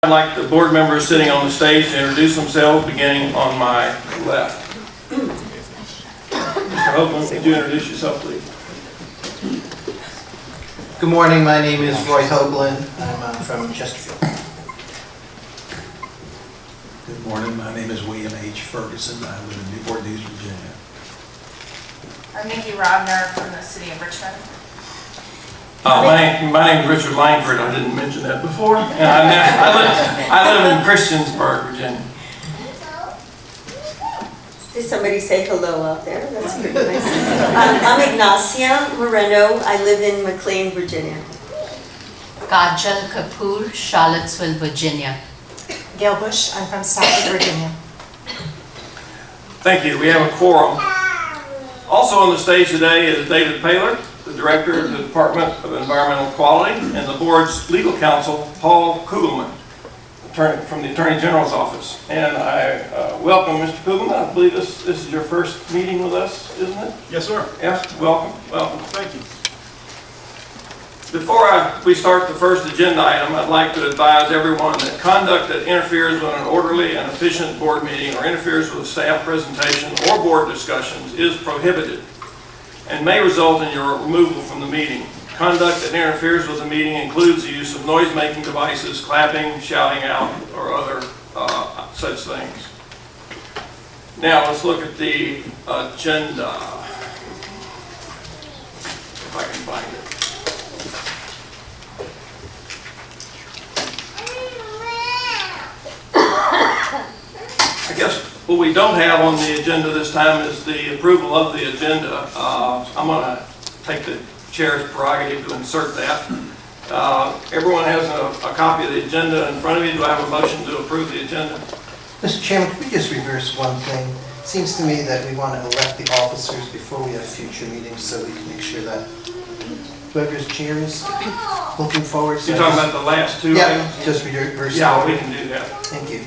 I'd like the board members sitting on the stage to introduce themselves, beginning on my left. Mr. Hoagland, would you introduce yourself, please? Good morning, my name is Roy Hoagland. I'm from Chesterfield. Good morning, my name is William H. Ferguson. I live in Newport News, Virginia. I'm Nikki Rodner from the city of Richmond. My name is Richard Langford. I didn't mention that before. And I live in Christiansburg, Virginia. Did somebody say hello out there? That's pretty nice. I'm Ignacia Moreno. I live in McLean, Virginia. Kajal Kapoor, Charlottesville, Virginia. Gail Bush, I'm from Stafford, Virginia. Thank you. We have a quorum. Also on the stage today is David Paylor, the Director of the Department of Environmental Quality, and the board's legal counsel, Paul Kugelman, from the Attorney General's office. And I welcome Mr. Kugelman. I believe this is your first meeting with us, isn't it? Yes, sir. Yes, welcome, welcome. Thank you. Before we start the first agenda item, I'd like to advise everyone that conduct that interferes with an orderly and efficient board meeting or interferes with a staff presentation or board discussions is prohibited and may result in your removal from the meeting. Conduct that interferes with the meeting includes the use of noise-making devices, clapping, shouting out, or other such things. Now let's look at the agenda, if I can find it. I guess what we don't have on the agenda this time is the approval of the agenda. I'm going to take the chair's prerogative to insert that. Everyone has a copy of the agenda in front of you. Do I have a motion to approve the agenda? Mr. Chairman, can we just reverse one thing? It seems to me that we want to elect the officers before we have future meetings so we can make sure that whoever's chair is looking forward. You're talking about the last two yeah, items? just reverse. Yeah, we can do that. Thank you.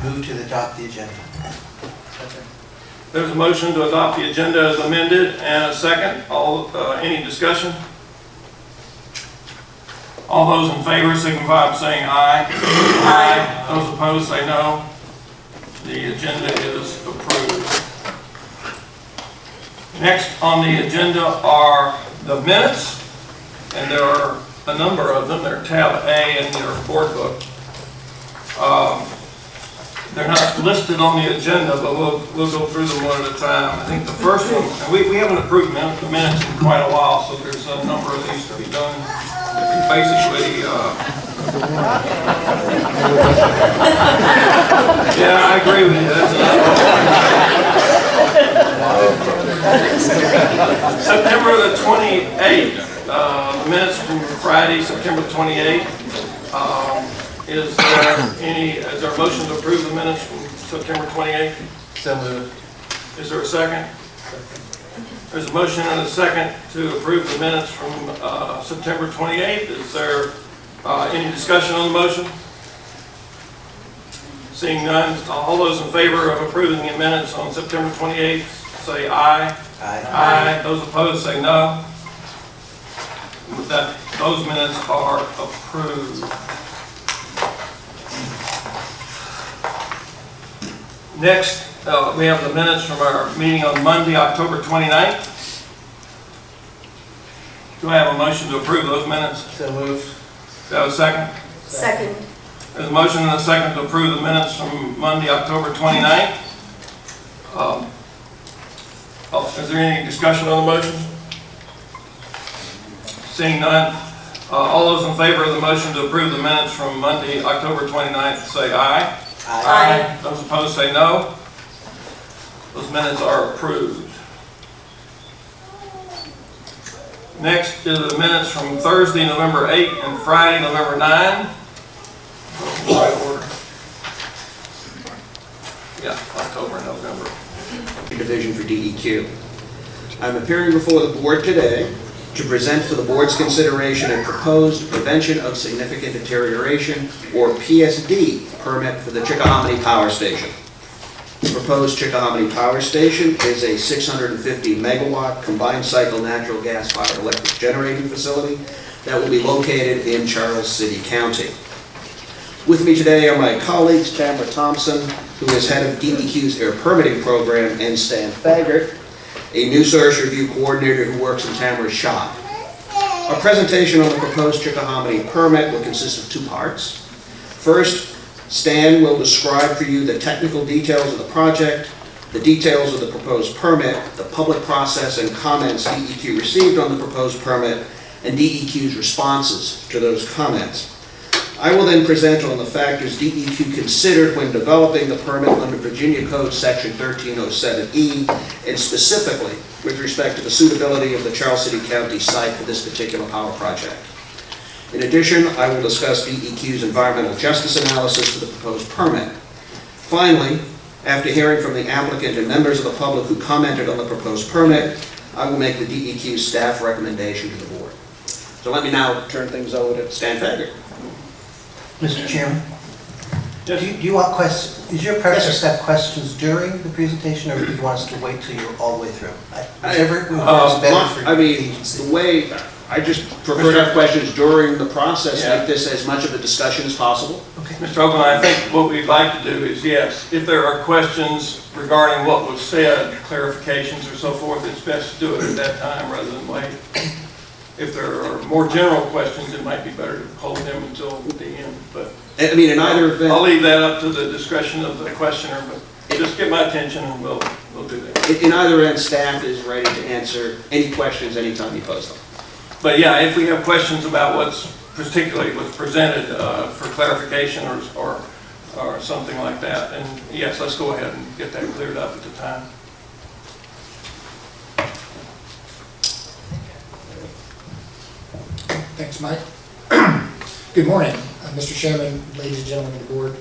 Move to adopt the agenda. There's a motion to adopt the agenda as amended and a second. Any discussion? All those in favor signify by saying aye. Aye. Those opposed say no. The agenda is approved. Next on the agenda are the minutes, and there are a number of them. They're tab A in your board book. They're not listed on the agenda, but we'll go through them one at a time. I think the first one, and we haven't approved the minutes in quite a while, so there's a number of these to be done. Basically, yeah, I agree with you. September the 28th, the minutes from Friday, September 28th. Is there a motion to approve the minutes from September 28th? So moved. Is there a second? There's a motion and a second to approve the minutes from September 28th. Is there any discussion on the motion? Seeing none, all those in favor of approving the minutes on September 28th say aye. Aye. Aye. Those opposed say no. With that, those minutes are approved. Next, we have the minutes from our meeting on Monday, October 29th. Do I have a motion to approve those minutes? So moved. Do I have a second? Second. There's a motion and a second to approve the minutes from Monday, October 29th. Is there any discussion on the motion? Seeing none, all those in favor of the motion to approve the minutes from Monday, October 29th say aye. Aye. Those opposed say no. Those minutes are approved. Next is the minutes from Thursday, November 8 and Friday, November 9. Right order. Yeah, October and November. Division for DEQ. I'm appearing before the board today to present for the board's consideration a proposed prevention of significant deterioration, or PSD, permit for the Chickahominy Power Station. The proposed Chickahominy Power Station is a 650 megawatt combined cycle natural gas-fired electric generating facility that will be located in Charles City County. With me today are my colleagues, Tamara Thompson, who is head of DEQ's air permitting program, and Stan Faggart, a new source review coordinator who works in Tamara's shop. Our presentation on the proposed Chickahominy permit will consist of two parts. First, Stan will describe for you the technical details of the project, the details of the proposed permit, the public process and comments DEQ received on the proposed permit, and DEQ's responses to those comments. I will then present on the factors DEQ considered when developing the permit under Virginia Code Section 1307E, and specifically with respect to the suitability of the Charles City County site for this particular power project. In addition, I will discuss DEQ's environmental justice analysis for the proposed permit. Finally, after hearing from the applicant and members of the public who commented on the proposed permit, I will make the DEQ staff recommendation to the board. So let me now turn things over to Stan Faggart. Mr. Chairman, Yes. do you want questions? Is your preference Yes, to have questions during the presentation, or do you want us to wait till you're all the way through? Whichever works better for I the mean, agency. the way, I just prefer to have questions during the process, Yeah. make this as much of a discussion as possible. Mr. Oakland, I think what we'd like to do is, yes, if there are questions regarding what was said, clarifications or so forth, it's best to do it at that time rather than wait. If there are more general questions, it might be better to hold them until the end, but I mean, in either I'll event, leave that up to the discretion of the questioner, but just get my attention and we'll do that. in either event, staff is ready to answer any questions anytime you pose them. But yeah, if we have questions about particularly what's presented for clarification or something like that, then yes, let's go ahead and get that cleared up at the time. Thanks, Mike. Good morning, Mr. Chairman, ladies and gentlemen of the board.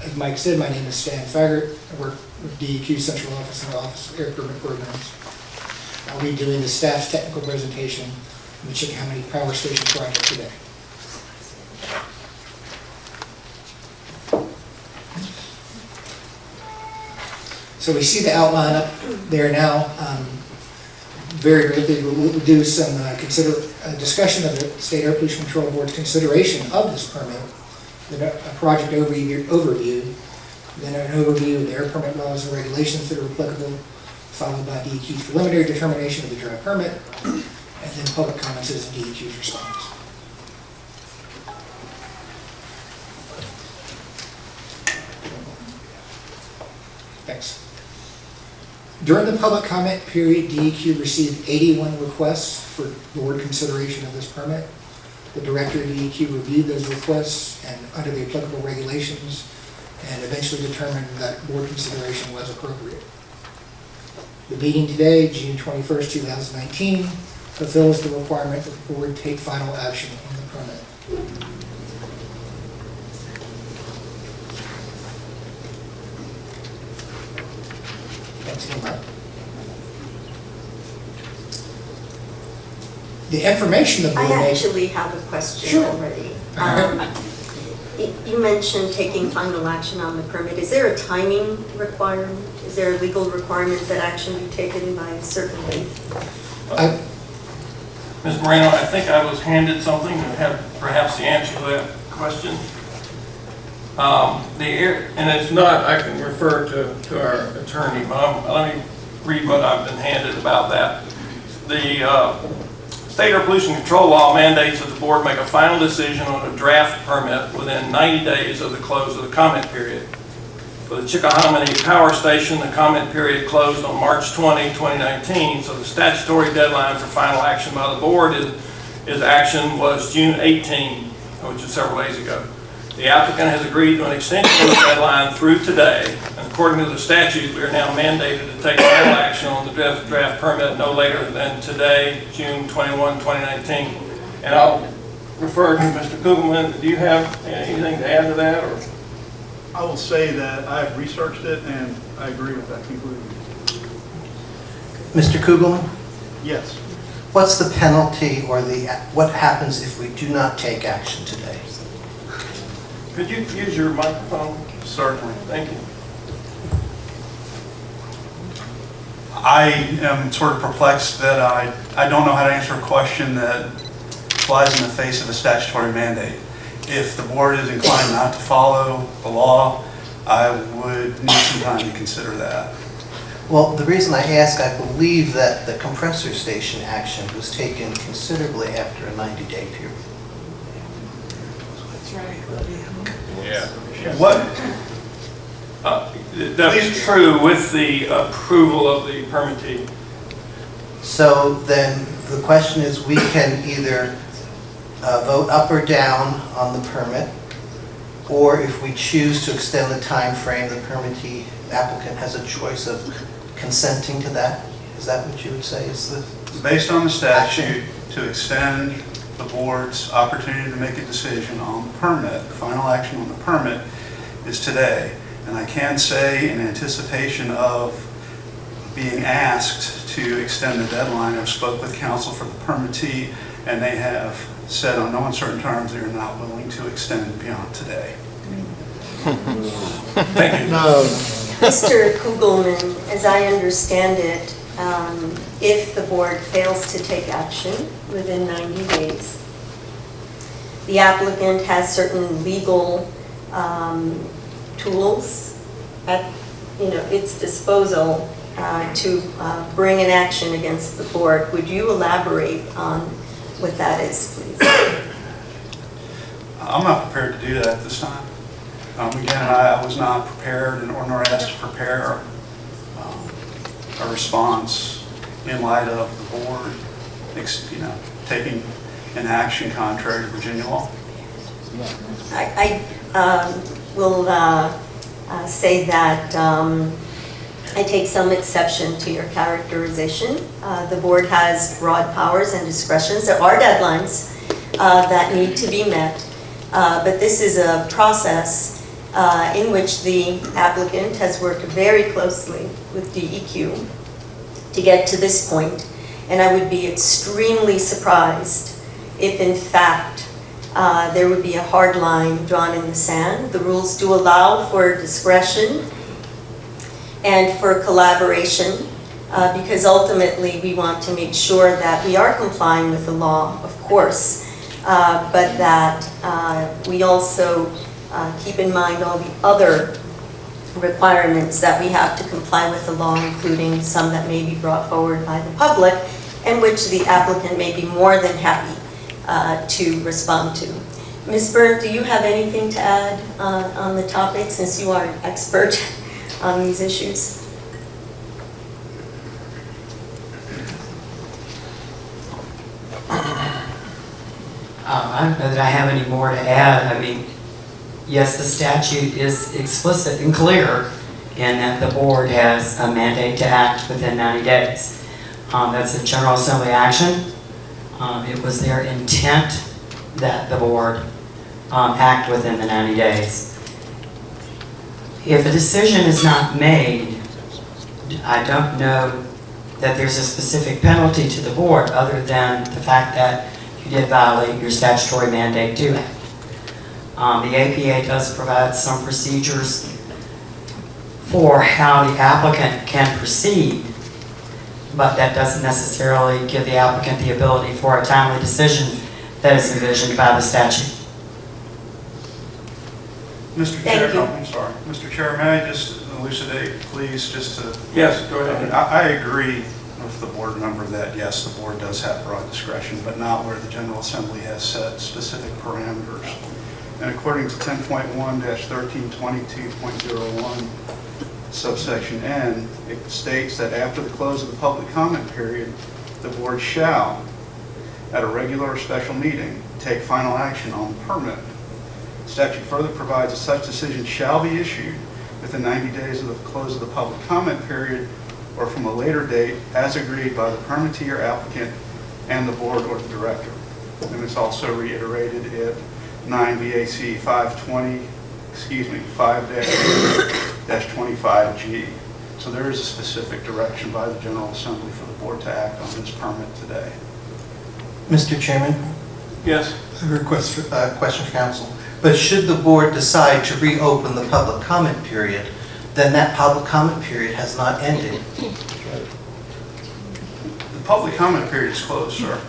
As Mike said, my name is Stan Faggart. I work with DEQ Central Office and Office of Air Permit Programs. I'll be doing the staff's technical presentation on the Chickahominy Power Station project today. So we see the outline up there now. Very briefly, we'll do some discussion of the State Air Pollution Control Board's consideration of this permit, then a project overview, then an overview of the air permit laws and regulations that are applicable, followed by DEQ's preliminary determination of the draft permit, and then public comments as DEQ's response. Thanks. During the public comment period, DEQ received 81 requests for board consideration of this permit. The director of DEQ reviewed those requests and under the applicable regulations and eventually determined that board consideration was appropriate. The meeting today, June 21st, 2019, fulfills the requirement that the board take final action on the permit. The information the board I made. actually have a question Sure. already. Alright. You mentioned taking final action on the permit. Is there a timing requirement? Is there a legal requirement that action be taken by a certain date? Ms. Moreno, I think I was handed something that had perhaps the answer to that question. And it's not, I can refer to our attorney, but let me read what I've been handed about that. The State Air Pollution Control Law mandates that the board make a final decision on a draft permit within 90 days of the close of the comment period. For the Chickahominy Power Station, the comment period closed on March 20, 2019, so the statutory deadline for final action by the board is action was June 18, which is several days ago. The applicant has agreed to an extension of the deadline through today, and according to the statute, we are now mandated to take final action on the draft permit no later than today, June 21, 2019. And I'll refer to Mr. Kugelman. Do you have anything to add to that? Or? I will say that I have researched it and I agree with that conclusion. Mr. Kugelman, Yes. what's the penalty or what happens if we do not take action today? Could you use your microphone? Certainly. Thank you. I am sort of perplexed that I don't know how to answer a question that flies in the face of a statutory mandate. If the board is inclined not to follow the law, I would need some time to consider that. Well, the reason I ask, I believe that the compressor station action was taken considerably after a 90-day period. What, That's true with the approval of the permittee. So then the question is, we can either vote up or down on the permit, or if we choose to extend the time frame, the permittee applicant has a choice of consenting to that? Is that what you would say is the... based on the statute, to extend the board's opportunity to make a decision on the permit, final action on the permit is today. And I can say in anticipation of being asked to extend the deadline, I've spoke with counsel for the permittee, and they have said on no uncertain terms they are not willing to extend beyond today. Thank you. Mr. Kugelman, as I understand it, if the board fails to take action within 90 days, the applicant has certain legal tools at its disposal to bring an action against the board. Would you elaborate on what that is, please? I'm not prepared to do that at this time. Again, I was not prepared nor asked to prepare a response in light of the board, taking an action contrary to Virginia law. I will say that I take some exception to your characterization. The board has broad powers and discretions. There are deadlines that need to be met, but this is a process in which the applicant has worked very closely with DEQ to get to this point, and I would be extremely surprised if in fact there would be a hard line drawn in the sand. The rules do allow for discretion and for collaboration because ultimately we want to make sure that we are complying with the law, of course, but that we also keep in mind all the other requirements that we have to comply with the law, including some that may be brought forward by the public and which the applicant may be more than happy to respond to. Ms. Byrne, do you have anything to add on the topic since you are an expert on these issues? I don't know that I have any more to add. I mean, yes, the statute is explicit and clear in that the board has a mandate to act within 90 days. That's a General Assembly action. It was their intent that the board act within the 90 days. If a decision is not made, I don't know that there's a specific penalty to the board other than the fact that you did violate your statutory mandate to act. The APA does provide some procedures for how the applicant can proceed, but that doesn't necessarily give the applicant the ability for a timely decision that is envisioned by the statute. Mr. Thank Chair, you. I'm sorry. Mr. Chair, may I just elucidate, please, just to... Yes, go ahead. I agree with the board member that, yes, the board does have broad discretion, but not where the General Assembly has set specific parameters. And according to 10.1-1322.01, subsection N, it states that after the close of the public comment period, the board shall, at a regular or special meeting, take final action on the permit. The statute further provides that such decision shall be issued within 90 days of the close of the public comment period or from a later date as agreed by the permittee or applicant and the board or the director. And it's also reiterated at 9 VAC 5-25G. So there is a specific direction by the General Assembly for the board to act on this permit today. Mr. Chairman, Yes. I have a question for council. But should the board decide to reopen the public comment period, then that public comment period has not ended. The public comment period is closed, sir.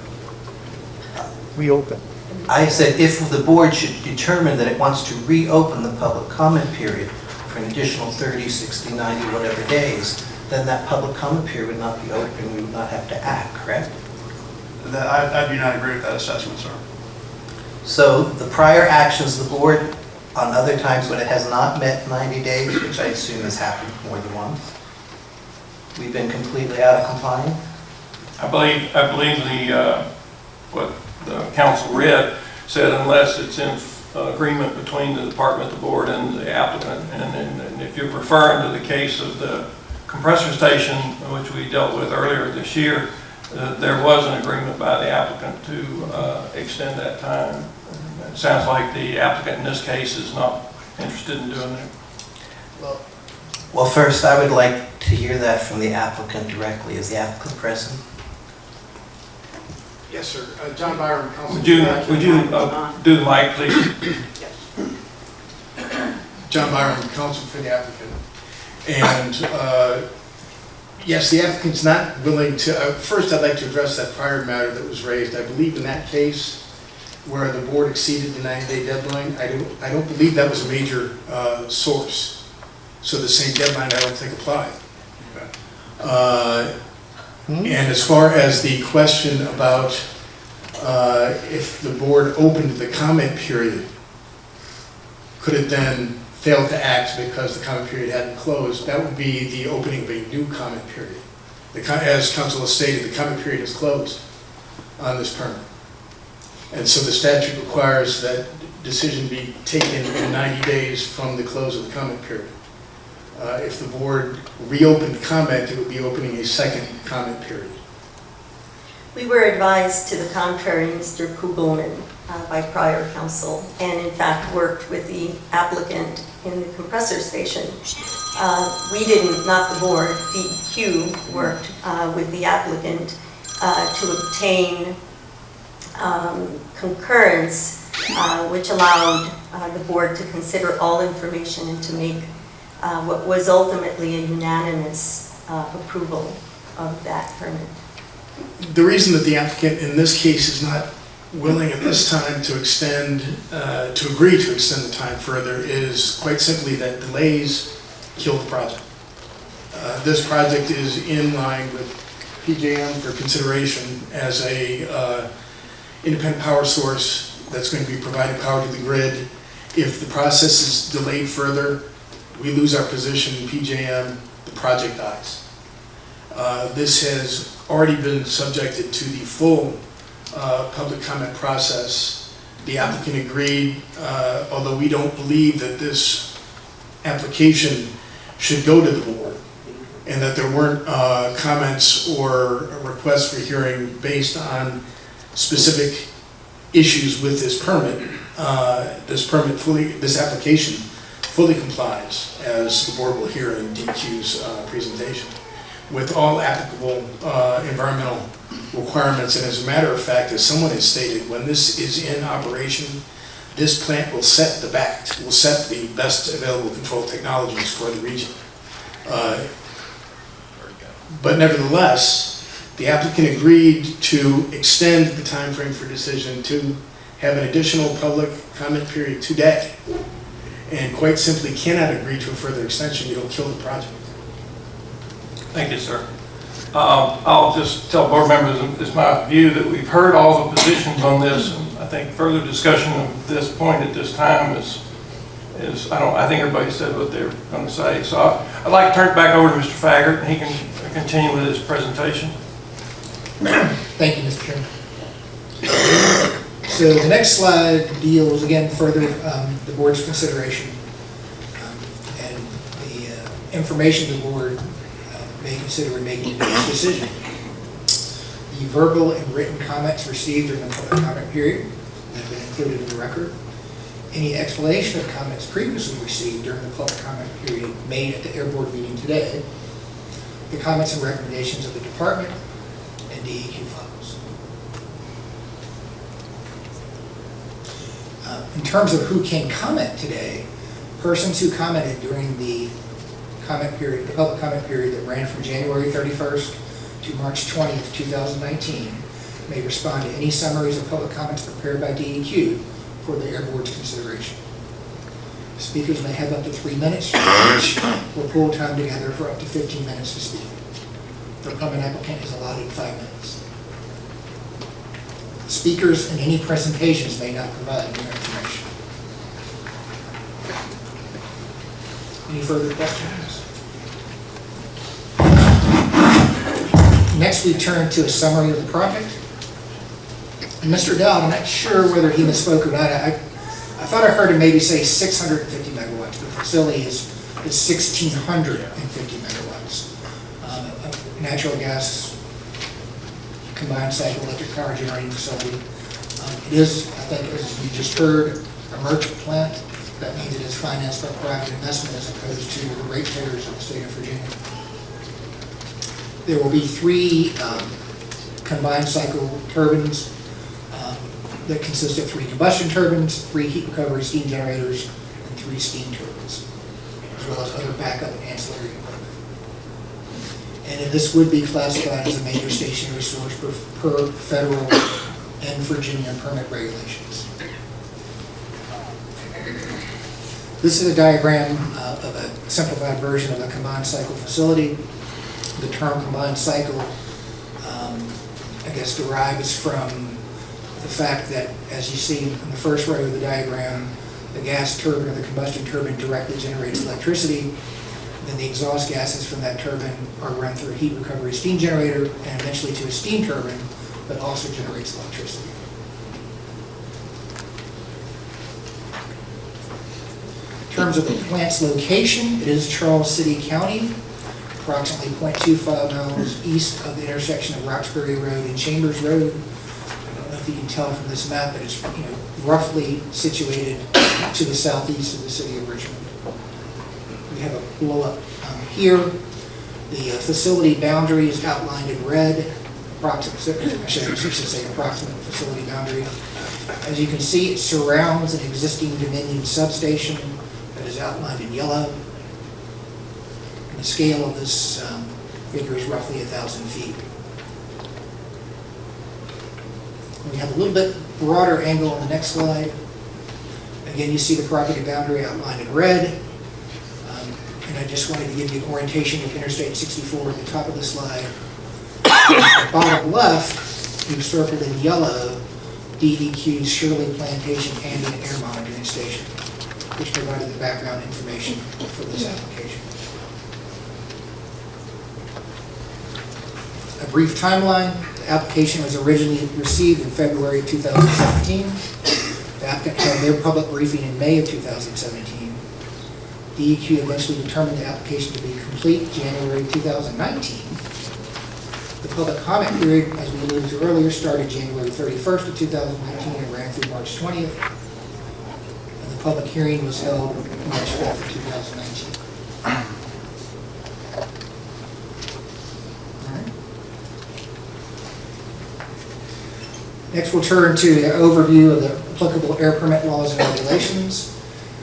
Reopen. I said if the board should determine that it wants to reopen the public comment period for an additional 30, 60, 90, whatever days, then that public comment period would not be open, we would not have to act, correct? I do not agree with that assessment, sir. So the prior actions of the board on other times when it has not met 90 days, which I assume has happened more than once, we've been completely out of compliance? I believe what the council read said unless it's in agreement between the department, the board, and the applicant. And if you're referring to the case of the compressor station, which we dealt with earlier this year, there was an agreement by the applicant to extend that time. It sounds like the applicant in this case is not interested in doing it. Well, first, I would like to hear that from the applicant directly. Is the applicant present? Yes, sir. John Byron, Council. Would you do the mic, please? John Byron, Counsel for the applicant. And yes, the applicant's not willing to, first I'd like to address that prior matter that was raised. I believe in that case where the board exceeded the 90-day deadline, I don't believe that was a major source. So the same deadline I don't think applied. And as far as the question about if the board opened the comment period, could it then fail to act because the comment period hadn't closed? That would be the opening of a new comment period. As council has stated, the comment period is closed on this permit. And so the statute requires that decision be taken in 90 days from the close of the comment period. If the board reopened comment, it would be opening a second comment period. We were advised to the contrary, Mr. Kugelman, by prior counsel, and in fact worked with the applicant in the compressor station. We didn't, not the board, DEQ worked with the applicant to obtain concurrence, which allowed the board to consider all information and to make what was ultimately a unanimous approval of that permit. The reason that the applicant in this case is not willing at this time to extend, to agree to extend the time further is quite simply that delays kill the project. This project is in line with PJM for consideration as a independent power source that's going to be providing power to the grid. If the process is delayed further, we lose our position in PJM, the project dies. This has already been subjected to the full public comment process. The applicant agreed, although we don't believe that this application should go to the board and that there weren't comments or requests for hearing based on specific issues with this permit. This application fully complies, as the board will hear in DQ's presentation, with all applicable environmental requirements. And as a matter of fact, as someone has stated, when this is in operation, this plant will set the BACT, will set the best available control technologies for the region. But nevertheless, the applicant agreed to extend the time frame for decision to have an additional public comment period today, and quite simply cannot agree to a further extension. It'll kill the project. Thank you, sir. I'll just tell board members it's my view that we've heard all the positions on this, and I think further discussion of this point at this time is I think everybody said what they're going to say. So I'd like to turn it back over to Mr. Faggart, and he can continue with his presentation. Thank you, Mr. Chairman. So the next slide deals again further the board's consideration and the information the board may consider in making this decision. The verbal and written comments received during the public comment period have been included in the record. Any explanation of comments previously received during the public comment period made at the Air Board meeting today, the comments and recommendations of the department, and DEQ follows. In terms of who can comment today, persons who commented during the comment period, the public comment period that ran from January 31st to March 20th, 2019, may respond to any summaries of public comments prepared by DEQ for the Air Board's consideration. Speakers may have up to 3 minutes for each, or pool time together for up to 15 minutes to speak. The permit applicant is allotted 5 minutes. Speakers in any presentations may not provide new information. Any further questions? Next, we turn to a summary of the project. And Mr. Dowd, I'm not sure whether he misspoke or not. I thought I heard him maybe say 650 megawatts, but the facility is 1,650 megawatts. Natural gas combined cycle electric power generating facility. It is, I think, as you just heard, a merchant plant. That means it is financed by private investment as opposed to the ratepayers of the state of Virginia. There will be 3 combined cycle turbines that consist of 3 combustion turbines, 3 heat recovery steam generators, and 3 steam turbines, as well as other backup and ancillary equipment. And this would be classified as a major stationary source per federal and Virginia permit regulations. This is a diagram of a simplified version of a combined cycle facility. The term combined cycle, I guess, derives from the fact that, as you see in the first row of the diagram, the gas turbine or the combustion turbine directly generates electricity. Then the exhaust gases from that turbine are run through a heat recovery steam generator and eventually to a steam turbine, but also generates electricity. In terms of the plant's location, it is Charles City County, approximately 0.25 miles east of the intersection of Roxbury Road and Chambers Road. I don't know if you can tell from this map, but it's roughly situated to the southeast of the city of Richmond. We have a blow-up here. The facility boundary is outlined in red. Approximate, I should say approximate facility boundary. As you can see, it surrounds an existing Dominion substation that is outlined in yellow. And the scale of this figure is roughly 1,000 feet. We have a little bit broader angle on the next slide. Again, you see the property boundary outlined in red. And I just wanted to give you an orientation with Interstate 64 at the top of the slide. At the bottom left, we've circled in yellow DEQ's Shirley Plantation Ambient Air Monitoring Station, which provided the background information for this application. A brief timeline. The application was originally received in February of 2017. The applicant held their public briefing in May of 2017. DEQ eventually determined the application to be complete January 2019. The public comment period, as we alluded to earlier, started January 31st of 2019 and ran through March 20th. And the public hearing was held March 5th of 2019. Next, we'll turn to the overview of the applicable air permit laws and regulations.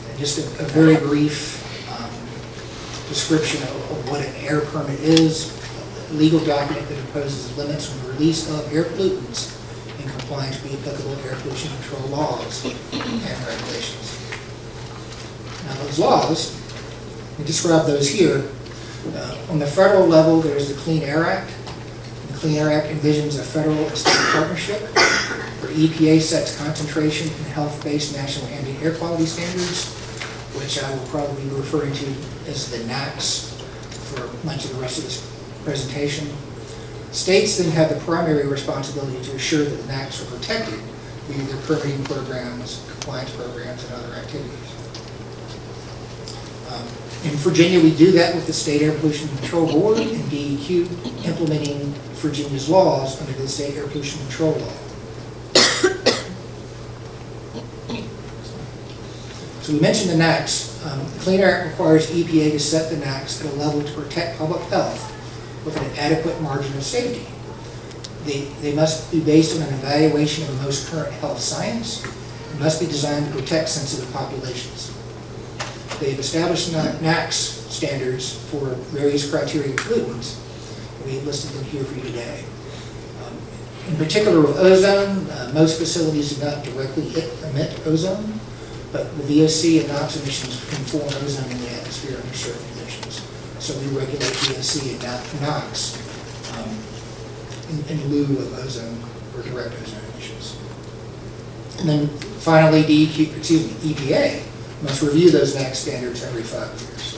And just a very brief description of what an air permit is, a legal document that imposes limits on the release of air pollutants in compliance with the applicable air pollution control laws and regulations. Now, those laws, we describe those here. On the federal level, there's the Clean Air Act. The Clean Air Act envisions a federal and state partnership where EPA sets concentration and health-based national ambient air quality standards, which I will probably be referring to as the NAAQS for much of the rest of this presentation. States then have the primary responsibility to assure that the NAAQS are protected via their permitting programs, compliance programs, and other activities. In Virginia, we do that with the State Air Pollution Control Board and DEQ implementing Virginia's laws under the State Air Pollution Control Law. So we mentioned the NAAQS. The Clean Air Act requires EPA to set the NAAQS at a level to protect public health with an adequate margin of safety. They must be based on an evaluation of the most current health science and must be designed to protect sensitive populations. They've established NAAQS standards for various criteria of pollutants, We have listed them here for you today. In particular with ozone, most facilities do not directly emit ozone, but the VOC and NOx emissions can form ozone in the atmosphere under certain conditions. So we regulate VOC and NOx in lieu of ozone or direct ozone emissions. And then finally, EPA must review those NAC standards every 5 years.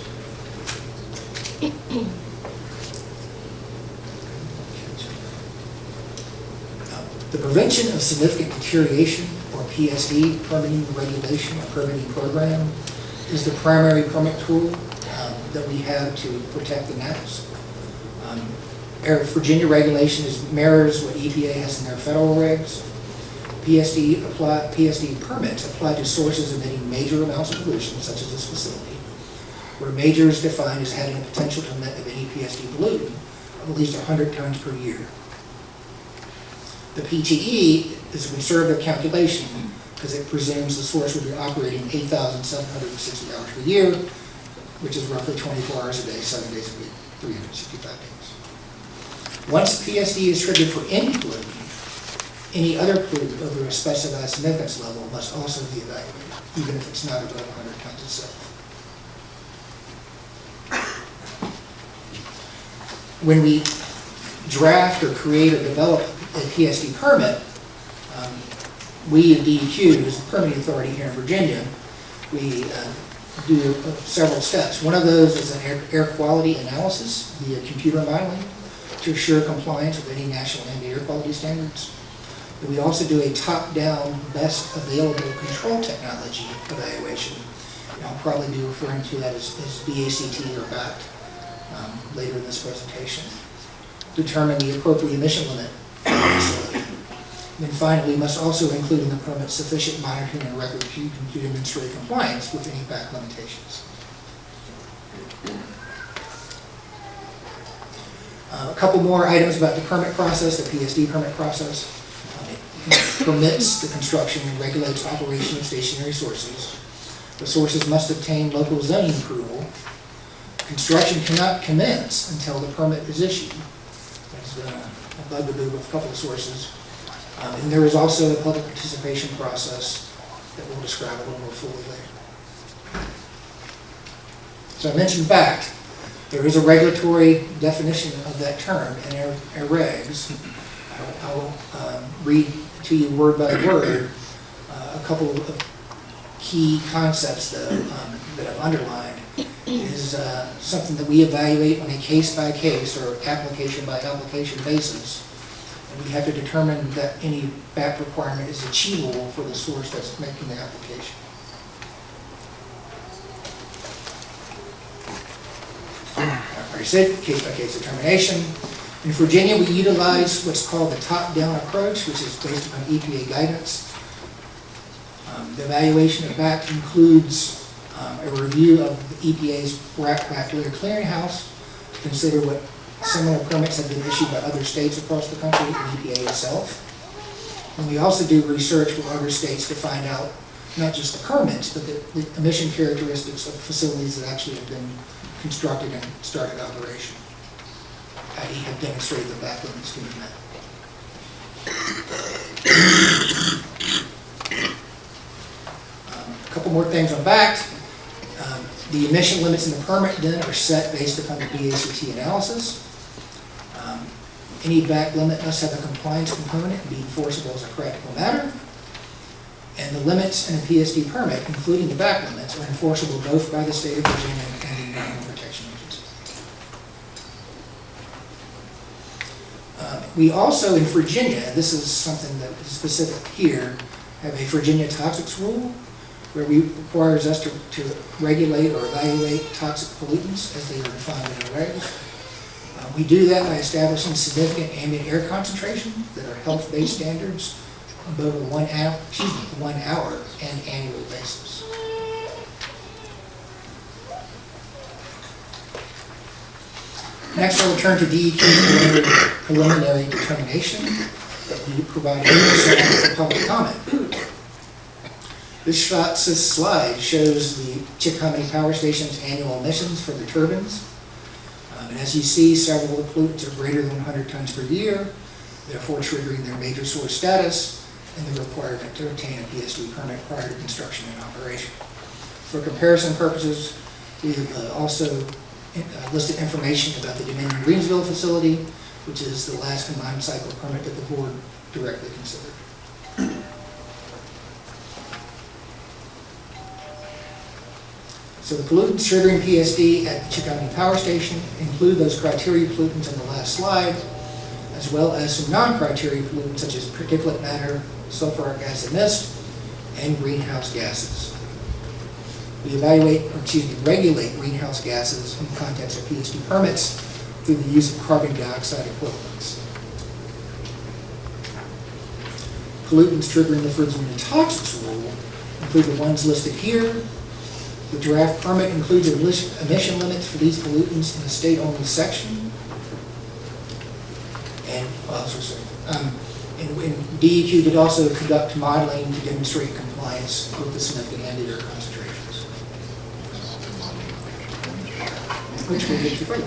The Prevention of Significant Deterioration, or PSD, permitting regulation or permitting program, is the primary permit tool that we have to protect the NACs. Virginia regulation mirrors what EPA has in their federal regs. PSD permits apply to sources emitting major amounts of pollution, such as this facility, where major is defined as having a potential to emit of any PSD pollutant of at least 100 tons per year. The PTE is a conservative calculation because it presumes the source will be operating 8,760 hours per year, which is roughly 24 hours a day, 7 days a week, 365 days. Once PSD is triggered for any pollutant, any other pollutant over a specified significance level must also be evaluated, even if it's not above 100 tons itself. When we draft or create or develop a PSD permit, we at DEQ, as the permitting authority here in Virginia, we do several steps. One of those is an air quality analysis via computer modeling to assure compliance with any national ambient air quality standards. We also do a top-down best available control technology evaluation. And I'll probably be referring to that as BACT or BACT later in this presentation. Determine the appropriate emission limit for the facility. And then finally, we must also include in the permit sufficient monitoring and record keeping to demonstrate compliance with any BACT limitations. A couple more items about the permit process, the PSD permit process. It permits the construction and regulates operation of stationary sources. The sources must obtain local zoning approval. Construction cannot commence until the permit is issued. That's a bugaboo with a couple of sources. And there is also a public participation process that we'll describe a little more fully later. So I mentioned BACT. There is a regulatory definition of that term in our regs. I will read to you word by word a couple of key concepts that I've underlined. Is something that we evaluate on a case-by-case or application-by-application basis. And we have to determine that any BACT requirement is achievable for the source that's making the application. I said case-by-case determination. In Virginia, we utilize what's called the top-down approach, which is based upon EPA guidance. The evaluation of BACT includes a review of the EPA's BACT Layer Clearinghouse to consider what similar permits have been issued by other states across the country and EPA itself. And we also do research with other states to find out not just the permits, but the emission characteristics of facilities that actually have been constructed and started operation, i.e. have demonstrated the BACT limits can be met. A couple more things on BACT. The emission limits in the permit then are set based upon the BACT analysis. Any BACT limit must have a compliance component and be enforceable as a practical matter. And the limits in a PSD permit, including the BACT limits, are enforceable both by the state of Virginia and the Environmental Protection Agency. We also, in Virginia, this is something that is specific here, have a Virginia toxics rule, where we requires us to regulate or evaluate toxic pollutants as they are defined in our regs. We do that by establishing significant ambient air concentration that are health-based standards above a 1 hour and annual basis. Next, I will turn to DEQ's preliminary determination that we provided for public comment. This slide shows the Chickahominy Power Station's annual emissions for the turbines. And as you see, several of the pollutants are greater than 100 tons per year, therefore triggering their major source status and the requirement to obtain a PSD permit prior to construction and operation. For comparison purposes, we have also listed information about the Dominion Greensville facility, which is the last combined cycle permit that the board directly considered. So the pollutants triggering PSD at the Chickahominy Power Station include those criteria pollutants on the last slide, as well as some non-criteria pollutants such as particulate matter, sulfuric acid mist, and greenhouse gases. We regulate greenhouse gases in the context of PSD permits through the use of carbon dioxide equivalents. Pollutants triggering the Foods and Toxics rule include the ones listed here. The draft permit includes emission limits for these pollutants in the state-only section. And DEQ did also conduct modeling to demonstrate compliance with the significant ambient air concentrations, which we'll get to further.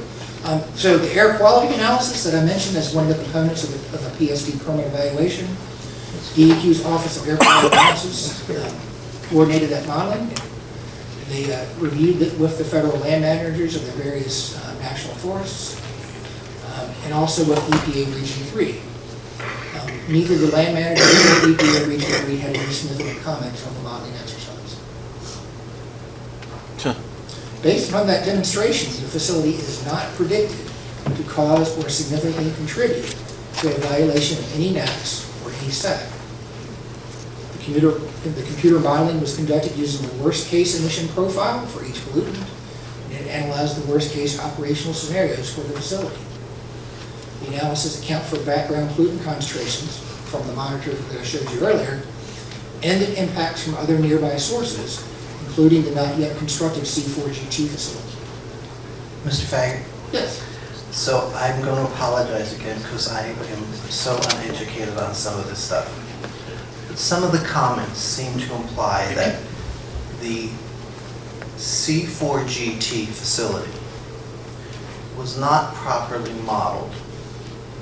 So the air quality analysis that I mentioned as one of the components of a PSD permit evaluation, DEQ's Office of Air Quality Analysis coordinated that modeling. They reviewed it with the federal land managers of the various national forests, and also with EPA Region 3. Neither the land manager nor EPA Region 3 had any significant comments on the modeling exercise. Sure. Based upon that demonstration, the facility is not predicted to cause or significantly contribute to a violation of any NAAQS or any SAC. The computer modeling was conducted using the worst case emission profile for each pollutant, and it analyzed the worst case operational scenarios for the facility. The analysis accounts for background pollutant concentrations from the monitor that I showed you earlier, and the impacts from other nearby sources, including the not yet constructed C4GT facility. Mr. Faggett? Yes. So I'm going to apologize again because I am so uneducated on some of this stuff. Some of the comments seem to imply that the C4GT facility was not properly modeled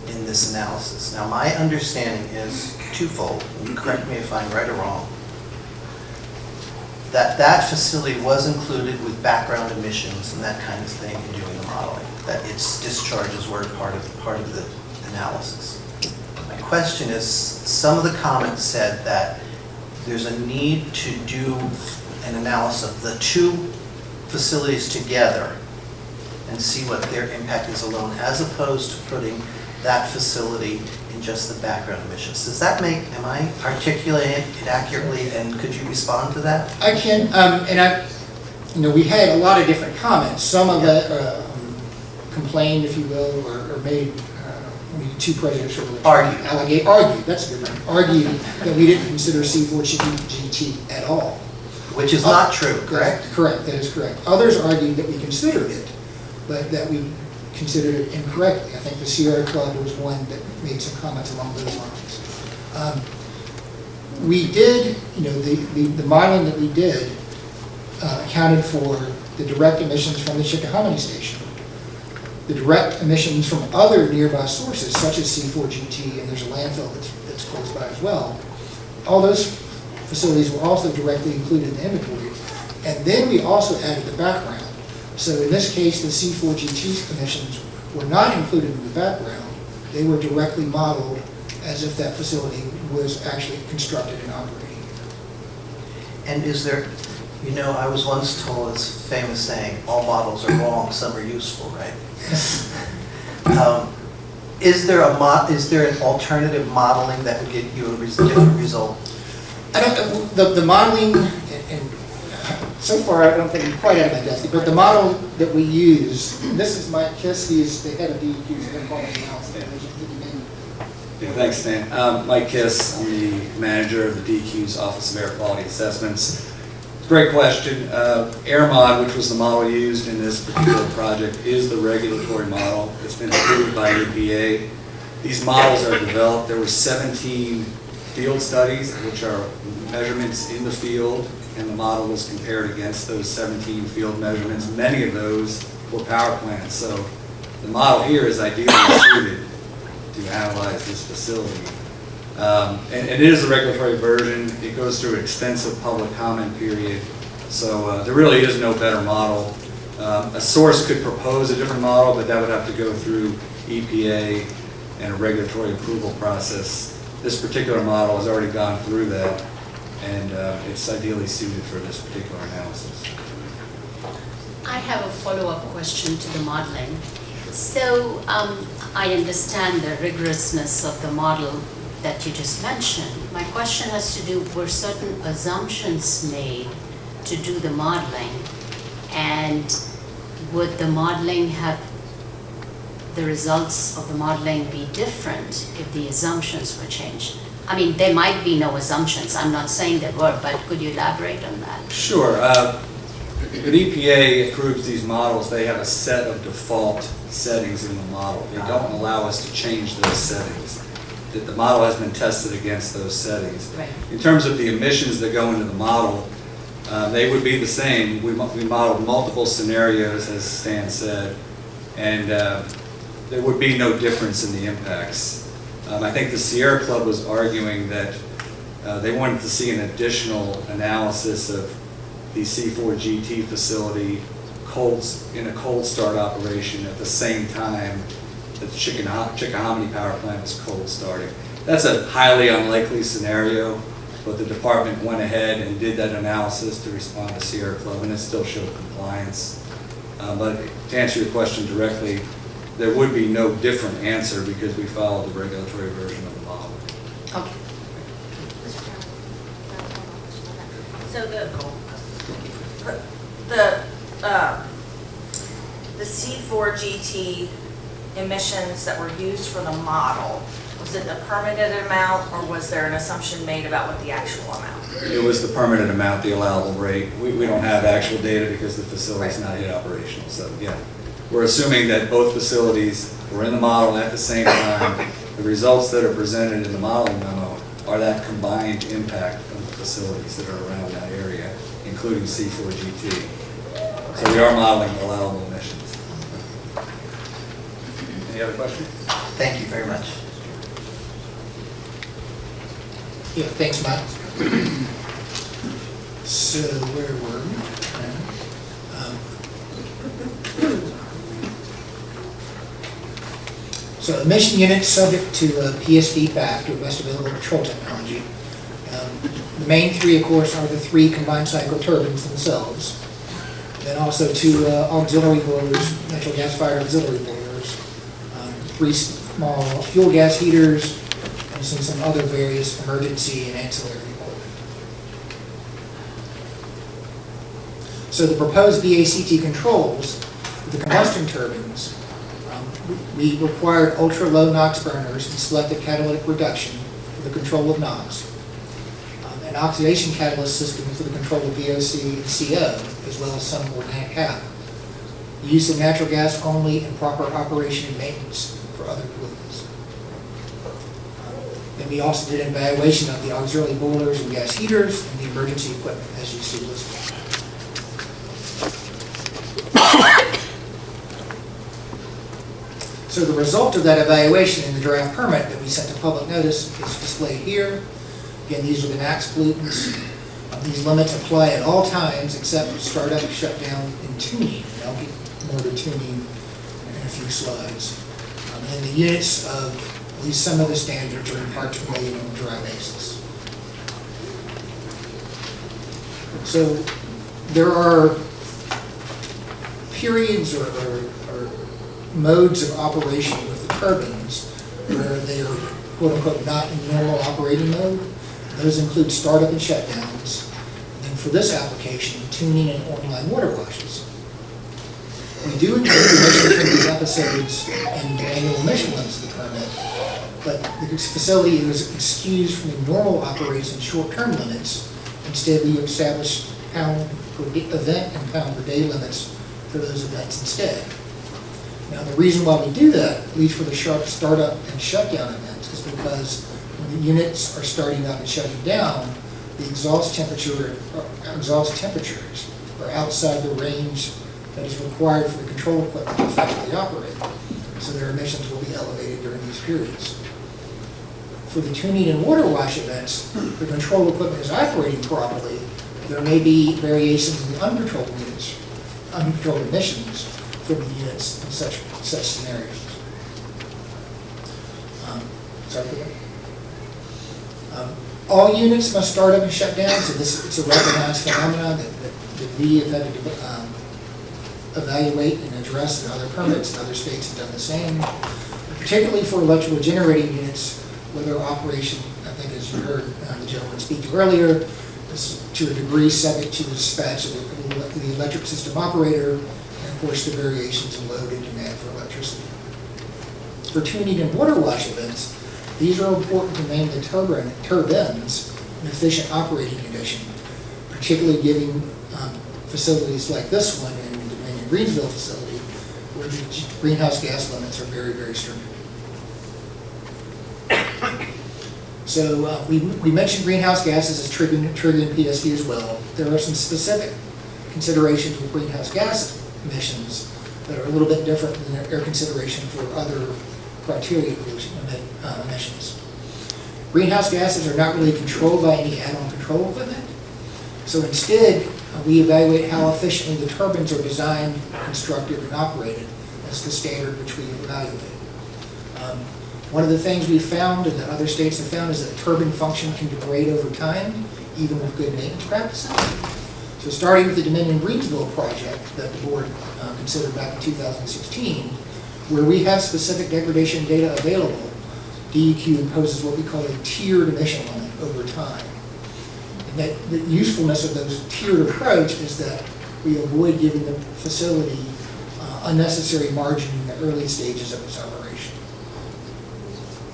in this analysis. Now, my understanding is twofold, and correct me if I'm right or wrong, that that facility was included with background emissions and that kind of thing in doing the modeling, that its discharges were part of the analysis. My question is, some of the comments said that there's a need to do an analysis of the two facilities together and see what their impact is alone, as opposed to putting that facility in just the background emissions. Does that make, am I articulating it accurately, and could you respond to that? I can, we had a lot of different comments. Some of that complained, if you will, or made too prejudicial. Argued, that's a good one. Argued that we didn't consider C4GT at all. Which is not true, correct? Correct, that is correct. Others argued that we considered it, but that we considered it incorrectly. I think the Sierra Club was one that made some comments along those lines. We did, the modeling that we did accounted for the direct emissions from the Chickahominy station, the direct emissions from other nearby sources, such as C4GT, and there's a landfill that's close by as well. All those facilities were also directly included in the inventory. And then we also added the background. So in this case, the C4GT emissions were not included in the background. They were directly modeled as if that facility was actually constructed and operating. And is there, I was once told this famous saying, all models are wrong, some are useful, right? Is there an alternative modeling that would get you a different result? The modeling, and so far I don't think I'm quite out of my depth, but the model that we use, this is Mike Kiss, he is the head of DEQ's Air Quality Analysis Division. Yeah, thanks, Stan. Mike Kiss, I'm the manager of the DEQ's Office of Air Quality Assessments. Great question. AirMod, which was the model used in this particular project, is the regulatory model. It's been approved by EPA. These models are developed. There were 17 field studies, which are measurements in the field, and the model was compared against those 17 field measurements. Many of those were power plants. So the model here is ideally suited to analyze this facility. And it is a regulatory version. It goes through an extensive public comment period. So there really is no better model. A source could propose a different model, but that would have to go through EPA and a regulatory approval process. This particular model has already gone through that, and it's ideally suited for this particular analysis. I have a follow-up question to the modeling. So I understand the rigorousness of the model that you just mentioned. My question has to do, were certain assumptions made to do the modeling? And would the modeling have, the results of the modeling be different if the assumptions were changed? I mean, there might be no assumptions. I'm not saying there were, but could you elaborate on that? Sure. When EPA approves these models, they have a set of default settings in the model. They don't allow us to change those settings. The model has been tested against those settings. Right. In terms of the emissions that go into the model, they would be the same. We modeled multiple scenarios, as Stan said, and there would be no difference in the impacts. I think the Sierra Club was arguing that they wanted to see an additional analysis of the C4GT facility in a cold start operation at the same time that the Chickahominy power plant was cold starting. That's a highly unlikely scenario, but the department went ahead and did that analysis to respond to Sierra Club, and it still showed compliance. But to answer your question directly, there would be no different answer because we followed the regulatory version of the model. Okay. So the C4GT emissions that were used for the model, was it the permitted amount, or was there an assumption made about what the actual amount? It was the permitted amount, the allowable rate. We don't have actual data because the facility's not yet operational. So yeah, we're assuming that both facilities were in the model at the same time. The results that are presented in the modeling memo are that combined impact of the facilities that are around that area, including C4GT. So we are modeling allowable emissions. Any other questions? Thank you very much. Yeah, thanks, Matt. So where were we? So emission units subject to PSD BAC, to best available control technology. The main three, of course, are the three combined cycle turbines themselves. Then also two auxiliary boilers, natural gas fired auxiliary boilers, three small fuel gas heaters, and some other various emergency and ancillary equipment. So the proposed BACT controls for the combustion turbines, we required ultra-low NOx burners and selective catalytic reduction for the control of NOx, an oxidation catalyst system for the control of VOC and CO, as well as some organic HAP, the use of natural gas only, and proper operation and maintenance for other pollutants. Then we also did an evaluation of the auxiliary boilers and gas heaters and the emergency equipment, as you see listed. So the result of that evaluation in the draft permit that we sent to public notice is displayed here. Again, these are the NACS pollutants. These limits apply at all times except startup, shutdown, and tuning. And I'll get more to tuning in a few slides. And the units of at least some of the standards are in parts per million on a dry basis. So there are periods or modes of operation with the turbines where they are quote-unquote not in normal operating mode. Those include startup and shutdowns. And then for this application, tuning and online water washes. We do include emissions from these episodes in the annual emission limits of the permit, but the facility is excused from the normal operation short-term limits. Instead, we establish pound per event and pound per day limits for those events instead. Now, the reason why we do that, at least for the startup and shutdown events, is because when the units are starting up and shutting down, the exhaust temperatures are outside the range that is required for the control equipment to effectively operate. so their emissions will be elevated during these periods. For the tuning and water wash events, the control equipment is operating properly. There may be variations in the uncontrolled units, uncontrolled emissions from the units in such scenarios. Sorry for that. All units must start up and shut down, so it's a recognized phenomenon that we have had to evaluate and address in other permits, and other states have done the same. Particularly for electrical generating units, where their operation, I think as you heard the gentleman speak to earlier, is to a degree subject to the dispatch of the electric system operator, and of course the variations in load and demand for electricity. For tuning and water wash events, these are important to maintain the turbines in efficient operating condition, particularly giving facilities like this one in the Dominion Greensville facility, where the greenhouse gas limits are very, very strict. So we mentioned greenhouse gases as triggering PSD as well. There are some specific considerations with greenhouse gas emissions that are a little bit different than their consideration for other criteria emissions. Greenhouse gases are not really controlled by any add-on control equipment. So instead, we evaluate how efficiently the turbines are designed, constructed, and operated as the standard which we evaluate. One of the things we've found and that other states have found is that turbine function can degrade over time, even with good maintenance practices. So starting with the Dominion Greensville project that the board considered back in 2016, where we have specific degradation data available, DEQ imposes what we call a tiered emission limit over time. And that the usefulness of those tiered approach is that we avoid giving the facility unnecessary margin in the early stages of its operation.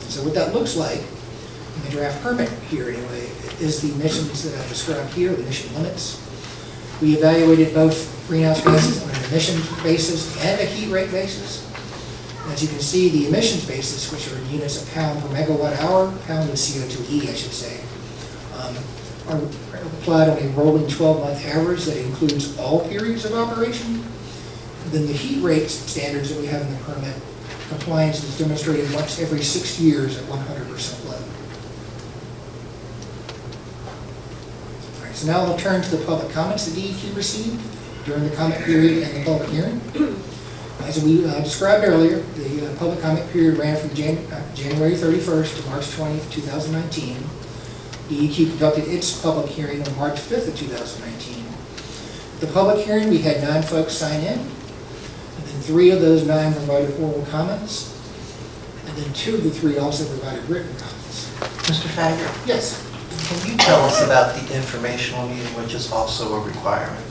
So what that looks like in the draft permit here anyway is the emissions that I've described here, the emission limits. We evaluated both greenhouse gases on an emissions basis and a heat rate basis. As you can see, the emissions basis, which are in units of pound per megawatt hour, pound of CO2e, I should say, are applied on a rolling 12-month average that includes all periods of operation. Then the heat rate standards that we have in the permit, compliance is demonstrated once every 6 years at 100% load. All right, so now I'll turn to the public comments that DEQ received during the comment period and the public hearing. As we described earlier, the public comment period ran from January 31st to March 20th, 2019. DEQ conducted its public hearing on March 5th of 2019. At the public hearing, we had 9 folks sign in, and then 3 of those 9 provided oral comments, and then 2 of the 3 also provided written comments. Mr. Fager? Yes. Can you tell us about the informational meeting, which is also a requirement?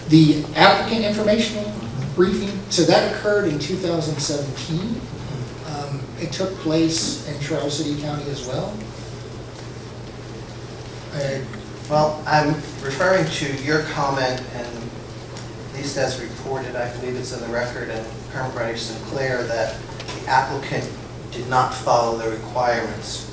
The applicant informational briefing, so that occurred in 2017. It took place in Charles City County as well. Well, I'm referring to your comment, and at least as reported, I believe it's in the record, and Permit Writer Sinclair, that the applicant did not follow the requirements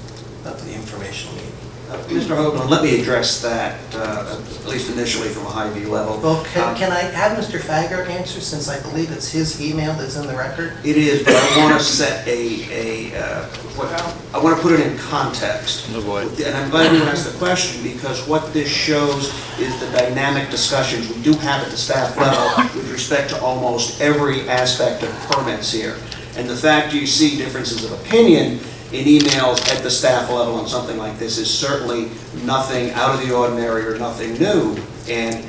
of the informational meeting. Mr. Hoagland, let me address that, at least initially from a high-view level. Well, can I have Mr. Fager answer, since I believe it's his email that's in the record? It is, but I want to set I want to put it in context. Oh boy. And I'm glad you asked the question, because what this shows is the dynamic discussions we do have at the staff level with respect to almost every aspect of permits here. And the fact you see differences of opinion in emails at the staff level on something like this is certainly nothing out of the ordinary or nothing new. And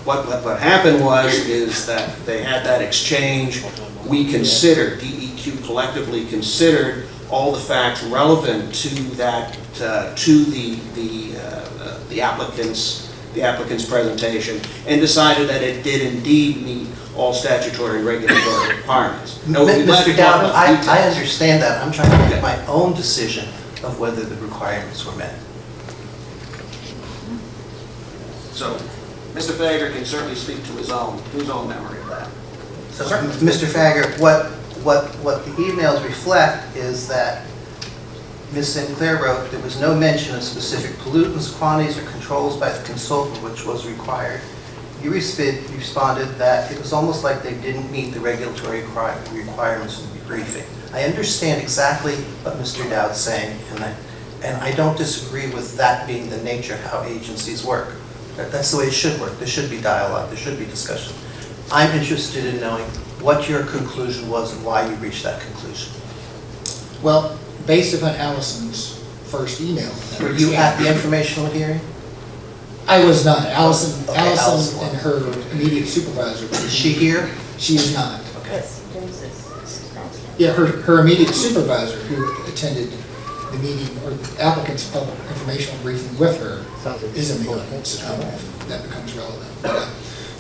what happened is that they had that exchange. We considered, DEQ collectively considered all the facts relevant to that, to the applicant's presentation, and decided that it did indeed meet all statutory and regulatory requirements. Mr. Dowd, I understand that. I'm trying to make my own decision of whether the requirements were met. So, Mr. Fager can certainly speak to his own memory of that. So, Mr. Fager, what the emails reflect is that Ms. Sinclair wrote there was no mention of specific pollutants, quantities, or controls by the consultant which was required. You responded that it was almost like they didn't meet the regulatory requirements of the briefing. I understand exactly what Mr. Dowd's saying, and I don't disagree with that being the nature of how agencies work. That's the way it should work. There should be dialogue, there should be discussion. I'm interested in knowing what your conclusion was and why you reached that conclusion. Well, based upon Allison's first email. Were you at the informational hearing? I was not. Allison, Okay, Allison Allison. and her immediate supervisor. Is she here? She is not. Okay. Yeah, her immediate supervisor who attended the meeting, or the applicant's public informational briefing with her, is in the audience, if that becomes relevant.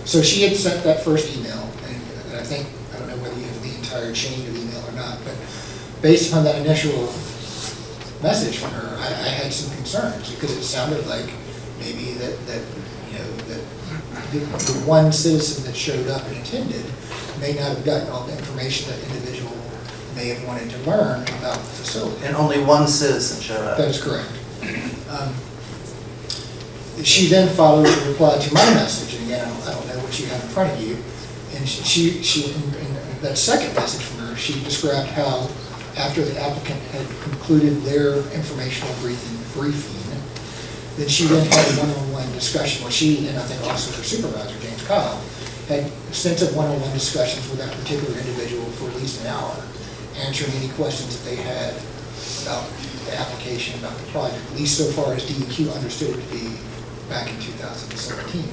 So she had sent that first email, and I think, I don't know whether you have the entire chain of email or not, but based upon that initial message from her, I had some concerns, because it sounded like maybe that you know, that the one citizen that showed up and attended may not have gotten all the information that individual may have wanted to learn about the facility. And only one citizen showed up? That is correct. She then followed a reply to my message, and again, I don't know what you have in front of you, and in that second message from her, she described how after the applicant had concluded their informational briefing, then she then had a one-on-one discussion, where she, and I think also her supervisor, James Kyle, had extensive one-on-one discussions with that particular individual for at least an hour, answering any questions that they had about the application, about the project, at least so far as DEQ understood it to be back in 2017.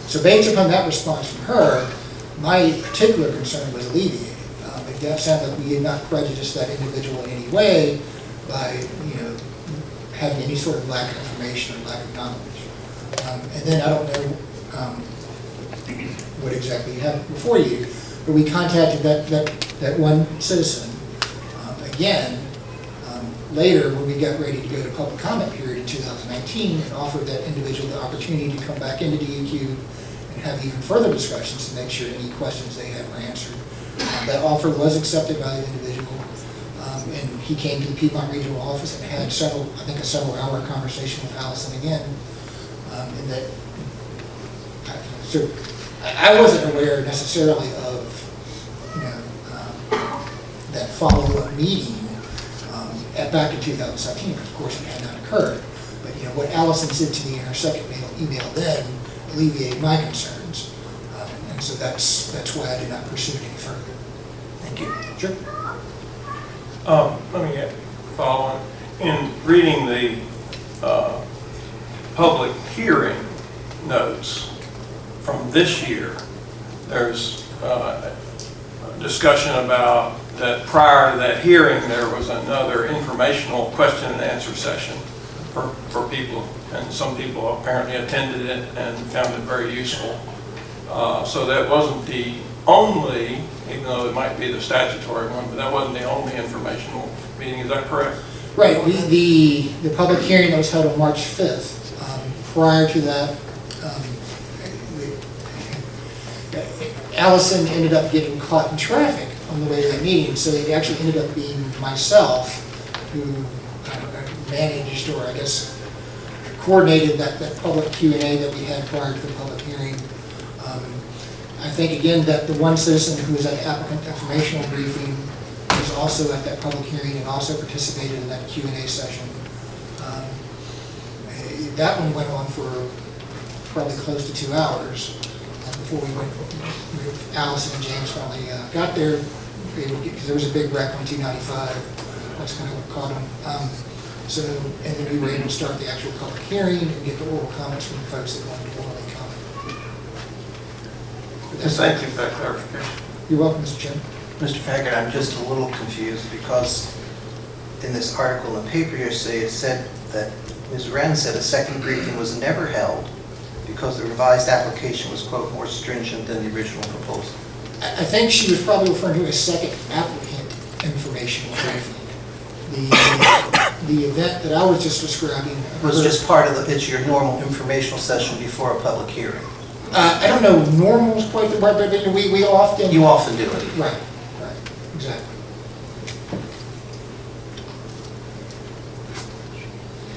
So based upon that response from her, my particular concern was alleviated. It sounded like we had not prejudiced that individual in any way by, you know, having any sort of lack of information or lack of knowledge. And then I don't know what exactly you have before you, but we contacted that one citizen again later when we got ready to go to public comment period in 2019, and offered that individual the opportunity to come back into DEQ and have even further discussions to make sure any questions they had were answered. That offer was accepted by the individual, and he came to the Piedmont Regional Office and had a several-hour conversation with Allison again. And that, so I wasn't aware necessarily of, you know, that follow-up meeting back in 2017. Of course, it had not occurred. But you know, what Allison said to me in her second email then alleviated my concerns, and so that's why I did not pursue it any further. Thank you. Sure. Let me get following. In reading the public hearing notes from this year, there's a discussion about that prior to that hearing, there was another informational question and answer session for people, and some people apparently attended it and found it very useful. So that wasn't the only, even though it might be the statutory one, but that wasn't the only informational meeting, is that correct? Right. The public hearing that was held on March 5th, prior to that, Allison ended up getting caught in traffic on the way to that meeting, so it actually ended up being myself who managed, or I guess coordinated that public Q&A that we had prior to the public hearing. I think again that the one citizen who was at the applicant informational briefing was also at that public hearing and also participated in that Q&A session. That one went on for probably close to 2 hours before Allison and James finally got there, because there was a big wreck on 295. That's kind of what caught them. And then we were able to start the actual public hearing and get the oral comments from the folks that wanted to orally comment. Thank you for that clarification. You're welcome, Mr. Chairman. Mr. Faggett, I'm just a little confused because in this article in the paper yesterday, it said that Ms. Wren said a second briefing was never held because the revised application was, quote, more stringent than the original proposal. I think she was probably referring to a second applicant informational briefing. The event that I was just describing was just part of it's your normal informational session before a public hearing. I don't know, normal is quite the word, but we often... You often do it. Right, exactly.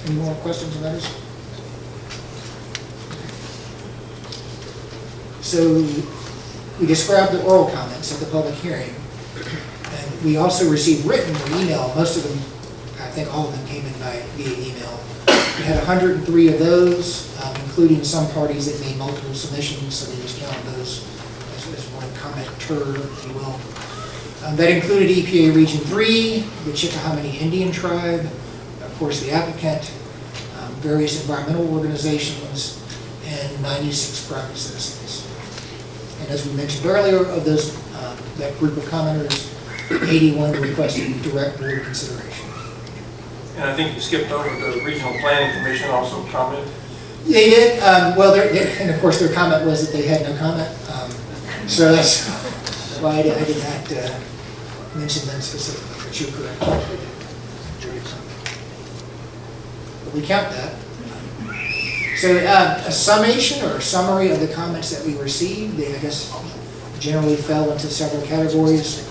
Any more questions on that? So we described the oral comments at the public hearing, and we also received written or email, most of them, I think all of them came in via email. We had 103 of those, including some parties that made multiple submissions, so we just counted those as one commenter, if you will. That included EPA Region 3, the Chickahominy Indian Tribe, of course the applicant, various environmental organizations, and 96 private citizens. And as we mentioned earlier, of those, that group of commenters, 81 requested direct board consideration. And I think you skipped over the Regional Planning Commission also commented. They did, well, and of course their comment was that they had no comment. So that's why I did not mention them specifically, but you're correct. But we count that. So a summation or a summary of the comments that we received, they, I guess, generally fell into several categories.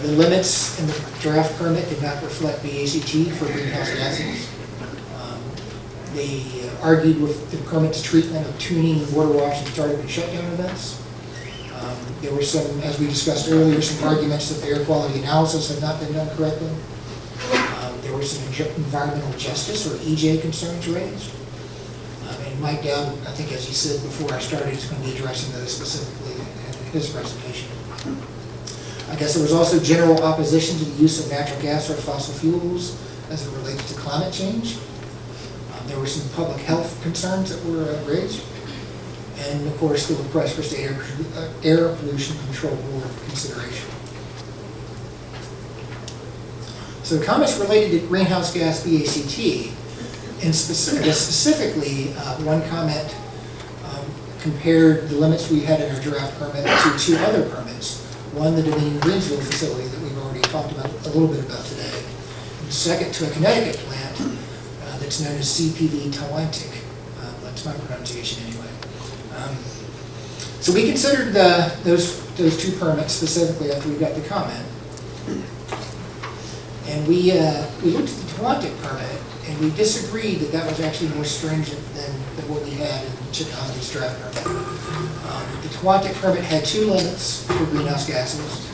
The limits in the draft permit did not reflect BACT for greenhouse gases. They argued with the permit's treatment of tuning, water wash, and startup and shutdown events. There were some, as we discussed earlier, some arguments that the air quality analysis had not been done correctly. There were some environmental justice or EJ concerns raised. And Mike Dowd, I think as he said before I started, is going to be addressing those specifically in his presentation. I guess there was also general opposition to the use of natural gas or fossil fuels as it relates to climate change. There were some public health concerns that were raised. And of course, the request for state air pollution control board consideration. So comments related to greenhouse gas BACT, and specifically one comment compared the limits we had in our draft permit to two other permits. One, the Dominion Greensville facility that we've already talked about a little bit about today. And second, to a Connecticut plant that's known as CPV Tawantic. That's my pronunciation anyway. So we considered those two permits specifically after we got the comment. And we looked at the Tawantic permit, and we disagreed that that was actually more stringent than what we had in Chickahomany's draft permit. The Tawantic permit had two limits for greenhouse gases.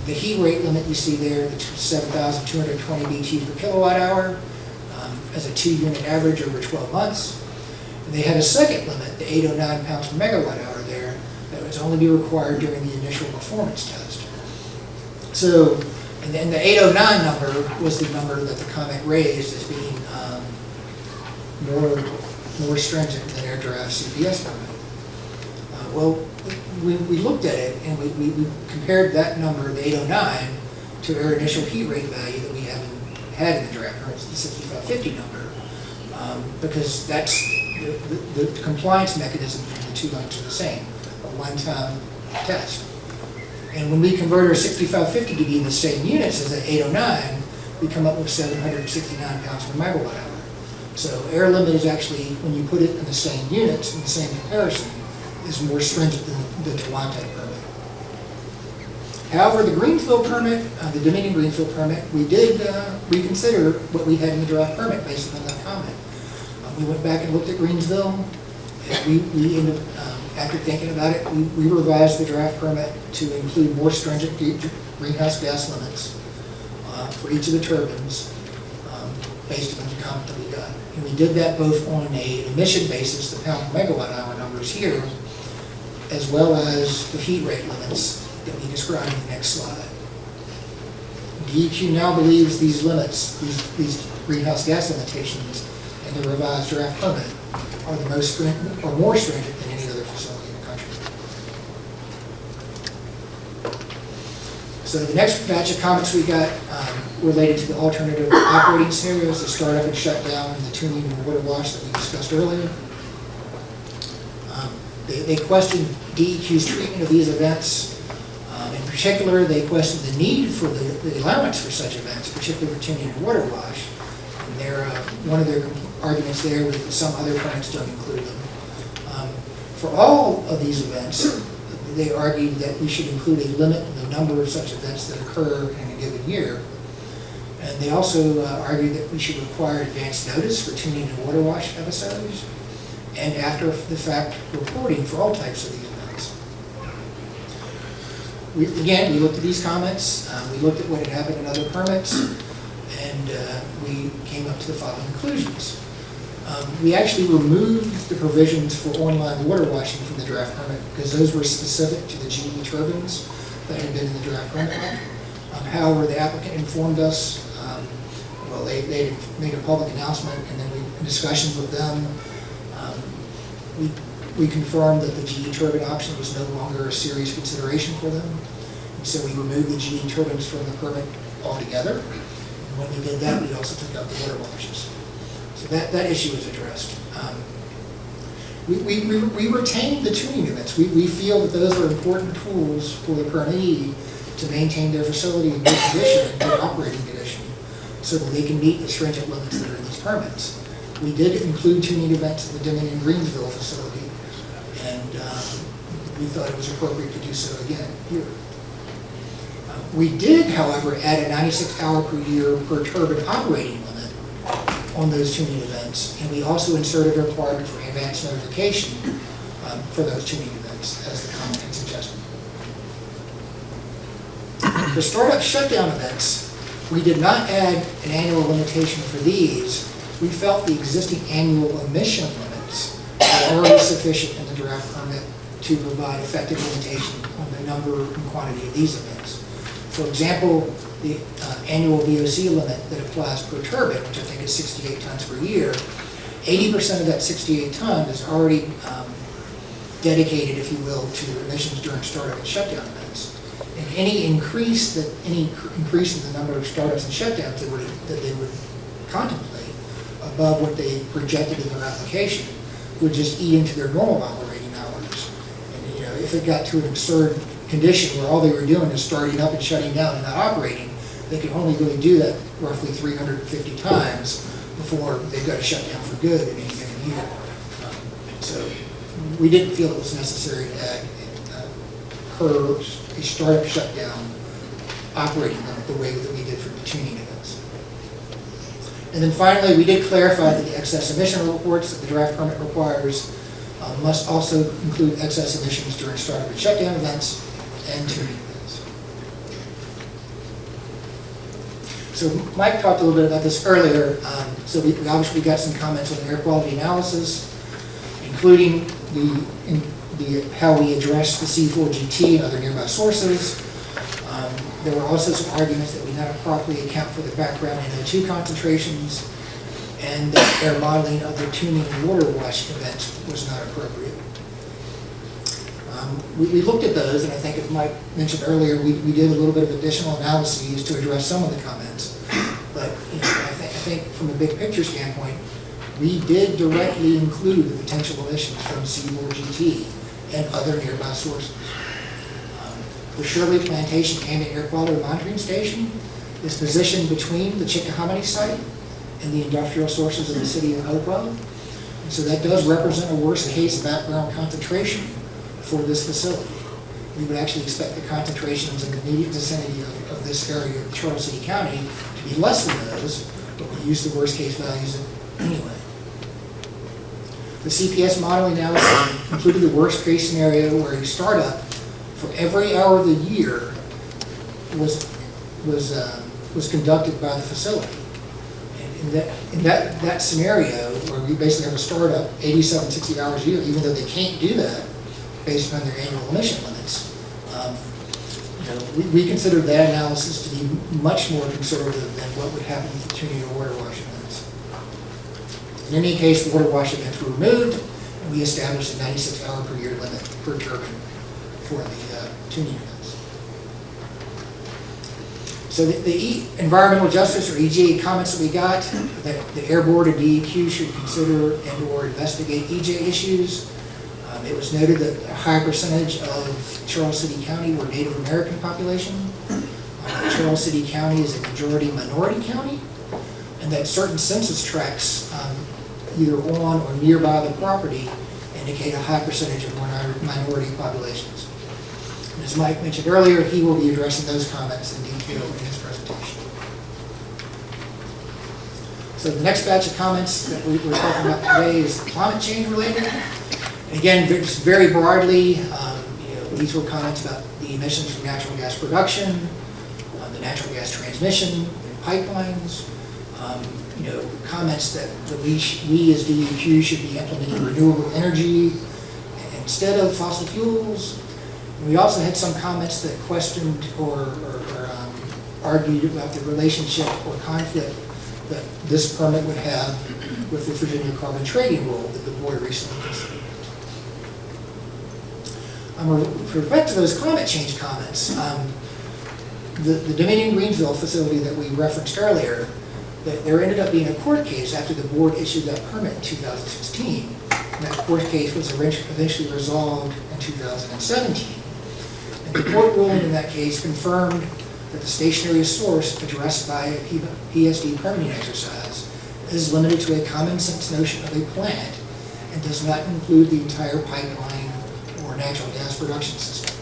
The heat rate limit you see there, the 7,220 BTU per kilowatt hour, as a 2-unit average over 12 months. And they had a second limit, the 809 pounds per megawatt hour there, that was only be required during the initial performance test. So, and then the 809 number was the number that the comment raised as being more stringent than our draft CPS permit. Well, we looked at it and we compared that number, the 809, to our initial heat rate value that we haven't had in the draft permit, the 6550 number, because that's the compliance mechanism for the two limits are the same, a one-time test. And when we convert our 6550 to be in the same units as the 809, we come up with 769 pounds per megawatt hour. So air limit is actually, when you put it in the same units, in the same comparison, is more stringent than the Tawantic permit. However, the Greensville permit, the Dominion Greensville permit, we did reconsider what we had in the draft permit based on that comment. We went back and looked at Greensville, and we ended up, after thinking about it, we revised the draft permit to include more stringent greenhouse gas limits for each of the turbines based on the comment that we got. And we did that both on an emission basis, the pound per megawatt hour numbers here, as well as the heat rate limits that we described in the next slide. DEQ now believes these limits, these greenhouse gas limitations in the revised draft permit are the most stringent, or more stringent than any other facility in the country. So the next batch of comments we got related to the alternative operating scenarios, the startup and shutdown, and the tuning and water wash that we discussed earlier. They questioned DEQ's treatment of these events. In particular, they questioned the need for the allowance for such events, particularly for tuning and water wash. And one of their arguments there was that some other permits don't include them. For all of these events, they argued that we should include a limit on the number of such events that occur in a given year. And they also argued that we should require advance notice for tuning and water wash episodes, and after the fact reporting for all types of these events. we looked at these comments, we looked at what had happened in other permits, and we came up to the following conclusions. We actually removed the provisions for online water washing from the draft permit because those were specific to the GE turbines that had been in the draft permit. However, the applicant informed us, they made a public announcement, and then in discussions with them, we confirmed that the GE turbine option was no longer a serious consideration for them. And so we removed the GE turbines from the permit altogether. And when we did that, we also took out the water washes. So that issue is addressed. We retained the tuning units. We feel that those are important tools for the permittee to maintain their facility in good condition and good operating condition so that they can meet the stringent limits that are in these permits. We did include tuning events at the Dominion Greensville facility, and we thought it was appropriate to do so again here. We did, however, add a 96-hour per year per turbine operating limit on those tuning events, and we also inserted a requirement for advance notification for those tuning events, as the comment had suggested. For startup shutdown events, we did not add an annual limitation for these. We felt the existing annual emission limits are already sufficient in the draft permit to provide effective limitation on the number and quantity of these events. For example, the annual VOC limit that applies per turbine, which I think is 68 tons per year, 80% of that 68 tons is already dedicated, if you will, to emissions during startup and shutdown events. And any increase in the number of startups and shutdowns that they would contemplate above what they projected in their application would just eat into their normal operating hours. And if it got to an absurd condition where all they were doing is starting up and shutting down and not operating, they could only really do that roughly 350 times before they've got to shut down for good in any given year. So we didn't feel it was necessary to add per a startup shutdown operating limit the way that we did for the tuning events. And then finally, we did clarify that the excess emission reports that the draft permit requires must also include excess emissions during startup and shutdown events and tuning events. So Mike talked a little bit about this earlier. So we obviously got some comments on the air quality analysis, including how we address the C4GT and other nearby sources. There were also some arguments that we not properly account for the background NO2 concentrations, and that air modeling of the tuning and water wash events was not appropriate. We looked at those, and I think as Mike mentioned earlier, we did a little bit of additional analyses to address some of the comments. But I think from a big picture standpoint, we did directly include the potential emissions from C4GT and other nearby sources. The Shirley Plantation Ambient Air Quality Monitoring Station is positioned between the Chickahominy site and the industrial sources of the city of Hopewell. And so that does represent a worst case background concentration for this facility. We would actually expect the concentrations in the immediate vicinity of this area of Charles City County to be less than those, but we use the worst case values anyway. The CPS modeling analysis included the worst case scenario where a startup for every hour of the year was conducted by the facility. And in that scenario, where we basically have a startup 87, 60 hours a year, even though they can't do that based on their annual emission limits, we consider that analysis to be much more conservative than what would happen with the tuning or water wash events. In any case, the water wash events were removed, and we established a 96-hour per year limit per turbine for the tuning events. So the environmental justice or EJ comments that we got, that the Air Board and DEQ should consider and or investigate EJ issues. It was noted that a high percentage of Charles City County were Native American population. Charles City County is a majority minority county, and that certain census tracts either on or nearby the property indicate a high percentage of minority populations. And as Mike mentioned earlier, he will be addressing those comments in detail in his presentation. So the next batch of comments that we're talking about today is climate change related. Again, just very broadly, these were comments about the emissions from natural gas production, the natural gas transmission, pipelines, comments that we as DEQ should be implementing renewable energy instead of fossil fuels. And we also had some comments that questioned or argued about the relationship or conflict that this permit would have with the Virginia carbon trading rule that the board recently considered. With respect to those climate change comments, the Dominion Greenville facility that we referenced earlier, there ended up being a court case after the board issued that permit in 2016. And that court case was eventually resolved in 2017. And the court ruling in that case confirmed that the stationary source addressed by a PSD permitting exercise is limited to a common sense notion of a plant and does not include the entire pipeline or natural gas production system.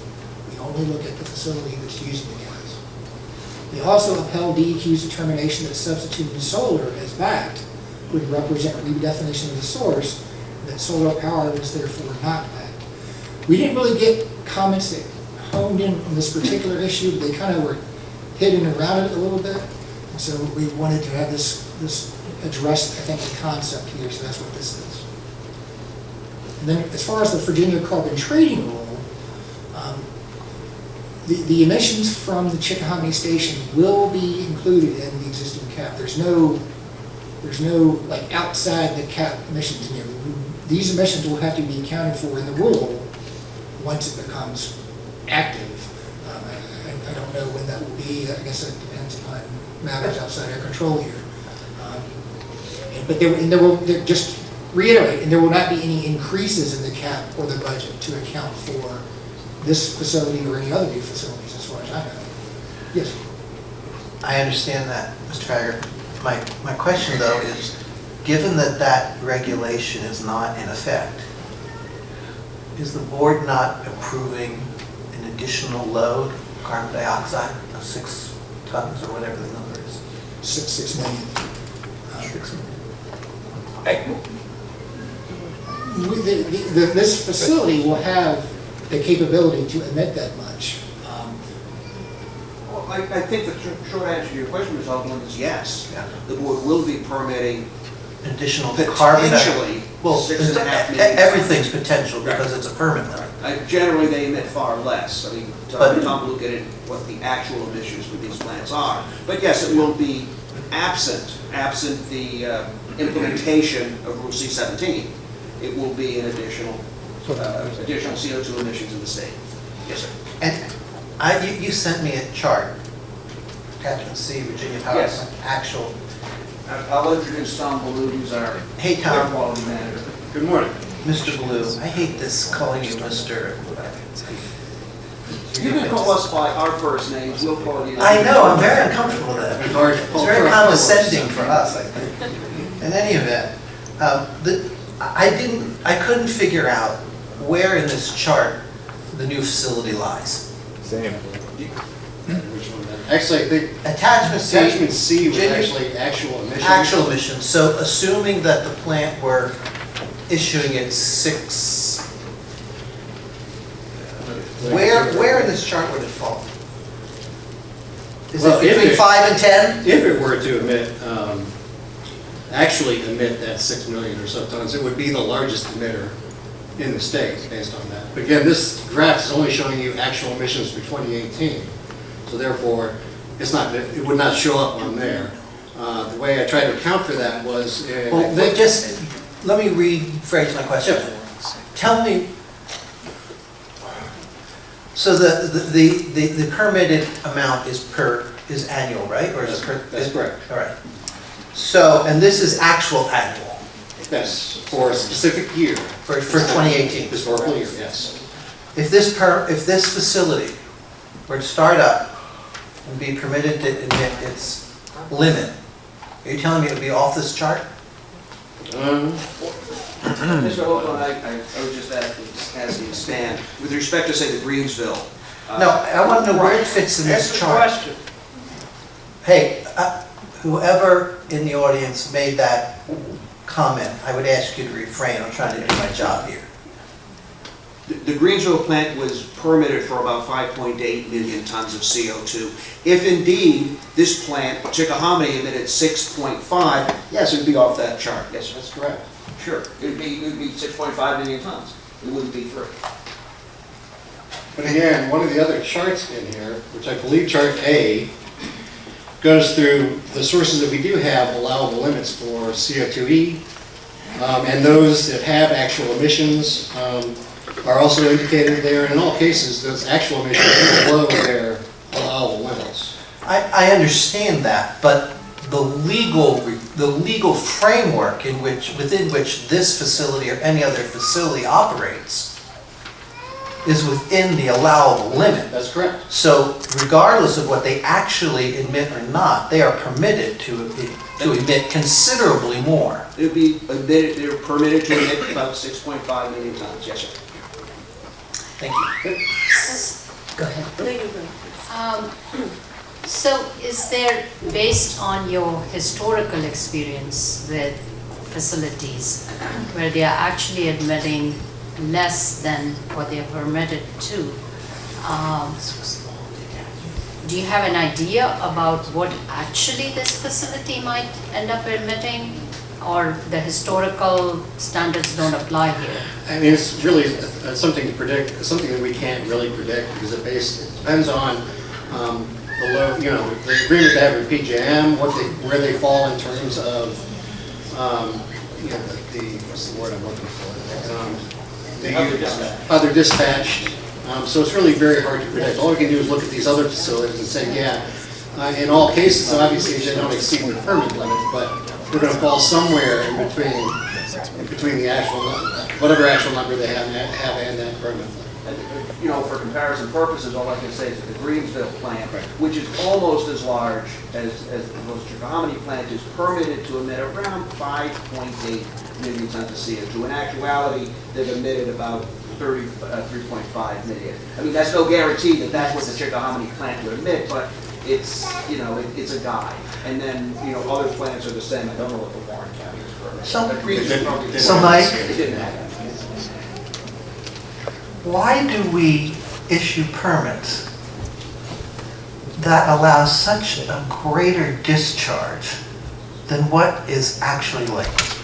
We only look at the facility that's using the gas. They also upheld DEQ's determination that substituting solar as backed would represent redefinition of the source, that solar power was therefore not backed. We didn't really get comments that honed in on this particular issue. They kind of were hidden around it a little bit. And so we wanted to have this address, I think, the concept here, so that's what this is. And then as far as the Virginia carbon trading rule, the emissions from the Chickahominy station will be included in the existing cap. There's no like outside the cap emissions in there. These emissions will have to be accounted for in the rule once it becomes active. I don't know when that will be. I guess that depends upon matters outside our control here. But just reiterate, and there will not be any increases in the cap or the budget to account for this facility or any other new facilities, as far as I know. Yes? I understand that, Mr. Fager. My question, though, is, given that that regulation is not in effect, is the board not approving an additional load, carbon dioxide, of 6 tons or whatever the number is? 6 million. 6 million. This facility will have the capability to emit that much. Well, I think the short answer to your question, Ms. Oakland, is yes. Yeah. The board will be permitting Additional carbon dioxide. potentially Well, 6.5 million. everything's potential because it's a permit now. Generally, they emit far less. I mean, But- Tom will look at it, what the actual emissions for these plants are. But yes, it will be absent the implementation of Rule C-17. It will be an additional CO2 emissions in the state. Yes, sir. And you sent me a chart, attachment C, Virginia Power, Yes. actual. I'll introduce Tom Ballou, who's our Hey, Tom. air quality manager. Good morning. Mr. Blue, I hate this calling you Mr. You can call us by our first names, we'll call you. I know, I'm very uncomfortable with that. It's very condescending for us, I think. In any event, I couldn't figure out where in this chart the new facility lies. Same. Actually, I think Attachment C. attachment C was Virginia- actually actual emissions. Actual emissions, so assuming that the plant were issuing its 6, where in this chart would it fall? Is Well, it between 5 and 10? If it were to actually emit that 6 million or so tons, it would be the largest emitter in the state based on that. But again, this graph is only showing you actual emissions for 2018. So therefore, it would not show up on there. The way I tried to account for that was, Well, let me rephrase my question. Sure. Tell me, so the permitted amount is annual, right? Or is it per? That's correct. All right. So, and this is actual annual Yes, for a specific year. for 2018. Historical year, yes. If this facility were to start up and be permitted to emit its limit, are you telling me it would be off this chart? Mr. Oakland, I would just ask you to stand. With respect to, say, the Greensville. No, I want to know where it fits in this chart. Hey, whoever in the audience made that comment, I would ask you to refrain. I'm trying to do my job here. The Greensville plant was permitted for about 5.8 million tons of CO2. If indeed this plant, Chickahominy, emitted 6.5, yes, it would be off that chart. Yes, sir. That's correct. Sure. It would be 6.5 million tons. It wouldn't be 3. But again, one of the other charts in here, which I believe chart A, goes through the sources that we do have allowable limits for CO2e, and those that have actual emissions are also indicated there. And in all cases, those actual emissions are below their allowable limits. I understand that, but the legal framework within which this facility or any other facility operates is within the allowable limit. That's correct. So regardless of what they actually emit or not, they are permitted to emit considerably more. It would be emitted, they're permitted to emit about 6.5 million tons. Yes, sir. Thank you. Go ahead. So is there, based on your historical experience with facilities where they are actually admitting less than what they are permitted to, do you have an idea about what actually this facility might end up emitting, or the historical standards don't apply here? I mean, it's really something to predict, something that we can't really predict because it depends on the low, you know, the agreement they have with PJM, where they fall in terms of, you know, what's the word I'm looking for? Other dispatch. So it's really very hard to predict. All we can do is look at these other facilities and say, yeah, in all cases, obviously they don't exceed the permit limit, but we're going to fall somewhere in between the actual, whatever actual number they have and that permit. You know, for comparison purposes, all I can say is that the Greensville plant, which is almost as large as the Chickahominy plant, is permitted to emit around 5.8 million tons of CO2. In actuality, they've emitted about 3.5 million. I mean, that's no guarantee that that's what the Chickahominy plant would emit, but it's, you know, it's a guide. And then, you know, other plants are the same. I don't know what the Warren County is permitted. So Mike, It didn't happen. why do we issue permits that allow such a greater discharge than what is actually linked?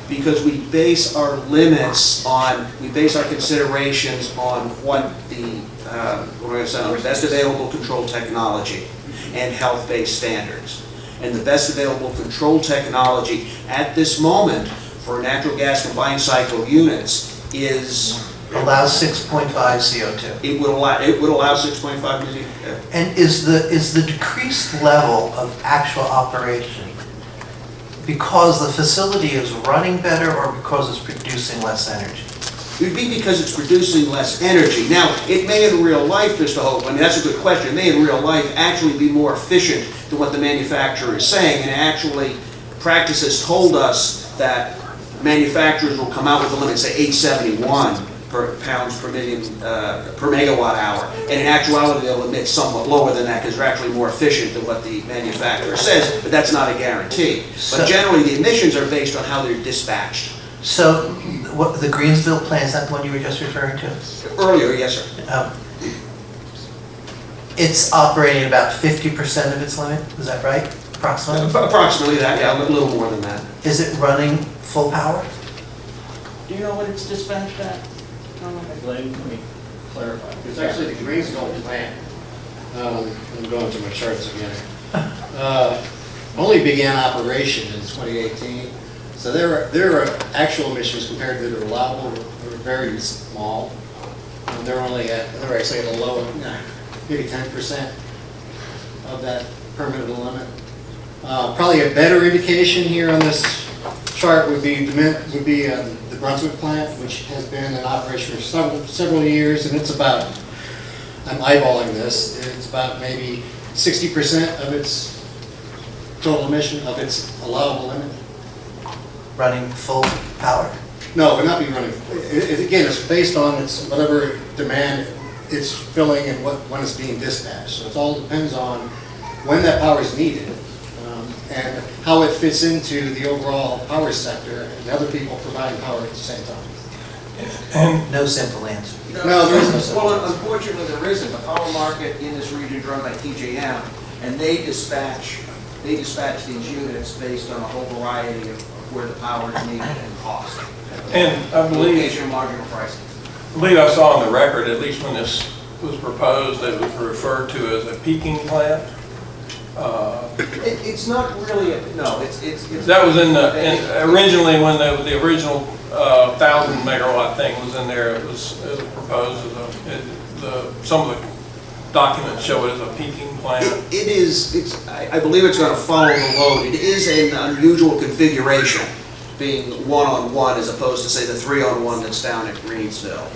Because we base our limits on, we base our considerations on what the, best available control technology and health-based standards. And the best available control technology at this moment for natural gas combined cycle units is Allows 6.5 CO2. It would allow 6.5 million. And is the decreased level of actual operation because the facility is running better or because it's producing less energy? It would be because it's producing less energy. Now, it may in real life, Mr. Hope, I mean, that's a good question, it may in real life actually be more efficient than what the manufacturer is saying, and actually, practice has told us that manufacturers will come out with a limit, say 871 pounds per million, per megawatt hour, and in actuality, they'll emit somewhat lower than that because they're actually more efficient than what the manufacturer says, but that's not a guarantee. But generally, the emissions are based on how they're dispatched. So, what the Greensville plant, is that the one you were just referring to? Earlier, yes, sir. It's operating about 50% of its limit, is that right? Approximately? Approximately that, yeah, a little more than that. Is it running full power? Do you know what it's dispatched at? Let me clarify. It's actually the Greensville plant. I'm going to my charts again. Only began operation in 2018. So their actual emissions compared to their allowable were very small. They're actually at a low, maybe 10% of that permitted limit. Probably a better indication here on this chart would be the Brunswick plant, which has been in operation for several years, and it's about, I'm eyeballing this, it's about maybe 60% of its total emission of its allowable limit. Running full power? No, it would not be running. Again, it's based on its whatever demand it's filling and when it's being dispatched. So it all depends on when that power is needed and how it fits into the overall power sector and other people providing power at the same time. And No simple answer. No, there isn't a simple Well, answer. unfortunately, there isn't. The power market in this region is run by PJM, and they dispatch these units based on a whole variety of where the power is needed and cost. And I believe, Location, marginal pricing. I believe I saw on the record, at least when this was proposed, that it was referred to as a peaking plant. It's not really, it's. That was originally when the original 1,000 megawatt thing was in there, it was proposed as some of the documents show it as a peaking plant. It is, I believe it's going to follow the load. It is an unusual configuration, being one-on-one as opposed to, say, the three-on-one that's down at Greensville.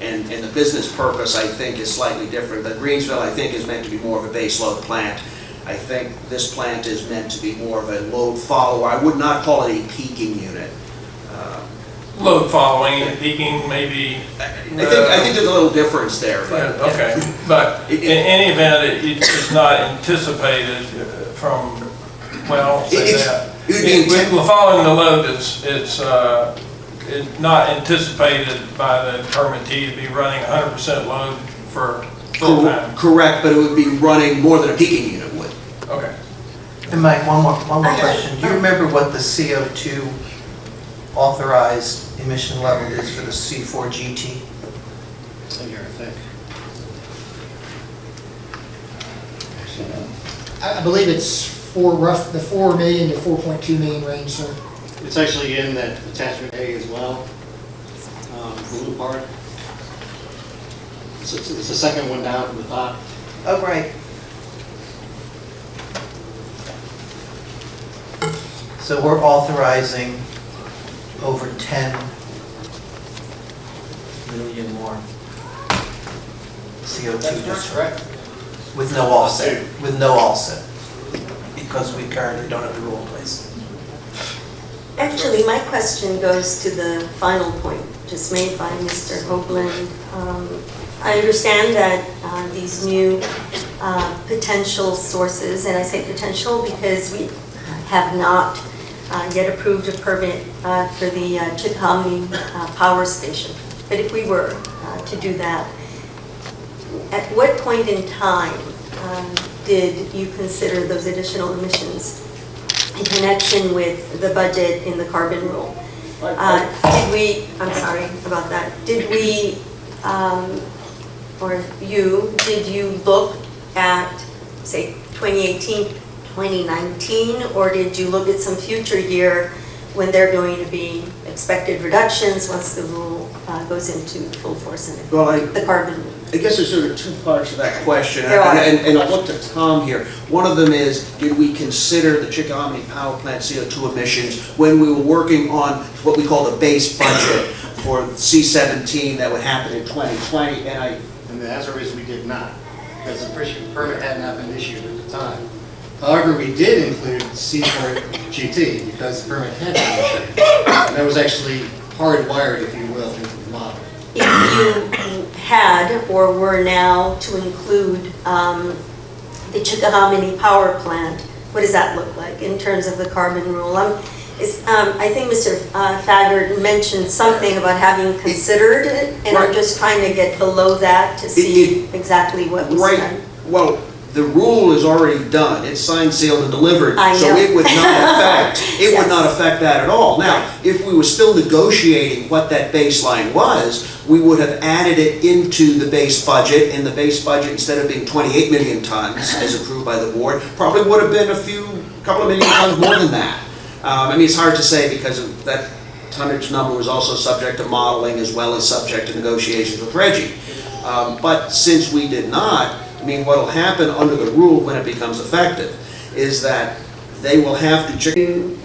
And the business purpose, I think, is slightly different. The Greensville, I think, is meant to be more of a base load plant. I think this plant is meant to be more of a load follower. I would not call it a peaking unit. Load following and peaking, maybe. I think there's a little difference there, but. Yeah, okay, but in any event, it's not anticipated from, well, say that. Well, following the load, it's not anticipated by the permittee to be running 100% load for full time. Correct, but it would be running more than a peaking unit would. Okay. And Mike, one more question. Do you remember what the CO2 authorized emission level is for the C4 GT? Here, I think. I believe it's the 4 million to 4.2 million range, sir. It's actually in that attachment A as well, blue part. It's the second one down from the top. Oh, right. So we're authorizing over 10 million more CO2. That's correct. With no offset, because we currently don't have the rule in place. Actually, my question goes to the final point just made by Mr. Hoagland. I understand that these new potential sources, and I say potential because we have not yet approved a permit for the Chickahominy power station. But if we were to do that, at what point in time did you consider those additional emissions in connection with the budget in the carbon rule? I'm sorry about that. Did we, did you look at, say, 2018, 2019, or did you look at some future year when there are going to be expected reductions once the rule goes into full force and the carbon rule? I guess there's sort of two parts to that question, There are. and I'll look to Tom here. One of them is, did we consider the Chickahominy power plant CO2 emissions when we were working on what we call the base budget for C-17 that would happen in 2020? And the answer is we did not, because the permit had not been issued at the time. However, we did include C4 GT because the permit had been issued. And that was actually hardwired, if you will, into the model. If you had or were now to include the Chickahominy power plant, what does that look like in terms of the carbon rule? I think Mr. Thagard mentioned something about having considered it, and I'm just trying to get below that to see exactly what was done. Well, the rule is already done. It's signed, sealed, and delivered. I know. So it would not affect, would not affect that at all. Now, if we were still negotiating what that baseline was, we would have added it into the base budget, and the base budget, instead of being 28 million tons as approved by the board, probably would have been a couple of million tons more than that. I mean, it's hard to say because that tonnage number was also subject to modeling as well as subject to negotiations with Reggie. But since we did not, I mean, what will happen under the rule when it becomes effective is that they will have to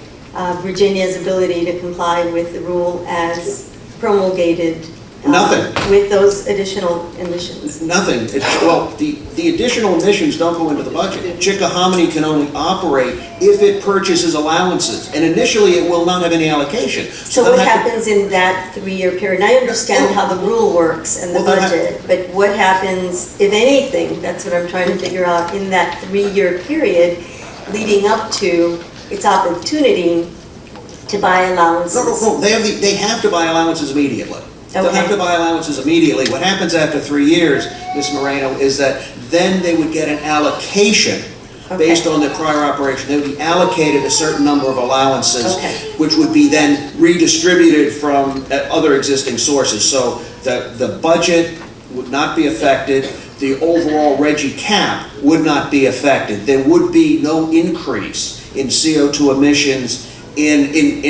Virginia's ability to comply with the rule as promulgated. Nothing. With those additional emissions. Nothing. The additional emissions don't go into the budget. Chickahominy can only operate if it purchases allowances, and initially it will not have any allocation. So what happens in that 3-year period? And I understand how the rule works and the budget, but what happens, if anything, that's what I'm trying to figure out, in that 3-year period leading up to its opportunity to buy allowances? No, they have to buy allowances immediately. They'll have to buy allowances immediately. What happens after 3 years, Ms. Moreno, is that then they would get an allocation based on their prior operation. They would be allocated a certain number of allowances, which would be then redistributed from other existing sources. So the budget would not be affected. The overall Reggie cap would not be affected. There would be no increase in CO2 emissions in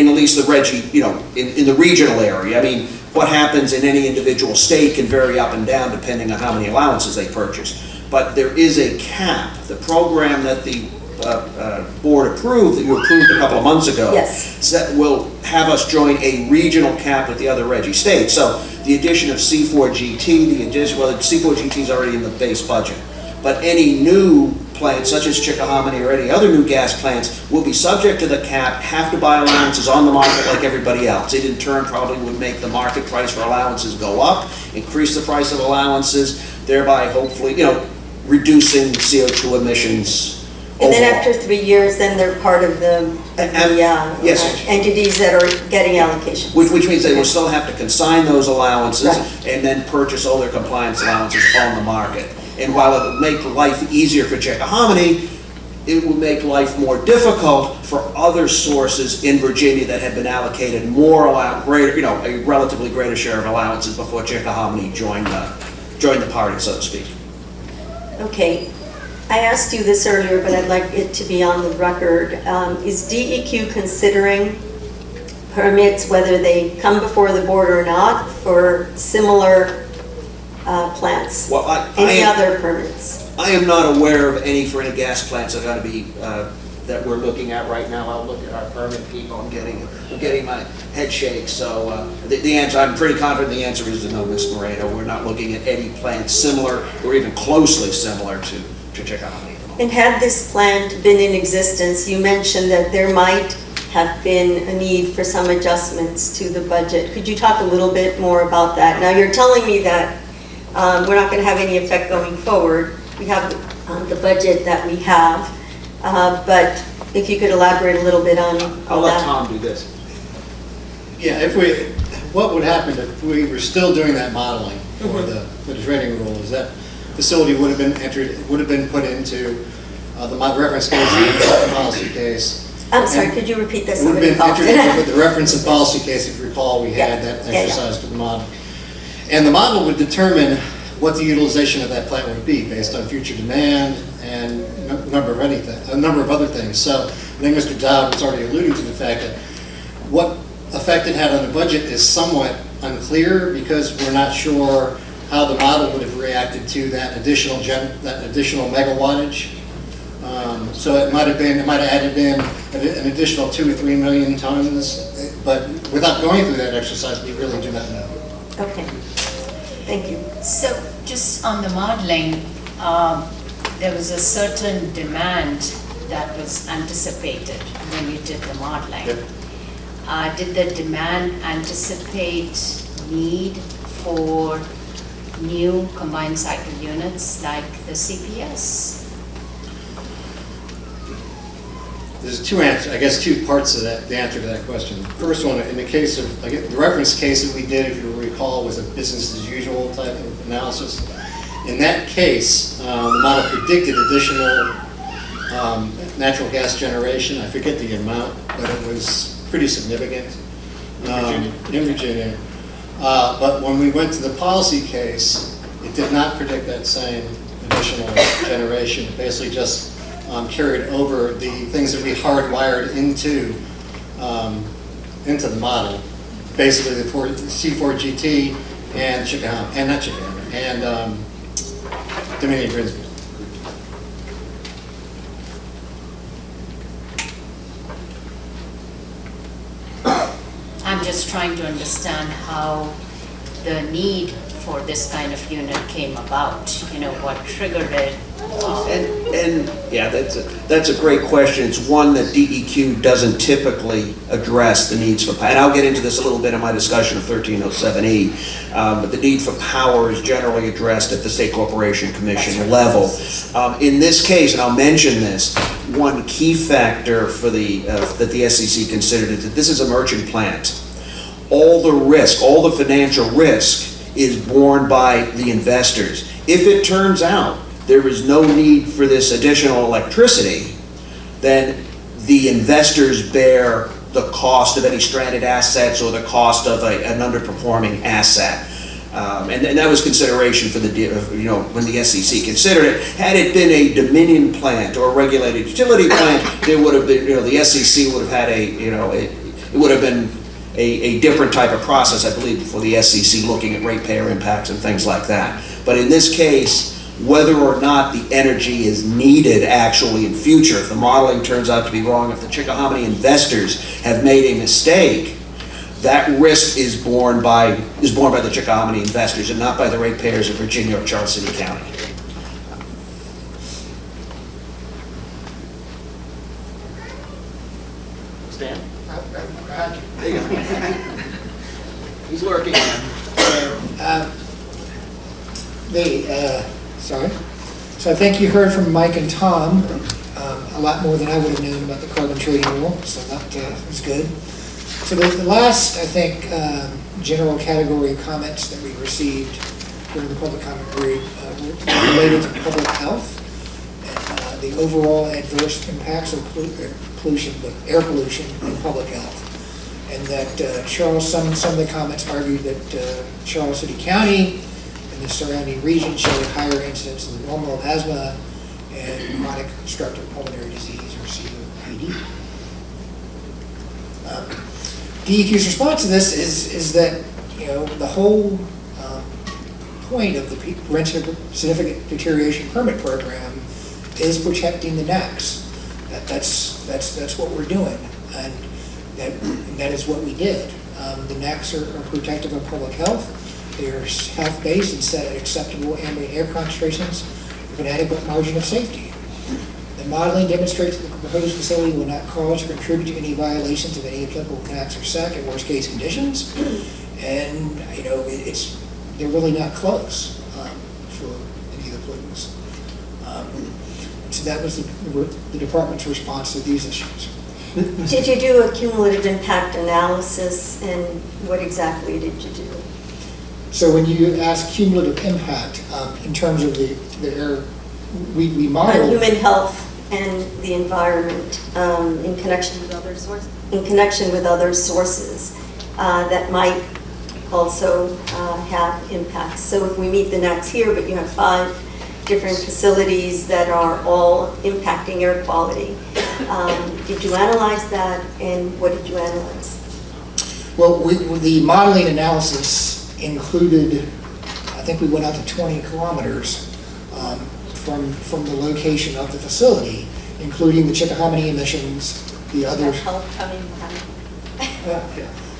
at least the Reggie, in the regional area. I mean, what happens in any individual state can vary up and down depending on how many allowances they purchase. But there is a cap. The program that the board approved, that you approved a couple of months ago, will have us join a regional cap with the other Reggie states. So the addition of C4GT, C4GT is already in the base budget. But any new plants, such as Chickahominy or any other new gas plants, will be subject to the cap, have to buy allowances on the market like everybody else. It in turn probably would make the market price for allowances go up, increase the price of allowances, thereby hopefully, reducing CO2 emissions. And then after 3 years, then they're part of the entities that are getting allocations. Which means they will still have to consign those allowances and then purchase all their compliance allowances on the market. And while it will make life easier for Chickahominy, it will make life more difficult for other sources in Virginia that have been allocated more a relatively greater share of allowances before Chickahominy joined the party, so to speak. Okay. I asked you this earlier, but I'd like it to be on the record. Is DEQ considering permits, whether they come before the board or not, for similar plants? Well, any other permits? I am not aware of any for any gas plants that are going to be that we're looking at right now. I'll look at our permit people. I'm getting my head shake. So the answer, I'm pretty confident the answer is no, Ms. Moreno. We're not looking at any plants similar or even closely similar to Chickahominy. And had this plant been in existence, you mentioned that there might have been a need for some adjustments to the budget. Could you talk a little bit more about that? Now, you're telling me that we're not going to have any effect going forward. We have the budget that we have, but if you could elaborate a little bit on that. I'll let Tom do this. Yeah, what would happen if we were still doing that modeling for the dredging rule is that facility would have been put into the reference case and the policy case. I'm sorry, could you repeat this? It would have been entered into the reference and policy case, if you recall, we had that exercise for the model. And the model would determine what the utilization of that plant would be based on future demand and a number of other things. So I think Mr. Dowd was already alluding to the fact that what effect it had on the budget is somewhat unclear because we're not sure how the model would have reacted to that additional megawattage. So it might have added in an additional 2 or 3 million tons, but without going through that exercise, we really do not know. Okay, thank you. So just on the modeling, there was a certain demand that was anticipated when you did the modeling. Yep. Did the demand anticipate need for new combined cycle units like the CPS? There's two parts of that, the answer to that question. The first one, in the case of, the reference case that we did, if you recall, was a business as usual type of analysis. In that case, the model predicted additional natural gas generation. I forget the amount, but it was pretty significant in Virginia. But when we went to the policy case, it did not predict that same additional generation. It basically just carried over the things that we hardwired into the model, basically the C4GT and Dominion Grimsby. I'm just trying to understand how the need for this kind of unit came about, what triggered it. That's a great question. It's one that DEQ doesn't typically address, the needs for power. And I'll get into this a little bit in my discussion of 1307E, but the need for power is generally addressed at the State Corporation Commission level. In this case, and I'll mention this, one key factor for that the SEC considered is that this is a merchant plant. All the risk, all the financial risk is borne by the investors. If it turns out there is no need for this additional electricity, then the investors bear the cost of any stranded assets or the cost of an underperforming asset. And that was consideration for the, when the SEC considered it. Had it been a Dominion plant or a regulated utility plant, there would have been, the SEC would have had it would have been a different type of process, I believe, for the SEC looking at ratepayer impacts and things like that. But in this case, whether or not the energy is needed actually in future, if the modeling turns out to be wrong, if the Chickahominy investors have made a mistake, that risk is borne by the Chickahominy investors and not by the ratepayers of Virginia or Charles City County. Stan? There you go. He's lurking. Sorry. So I think you heard from Mike and Tom a lot more than I would have known about the carbon trading rule, so that was good. So the last, I think, general category of comments that we received during the public comment period were related to public health and the overall adverse impacts of pollution, but air pollution and public health. And that some of the comments argued that Charles City County and the surrounding region showed higher incidence than normal of asthma and chronic obstructive pulmonary disease, or COPD. DEQ's response to this is that, the whole point of the Preventive Significant Deterioration Permit Program is protecting the NACs. That's what we're doing, and that is what we did. The NACs are protective of public health. They are health-based and set at acceptable ambient air concentrations with an adequate margin of safety. The modeling demonstrates that the proposed facility will not cause or contribute to any violations of any applicable NACs or SEC in worst-case conditions. And, they're really not close for any of the pollutants. So that was the department's response to these issues. Did you do a cumulative impact analysis, and what exactly did you do? So when you ask cumulative impact, in terms of the air, we modeled... On human health and the environment in connection with other sources? In connection with other sources that might also have impacts. So if we meet the NACs here, but you have 5 different facilities that are all impacting air quality, did you analyze that, and what did you analyze? Well, the modeling analysis included, I think we went out to 20 kilometers from the location of the facility, including the Chickahominy emissions, the other...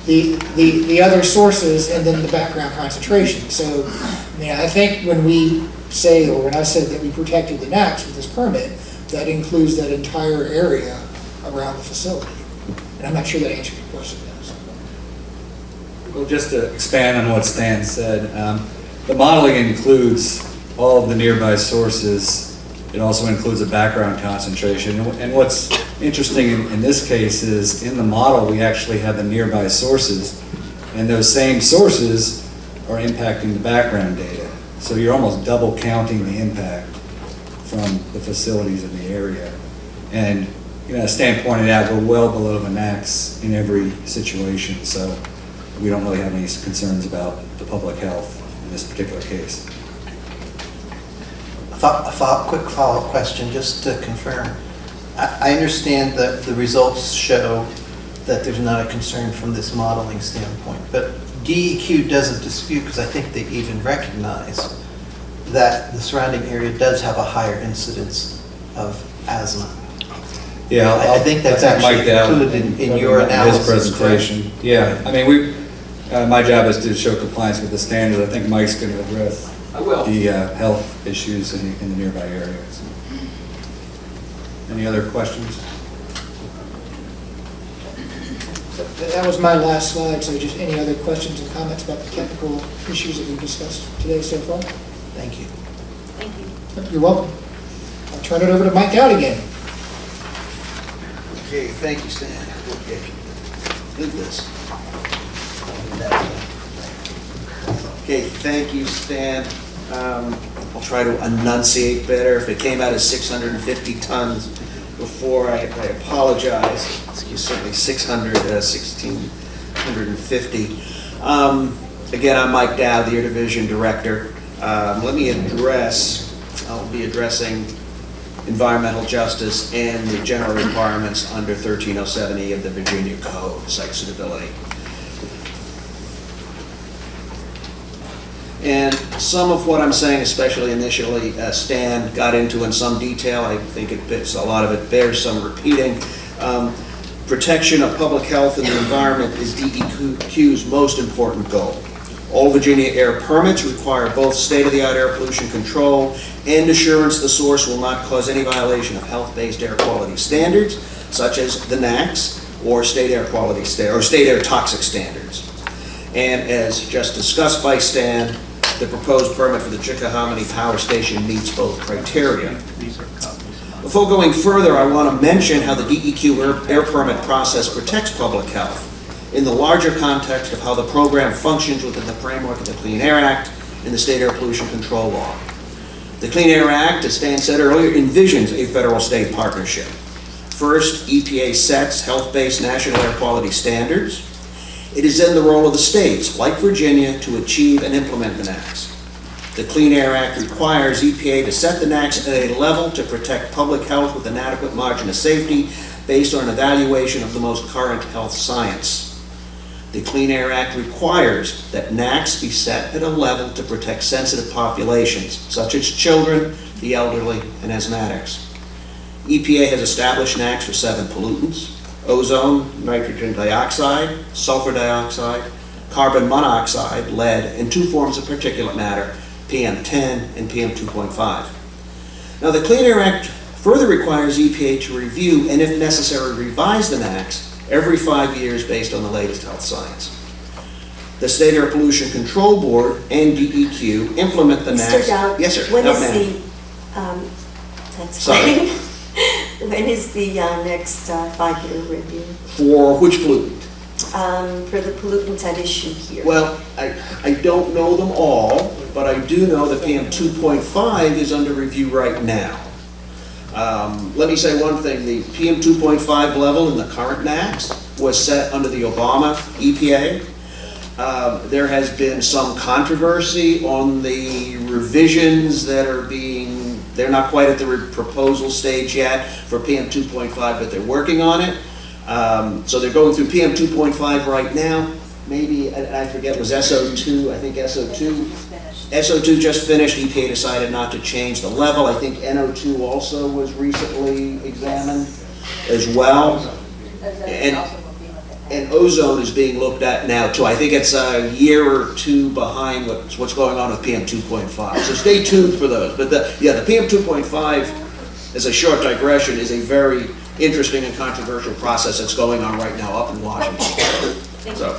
the other sources, and then the background concentration. So, I think when we say, or when I said that we protected the NACs with this permit, that includes that entire area around the facility. And I'm not sure that answers your question. Well, just to expand on what Stan said, the modeling includes all of the nearby sources. It also includes a background concentration. And what's interesting in this case is in the model we actually have the nearby sources, and those same sources are impacting the background data. So you're almost double counting the impact from the facilities in the area. And as Stan pointed out, we're well below the NACs in every situation. So we don't really have any concerns about the public health in this particular case. A quick follow-up question, just to confirm. I understand that the results show that there's not a concern from this modeling standpoint, but DEQ doesn't dispute, because I think they even recognize that the surrounding area does have a higher incidence of asthma. Yeah, I think that's actually included in your analysis. His presentation. Correct? Yeah, I mean, my job is to show compliance with the standard. I think Mike's going to address the health issues in the nearby areas. Any other questions? That was my last slide, so just any other questions and comments about the technical issues that we've discussed today so far? Thank you. Thank you. You're welcome. I'll turn it over to Mike Dowd again. Okay, thank you, Stan. Okay. Leave this. Okay, thank you, Stan. I'll try to enunciate better. If it came out as 650 tons before, I apologize. It's certainly 1,650. Again, I'm Mike Dow, the Air Division Director. I'll be addressing environmental justice and the general requirements under 1307E of the Virginia Code, site suitability. And some of what I'm saying, especially initially, Stan got into in some detail. I think a lot of it bears some repeating. Protection of public health and the environment is DEQ's most important goal. All Virginia air permits require both state-of-the-art air pollution control and assurance the source will not cause any violation of health-based air quality standards, such as the NAAQS or state air toxic standards. And as just discussed by Stan, the proposed permit for the Chickahominy Power Station meets both criteria. Before going further, I want to mention how the DEQ air permit process protects public health in the larger context of how the program functions within the framework of the Clean Air Act and the State Air Pollution Control Law. The Clean Air Act, as Stan said earlier, envisions a federal-state partnership. First, EPA sets health-based national air quality standards. It is then the role of the states, like Virginia, to achieve and implement the NAAQS. The Clean Air Act requires EPA to set the NAAQS at a level to protect public health with an adequate margin of safety based on an evaluation of the most current health science. The Clean Air Act requires that NAAQS be set at a level to protect sensitive populations, such as children, the elderly, and asthmatics. EPA has established NAAQS for 7 pollutants: ozone, nitrogen dioxide, sulfur dioxide, carbon monoxide, lead, and 2 forms of particulate matter, PM10 and PM2.5. Now, the Clean Air Act further requires EPA to review and, if necessary, revise the NAAQS every 5 years based on the latest health science. The State Air Pollution Control Board and DEQ implement the NAAQS. Mr. Dow, yes, sir. When No, is ma'am. that's Sorry. fine. When is the next 5-year review? For which pollutant? For the pollutants at issue here? Well, I don't know them all, but I do know that PM 2.5 is under review right now. Let me say one thing. The PM 2.5 level in the current NAAQS was set under the Obama EPA. There has been some controversy on the revisions that are they're not quite at the proposal stage yet for PM 2.5, but they're working on it. So they're going through PM 2.5 right now. Maybe, I forget, was SO2, I think SO2. SO2 just finished. EPA decided not to change the level. I think NO2 also was recently examined as well. And ozone is being looked at now too. I think it's a year or 2 behind what's going on with PM 2.5. So stay tuned for those. But the PM 2.5, as a short digression, is a very interesting and controversial process that's going on right now up in Washington. So,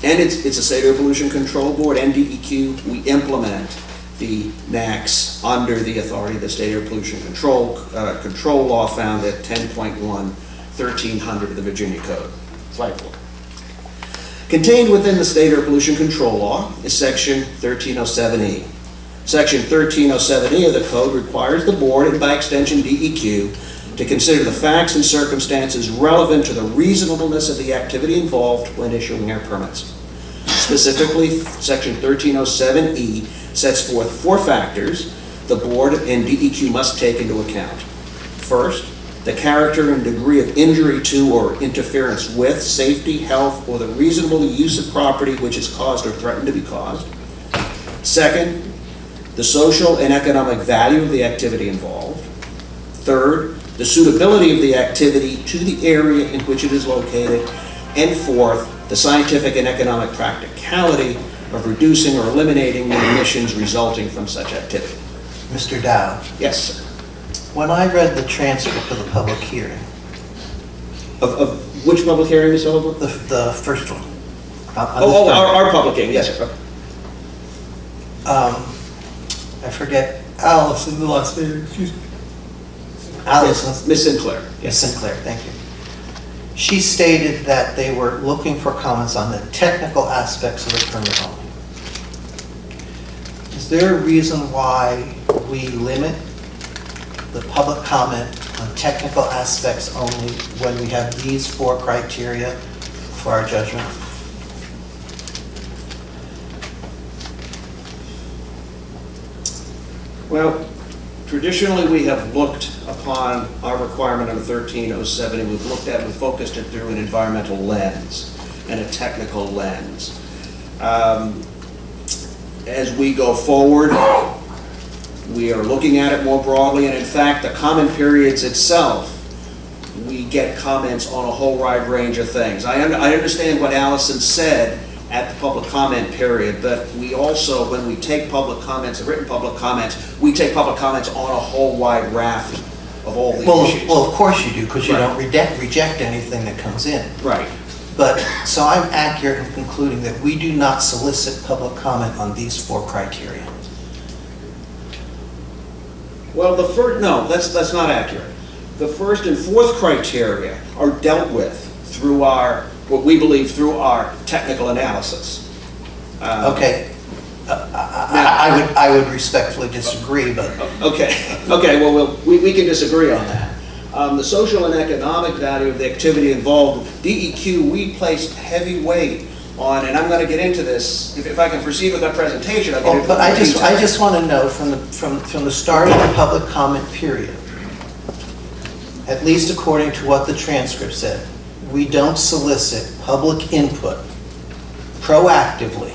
and it's a State Air Pollution Control Board and DEQ. We implement the NAAQS under the authority of the State Air Pollution Control Law found at 10.1/1300 of the Virginia Code. Slide 4. Contained within the State Air Pollution Control Law is Section 1307E. Section 1307E of the Code requires the Board, and by extension DEQ, to consider the facts and circumstances relevant to the reasonableness of the activity involved when issuing air permits. Specifically, Section 1307E sets forth 4 factors the Board and DEQ must take into account. First, the character and degree of injury to or interference with safety, health, or the reasonable use of property which is caused or threatened to be caused. Second, the social and economic value of the activity involved. Third, the suitability of the activity to the area in which it is located. And fourth, the scientific and economic practicality of reducing or eliminating the emissions resulting from such activity. Mr. Dow, Yes, sir. when I read the transcript of the public hearing, Of which public hearing, Ms. Sullivan? the first one. on this Oh, permit. our public hearing, yes, sir. I forget Alice in the last name, excuse me. Allison. Ms. Sinclair. Ms. Sinclair, thank you. She stated that they were looking for comments on the technical aspects of the permit only. Is there a reason why we limit the public comment on technical aspects only when we have these 4 criteria for our judgment? Well, traditionally, we have looked upon our requirement under 1307, and we've focused it through an environmental lens and a technical lens. As we go forward, we are looking at it more broadly, and in fact, the comment periods itself, we get comments on a whole wide range of things. I understand what Allison said at the public comment period, but we also, when we take public comments, written public comments, we take public comments on a whole wide raft of all the issues. Well, of course you do, because you Right. don't reject anything that comes in. Right. But, so I'm accurate in concluding that we do not solicit public comment on these 4 criteria. Well, no, that's not accurate. The first and fourth criteria are dealt with through what we believe through our technical analysis. Okay. I would respectfully disagree, but. Okay, well, we can disagree on that. The social and economic value of the activity involved, DEQ, we placed heavy weight on, and I'm going to get into this, if I can proceed with my presentation, I'll get into But I more detail. just want to know from the start of the public comment period, at least according to what the transcript said, we don't solicit public input proactively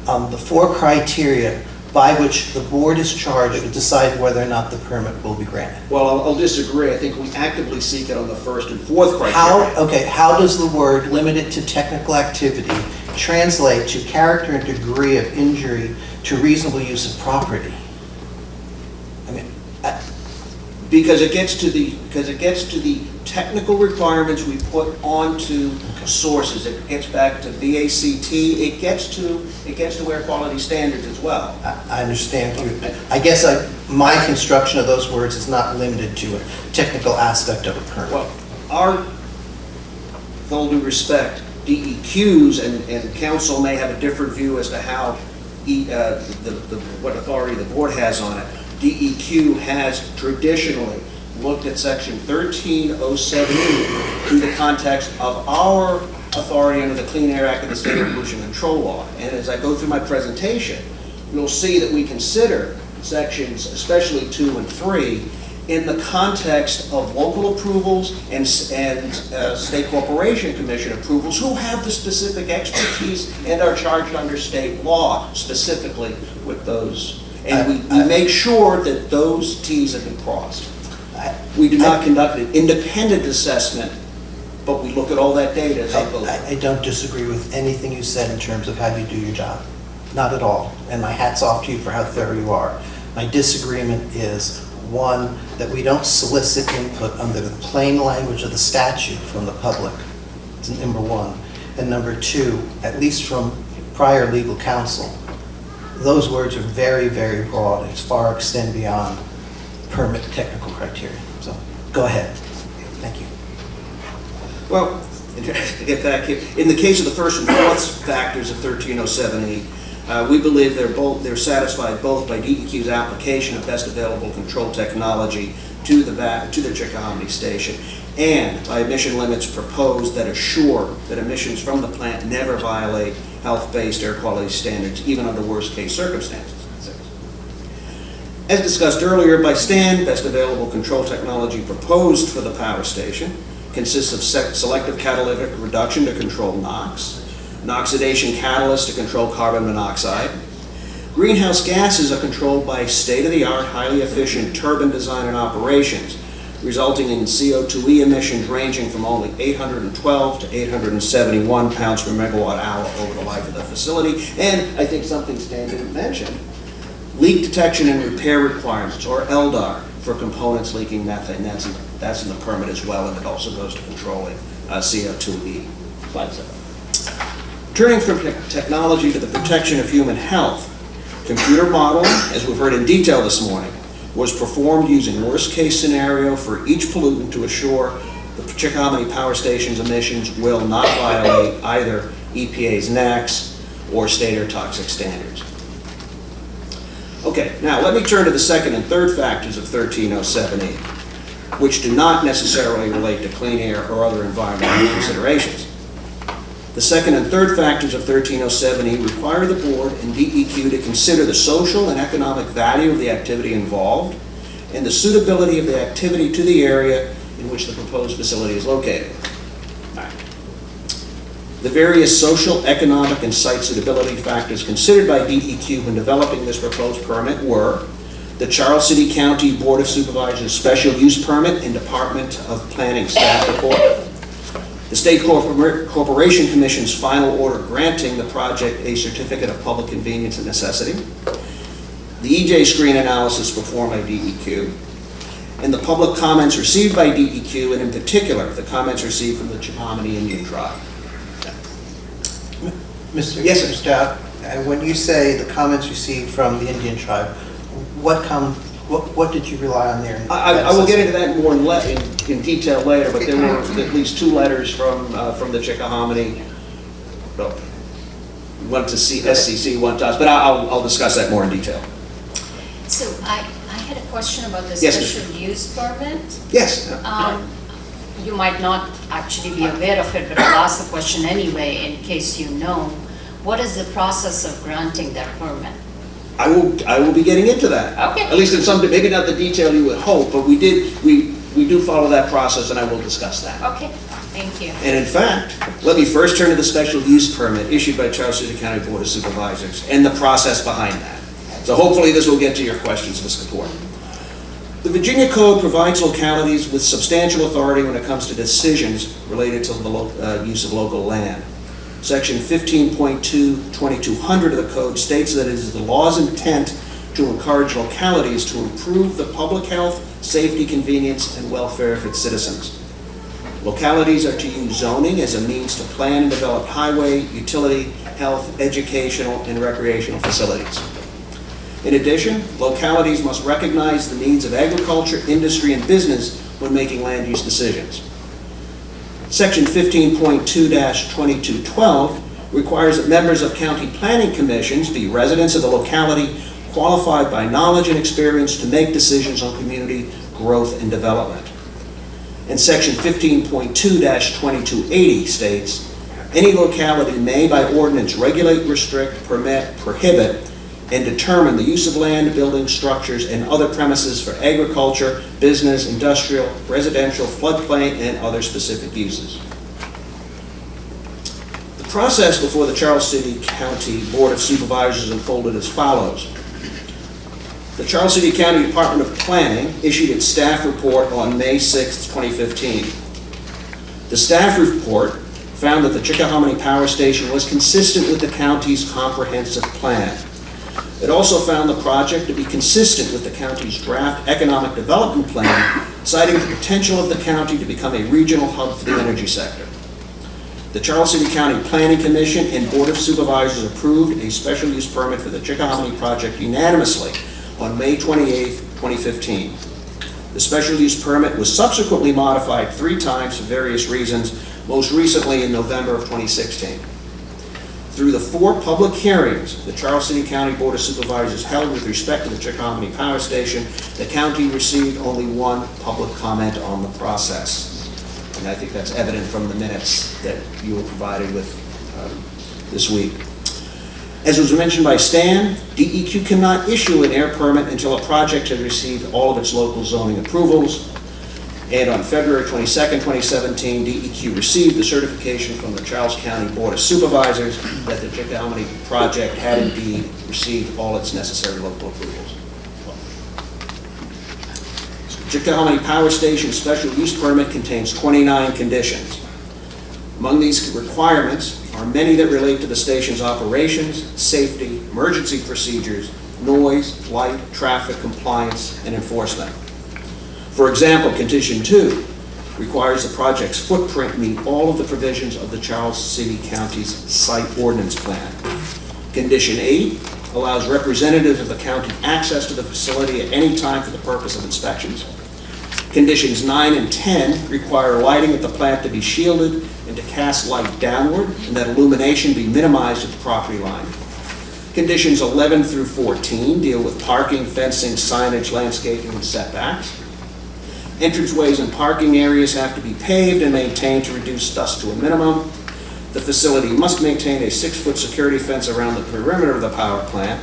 on the 4 criteria by which the board is charged to decide whether or not the permit will be granted. Well, I'll disagree. I think we actively seek it on the first and fourth criteria. How does the word limited to technical activity translate to character and degree of injury to reasonable use of property? I mean, Because it gets to the technical requirements we put onto sources. It gets back to VACT. It gets to air quality standards as well. I understand you. I guess my construction of those words is not limited to a technical aspect of a permit. Well, with all due respect, DEQs and council may have a different view as to how what authority the board has on it. DEQ has traditionally looked at section 1307E in the context of our authority under the Clean Air Act and the State Air Pollution Control Law. And as I go through my presentation, you'll see that we consider sections, especially 2 and 3, in the context of local approvals and State Corporation Commission approvals, who have the specific expertise and are charged under state law specifically with those. And we make sure that those Ts have been crossed. We do not conduct an independent assessment, but we look at all that data as it goes. I don't disagree with anything you said in terms of how you do your job. Not at all. And my hat's off to you for how thorough you are. My disagreement is, one, that we don't solicit input under the plain language of the statute from the public. It's number 1. And number 2, at least from prior legal counsel, those words are very, very broad and far extend beyond permit technical criteria. So go ahead. Thank you. Well, to get back here, in the case of the first and fourth factors of 1307E, we believe they're satisfied both by DEQ's application of best available control technology to the Chickahominy station and by emission limits proposed that assure that emissions from the plant never violate health-based air quality standards, even under worst-case circumstances. As discussed earlier by Stan, best available control technology proposed for the power station consists of selective catalytic reduction to control NOx, an oxidation catalyst to control carbon monoxide. Greenhouse gases are controlled by state-of-the-art, highly efficient turbine design and operations, resulting in CO2e emissions ranging from only 812 to 871 pounds per megawatt hour over the life of the facility. And I think something Stan didn't mention, leak detection and repair requirements, or LDAR, for components leaking methane. That's in the permit as well, and it also goes to controlling CO2e. Slide 7. Turning from technology to the protection of human health, computer modeling, as we've heard in detail this morning, was performed using worst-case scenario for each pollutant to assure the Chickahominy Power Station's emissions will not violate either EPA's NAAQS or state air toxic standards. Okay, now let me turn to the second and third factors of 1307E, which do not necessarily relate to clean air or other environmental considerations. The second and third factors of 1307E require the board and DEQ to consider the social and economic value of the activity involved and the suitability of the activity to the area in which the proposed facility is located. The various social, economic, and site suitability factors considered by DEQ when developing this proposed permit were the Charles City County Board of Supervisors Special Use Permit and Department of Planning Staff Report, the State Corporation Commission's final order granting the project a Certificate of Public Convenience and Necessity, the EJ screen analysis performed by DEQ, and the public comments received by DEQ, and in particular, the comments received from the Chickahominy Indian tribe. Mr. Yes, sir. Stout, when you say the comments received from the Indian tribe, what did you rely on there? I will get into that more in detail later, but there were at least 2 letters from the Chickahominy. One to SCC, one to us, but I'll discuss that more in detail. So I had a question about the Yes, special use permit. Yes. You might not actually be aware of it, but I'll ask the question anyway in case you know. What is the process of granting that permit? I will be getting into that. Okay. At least in some, maybe not the detail you would hope, but we do follow that process, and I will discuss that. Okay, thank you. And in fact, let me first turn to the special use permit issued by Charles City County Board of Supervisors and the process behind that. So hopefully this will get to your questions, Mr. Kapoor. The Virginia Code provides localities with substantial authority when it comes to decisions related to the use of local land. Section 15.2/2200 of the code states that it is the law's intent to encourage localities to improve the public health, safety, convenience, and welfare of its citizens. Localities are to use zoning as a means to plan and develop highway, utility, health, educational, and recreational facilities. In addition, localities must recognize the needs of agriculture, industry, and business when making land use decisions. Section 15.2-2212 requires that members of county planning commissions be residents of the locality qualified by knowledge and experience to make decisions on community growth and development. And Section 15.2-2280 states, any locality may by ordinance regulate, restrict, permit, prohibit, and determine the use of land, buildings, structures, and other premises for agriculture, business, industrial, residential, floodplain, and other specific uses. The process before the Charles City County Board of Supervisors unfolded as follows. The Charles City County Department of Planning issued its staff report on May 6, 2015. The staff report found that the Chickahominy Power Station was consistent with the county's comprehensive plan. It also found the project to be consistent with the county's draft economic development plan, citing the potential of the county to become a regional hub for the energy sector. The Charles City County Planning Commission and Board of Supervisors approved a special use permit for the Chickahominy project unanimously on May 28, 2015. The special use permit was subsequently modified 3 times for various reasons, most recently in November of 2016. Through the 4 public hearings the Charles City County Board of Supervisors held with respect to the Chickahominy Power Station, the county received only 1 public comment on the process. And I think that's evident from the minutes that you were provided with this week. As was mentioned by Stan, DEQ cannot issue an air permit until a project has received all of its local zoning approvals. And on February 22nd, 2017, DEQ received the certification from the Charles County Board of Supervisors that the Chickahominy project had indeed received all its necessary local approvals. The Chickahominy Power Station special use permit contains 29 conditions. Among these requirements are many that relate to the station's operations, safety, emergency procedures, noise, light, traffic, compliance, and enforcement. For example, Condition 2 requires the project's footprint meet all of the provisions of the Charles City County's Site Ordinance Plan. Condition 8 allows representatives of the county access to the facility at any time for the purpose of inspections. Conditions 9 and 10 require lighting at the plant to be shielded and to cast light downward, and that illumination be minimized at the property line. Conditions 11 through 14 deal with parking, fencing, signage, landscaping, and setbacks. Entranceways and parking areas have to be paved and maintained to reduce dust to a minimum. The facility must maintain a 6-foot security fence around the perimeter of the power plant.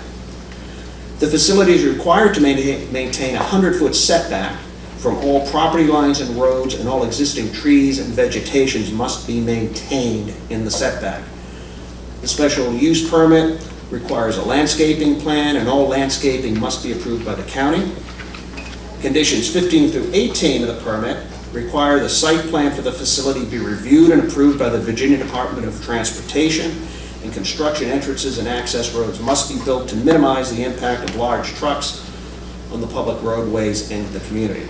The facility is required to maintain a 100-foot setback from all property lines and roads, and all existing trees and vegetations must be maintained in the setback. The special use permit requires a landscaping plan, and all landscaping must be approved by the county. Conditions 15 through 18 of the permit require the site plan for the facility be reviewed and approved by the Virginia Department of Transportation, and construction entrances and access roads must be built to minimize the impact of large trucks on the public roadways and the community.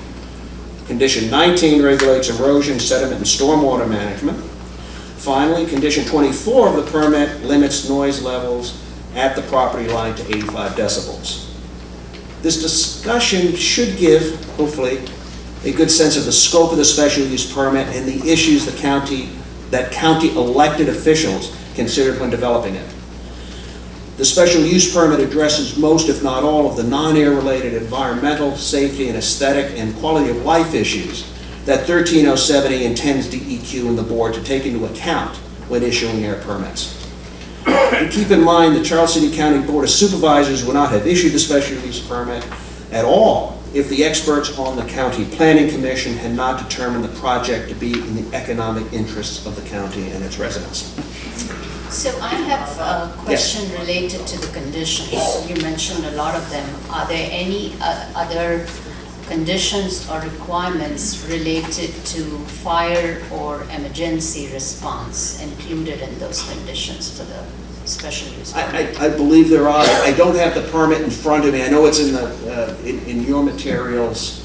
Condition 19 regulates erosion, sediment, and stormwater management. Finally, condition 24 of the permit limits noise levels at the property line to 85 decibels. This discussion should give, hopefully, a good sense of the scope of the special use permit and the issues that county elected officials considered when developing it. The special use permit addresses most, if not all, of the non-air related environmental, safety, and aesthetic and quality of life issues that 13070 intends DEQ and the board to take into account when issuing air permits. And keep in mind the Charles City County Board of Supervisors would not have issued the special use permit at all if the experts on the County Planning Commission had not determined the project to be in the economic interests of the county and its residents. So I have a question related to the conditions. You mentioned a lot of them. Are there any other conditions or requirements related to fire or emergency response included in those conditions for the special use permit? I believe there are. I don't have the permit in front of me. I know it's in the in your materials.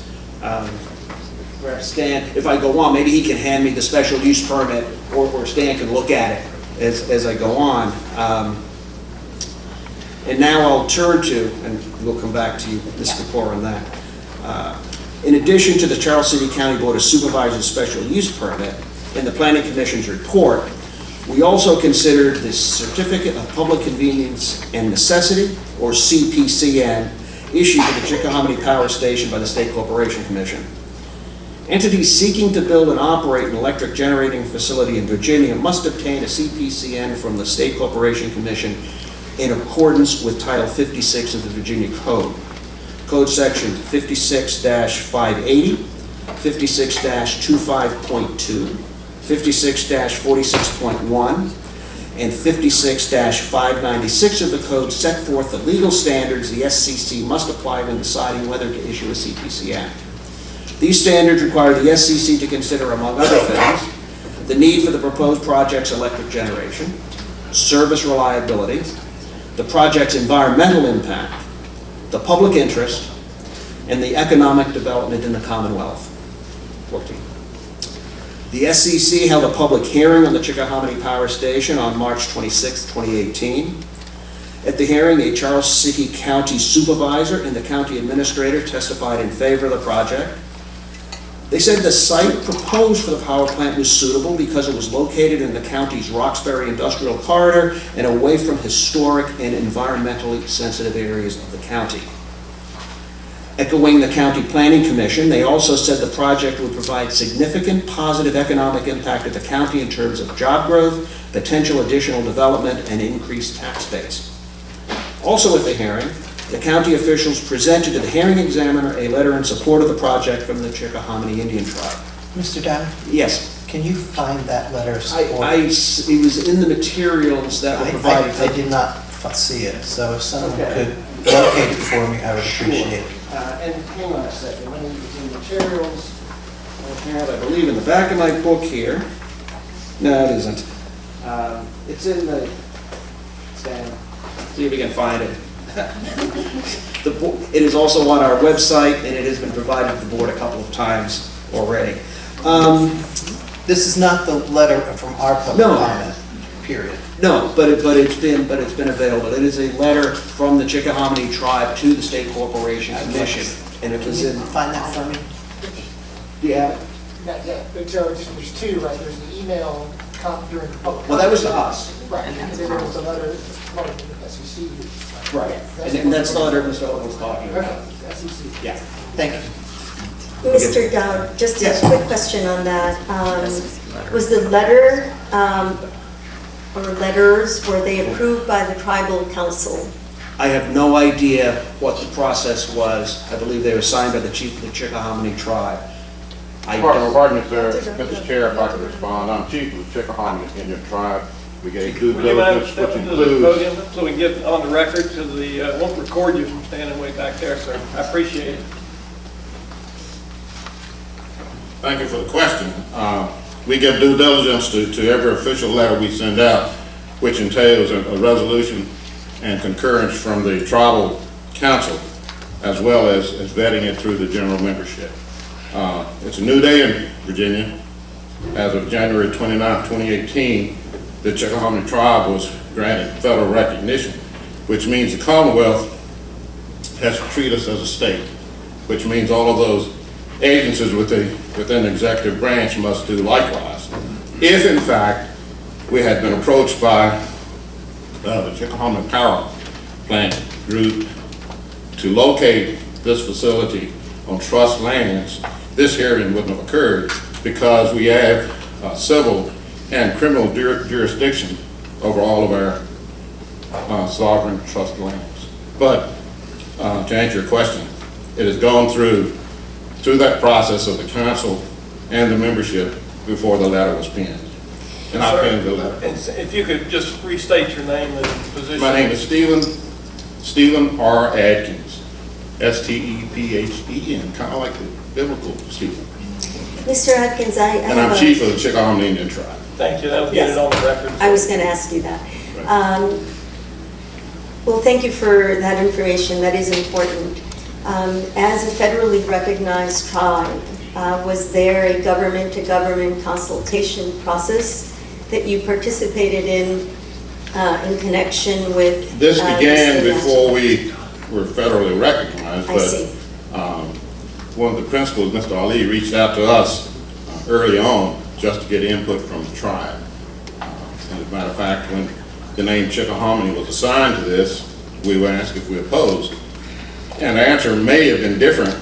Stan, if I go on, maybe he can hand me the special use permit, or Stan can look at it as I go on. And now I'll turn to, and we'll come back to you, Ms. Kapoor, on that. In addition to the Charles City County Board of Supervisors special use permit in the Planning Commission's report, we also considered the Certificate of Public Convenience and Necessity, or CPCN, issued to the Chickahominy Power Station by the State Corporation Commission. Entities seeking to build and operate an electric generating facility in Virginia must obtain a CPCN from the State Corporation Commission in accordance with Title 56 of the Virginia Code. Code Section 56-580, 56-25.2, 56-46.1, and 56-596 of the code set forth the legal standards the SCC must apply when deciding whether to issue a CPCN. These standards require the SCC to consider, among other things, the need for the proposed project's electric generation, service reliability, the project's environmental impact, the public interest, and the economic development in the Commonwealth. 14. The SCC held a public hearing on the Chickahominy Power Station on March 26, 2018. At the hearing, a Charles City County supervisor and the county administrator testified in favor of the project. They said the site proposed for the power plant was suitable because it was located in the county's Roxbury Industrial Corridor and away from historic and environmentally sensitive areas of the county. Echoing the County Planning Commission, they also said the project would provide significant positive economic impact at the county in terms of job growth, potential additional development, and increased tax base. Also at the hearing, the county officials presented to the hearing examiner a letter in support of the project from the Chickahominy Indian tribe. Mr. Downer? Yes. Can you find that letter of support? It was in the materials that were provided. I did not see it, so if someone could locate it for me, I would appreciate it. And hang on a second, let me get the materials. I have, I believe, in the back of my book here. No, it isn't. It's in the, Stan, see if we can find it. It is also on our website, and it has been provided to the board a couple of times already. This is not the letter from our public comment. period. No, but it's been available. It is a letter from the Chickahominy tribe to the State Corporation Commission, and it was in. Find that for me? Do you have it? Not yet, but there's two, right? There's the email during the public. Well, that was to us. Right, and then there was a letter from the SEC. Right. And that's the letter Mr. Owen was talking about. Okay, SEC. Yeah. Thank you. Mr. Dowd, just a Yes. quick question on that. Was the letter, or letters, were they approved by the tribal council? I have no idea what the process was. I believe they were signed by the chief of the Chickahominy tribe. I don't. Pardon me, sir. Mr. Chair, if I could respond. I'm chief of the Chickahominy Indian tribe. We gave due Would you mind diligence, which stepping to the includes. podium so we can get on the record to the, won't record you from standing way back there, sir. I appreciate it. Thank you for the question. We give due diligence to every official letter we send out, which entails a resolution and concurrence from the tribal council, as well as vetting it through the general membership. It's a new day in Virginia. As of January 29, 2018, the Chickahominy tribe was granted federal recognition, which means the Commonwealth has to treat us as a state, which means all of those agencies within the executive branch must do likewise. If in fact we had been approached by the Chickahominy Power Plant Group to locate this facility on trust lands, this hearing wouldn't have occurred because we have civil and criminal jurisdiction over all of our sovereign trust lands. But to answer your question, it has gone through that process of the council and the membership before the letter was penned. And I penned the letter. If you could just restate your name and position. My name is Stephen R. Adkins, S-T-E-P-H-E-N, kind of like the biblical Stephen. Mr. Atkins, I And have I'm chief of the Chickahominy Indian tribe. Thank you, that'll get it on the record. I was going to ask you that. Well, thank you for that information. That is important. As a federally recognized tribe, was there a government-to-government consultation process that you participated in connection with? This began before we were federally recognized, I see. but one of the principals, Mr. Ali, reached out to us early on just to get input from the tribe. And as a matter of fact, when the name Chickahominy was assigned to this, we were asked if we opposed. And the answer may have been different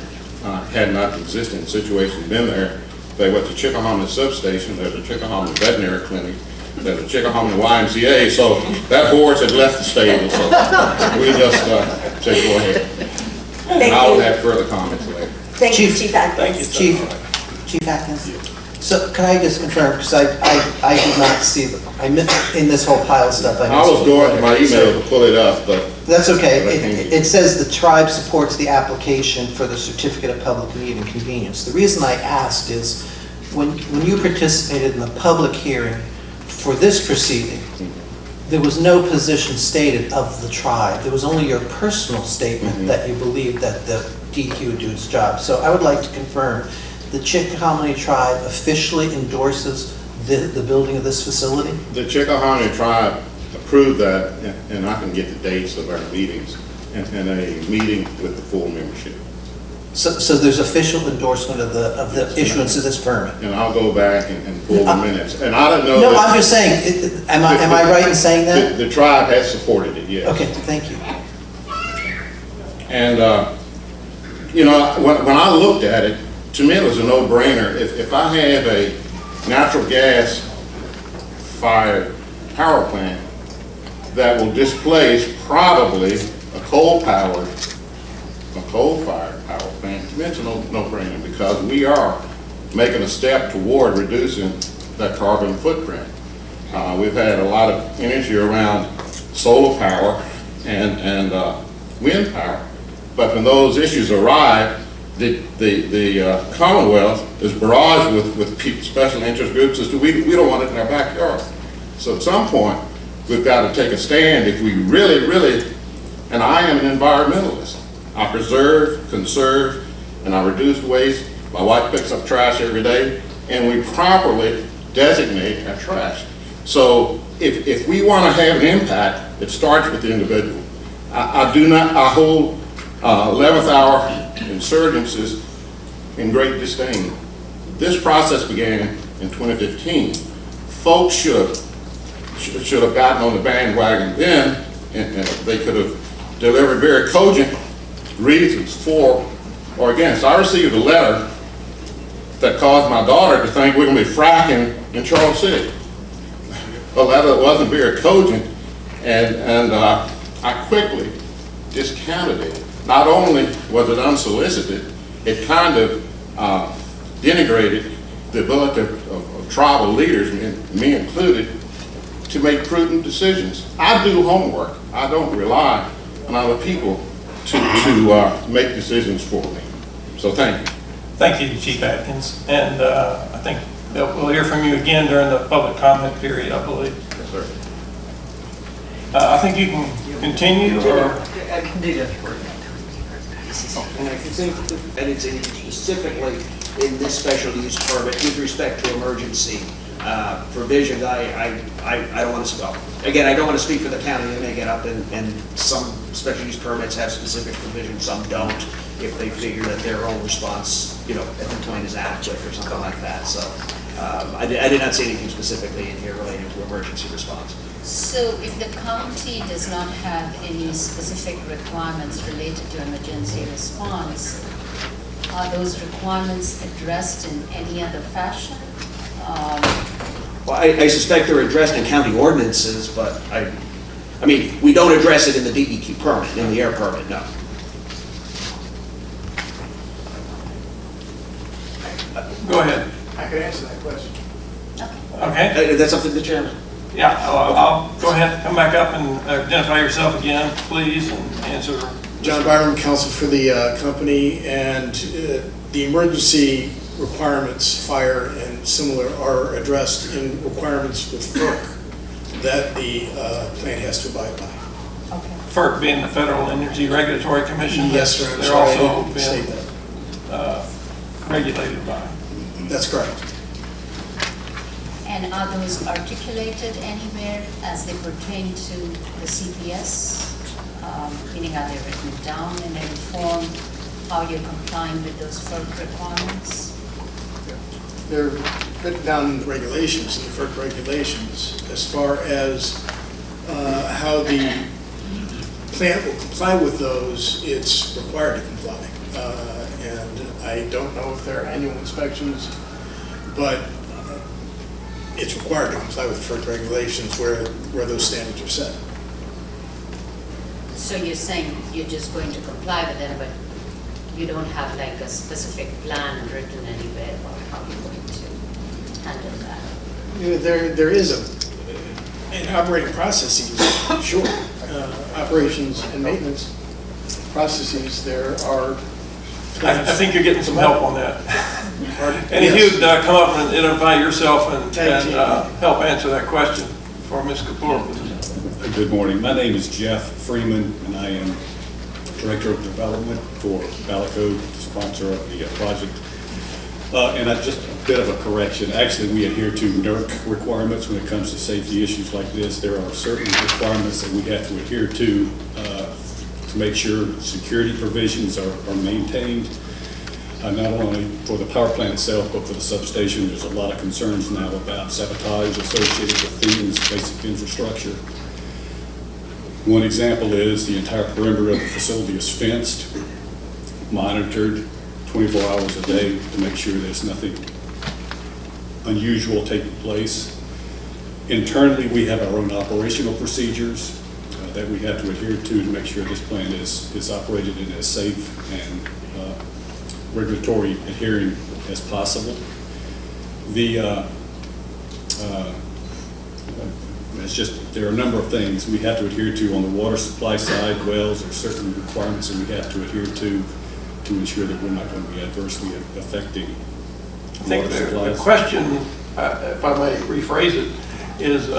had not the existing situation been there. They went to Chickahominy substation, there's a Chickahominy veterinary clinic, there's a Chickahominy YMCA, so that horse had left the stable, so we just said go ahead. And I will have further comments later. Thank you, Chief Atkins. Chief Atkins. So can I just confirm, because I did not see, in this whole pile of stuff. I was going to my email to pull it up, but. That's okay. It says the tribe supports the application for the certificate of public need and convenience. The reason I asked is when you participated in the public hearing for this proceeding, there was no position stated of the tribe. There was only your personal statement that you believed that the DQ would do its job. So I would like to confirm the Chickahominy tribe officially endorses the building of this facility? The Chickahominy tribe approved that, and I can get the dates of our meetings, and a meeting with the full membership. So there's official endorsement of the issuance of this permit? And I'll go back and pull the minutes. And I don't know. No, I'm just saying, am I right in saying that? The tribe has supported it, yes. Okay, thank you. And, you know, when I looked at it, to me it was a no-brainer. If I have a natural gas fired power plant that will displace probably a coal-fired power plant, to me it's a no-brainer because we are making a step toward reducing that carbon footprint. We've had a lot of energy around solar power and wind power, but when those issues arrive, the Commonwealth is barraged with special interest groups as to we don't want it in our backyard. So at some point, we've got to take a stand if we really, and I am an environmentalist. I preserve, conserve, and I reduce waste. My wife picks up trash every day, and we properly designate our trash. So if we want to have an impact, it starts with the individual. I hold 11th hour insurgencies in great disdain. This process began in 2015. Folks should have gotten on the bandwagon then, and they could have delivered very cogent reasons for or against. I received a letter that caused my daughter to think we're going to be fracking in Charles City. A letter that wasn't very cogent, and I quickly discounted it. Not only was it unsolicited, it kind of denigrated the ability of tribal leaders, me included, to make prudent decisions. I do homework. I don't rely on other people to make decisions for me. So thank you. Thank you, Chief Atkins. And I think that we'll hear from you again during the public comment period, I believe. Yes, sir. I think you can continue, or? And I think that it's specifically in this special use permit with respect to emergency provisions. I don't want to speak. Again, I don't want to speak for the county. They may get up and some special use permits have specific provisions, some don't, if they figure that their own response, at the time is adequate or something like that. So I did not see anything specifically in here related to emergency response. So if the county does not have any specific requirements related to emergency response, are those requirements addressed in any other fashion? Well, I suspect they're addressed in county ordinances, but I mean, we don't address it in the DEQ permit, in the air permit, no. Go ahead. I could answer that question. Okay. That's up to the chairman. Yeah, I'll go ahead, come back up and identify yourself again, please, and answer. John Byram, counsel for the company, and the emergency requirements, fire and similar, are addressed in requirements with FERC that the plant has to abide by. Okay. FERC being the Federal Energy Regulatory Commission. Yes, sir. They're also Say been that. regulated by. That's correct. And are those articulated anywhere as they pertain to the CPS? Meaning, are they written down in any form, how you're complying with those FERC requirements? They're written down in the regulations, in the FERC regulations, as far as how the plant will comply with those. It's required to comply. And I don't know if there are annual inspections, but it's required to comply with FERC regulations where those standards are set. So you're saying you're just going to comply with them, but you don't have like a specific plan written anywhere about how you're going to handle that? There is in operating processes, sure. Operations and maintenance processes, there are. I think you're getting some help on that. And if Yes. you'd come up and identify yourself and help answer that question for Ms. Kapoor, please. Good morning. My name is Jeff Freeman, and I am Director of Development for Balico, sponsor of the project. And just a bit of a correction. Actually, we adhere to NERC requirements when it comes to safety issues like this. There are certain requirements that we have to adhere to make sure security provisions are maintained, not only for the power plant itself, but for the substation. There's a lot of concerns now about sabotage associated with things, basic infrastructure. One example is the entire perimeter of the facility is fenced, monitored 24 hours a day to make sure there's nothing unusual taking place. Internally, we have our own operational procedures that we have to adhere to make sure this plant is operated in as safe and regulatory adhering as possible. There are a number of things we have to adhere to on the water supply side. Wells are certain requirements that we have to adhere to ensure that we're not going to be adversely affecting I think water the supplies. question, if I may rephrase it, is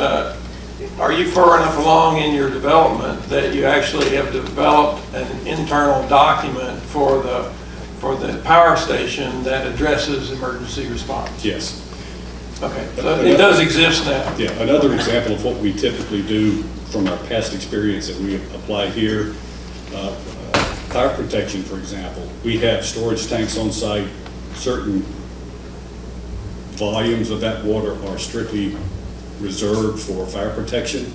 are you far enough along in your development that you actually have developed an internal document for the power station that addresses emergency response? Yes. Okay, so it does exist now. Yeah, another example of what we typically do from our past experience that we apply here, fire protection, for example. We have storage tanks on site. Certain volumes of that water are strictly reserved for fire protection.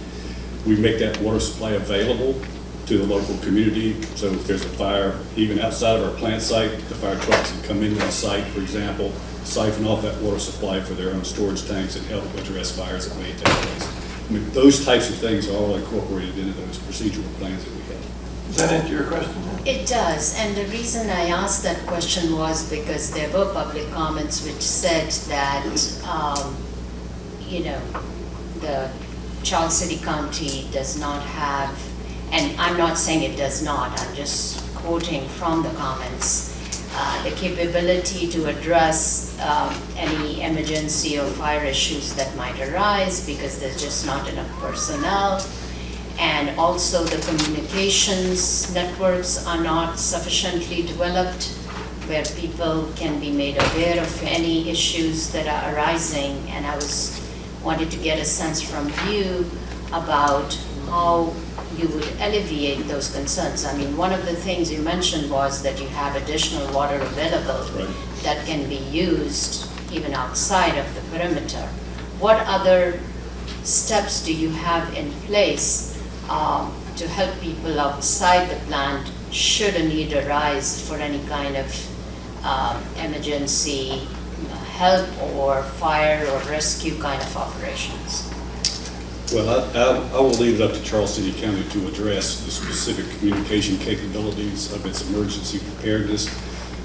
We make that water supply available to the local community. So if there's a fire, even outside of our plant site, the fire trucks can come into the site, for example, siphon off that water supply for their own storage tanks and help address fires that may take place. I mean, those types of things are all incorporated into those procedural plans that we have. Does that answer your question? It does, and the reason I asked that question was because there were public comments which said that, the Charles City County does not have, and I'm not saying it does not, I'm just quoting from the comments, the capability to address any emergency or fire issues that might arise because there's just not enough personnel. And also the communications networks are not sufficiently developed where people can be made aware of any issues that are arising. And I wanted to get a sense from you about how you would alleviate those concerns. I mean, one of the things you mentioned was that you have additional water available that can be used even outside of the perimeter. What other steps do you have in place to help people outside the plant should a need arise for any kind of emergency help or fire or rescue kind of operations? Well, I will leave it up to Charles City County to address the specific communication capabilities of its emergency preparedness.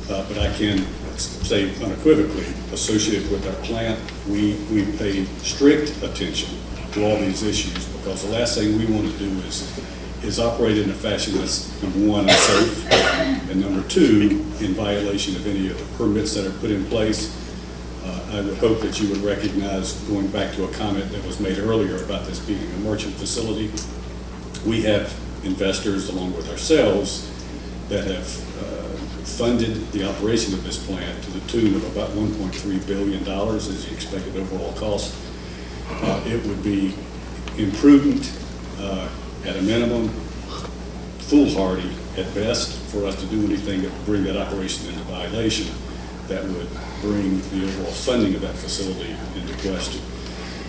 But I can say unequivocally, associated with our plant, we pay strict attention to all these issues because the last thing we want to do is operate in a fashion that's, number one, unsafe, and number two, in violation of any of the permits that are put in place. I would hope that you would recognize, going back to a comment that was made earlier about this being a merchant facility, we have investors along with ourselves that have funded the operation of this plant to the tune of about $1.3 billion as the expected overall cost. It would be imprudent, at a minimum, foolhardy at best, for us to do anything that would bring that operation into violation that would bring the overall funding of that facility into question.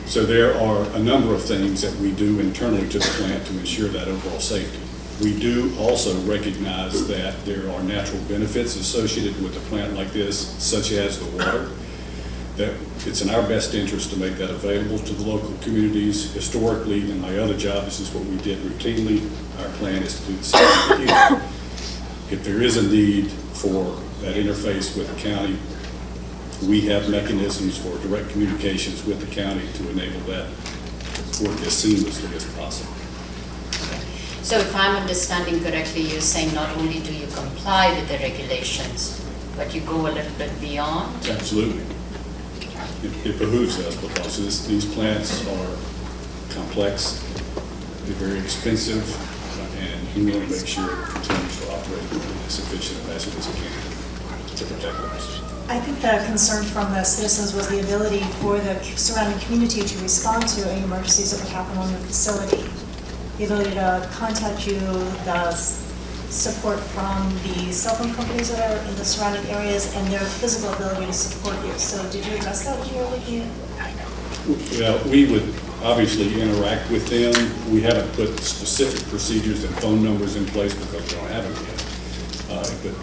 So there are a number of things that we do internally to the plant to ensure that overall safety. We do also recognize that there are natural benefits associated with a plant like this, such as the water, that it's in our best interest to make that available to the local communities. Historically, in my other job, this is what we did routinely. Our plan is to do the same thing here. If there is a need for that interface with the county, we have mechanisms for direct communications with the county to enable that to work as seamlessly as possible. So if I'm understanding correctly, you're saying not only do you comply with the regulations, but you go a little bit beyond? Absolutely. It behooves us because these plants are complex, they're very expensive, and we want to make sure it continues to operate in as efficient a fashion as it can to protect us. I think the concern from the citizens was the ability for the surrounding community to respond to any emergencies that would happen on the facility. The ability to contact you, the support from the cell phone companies that are in the surrounding areas, and their physical ability to support you. So did you address that when you were looking at? Well, we would obviously interact with them. We haven't put specific procedures and phone numbers in place because we don't have them yet. But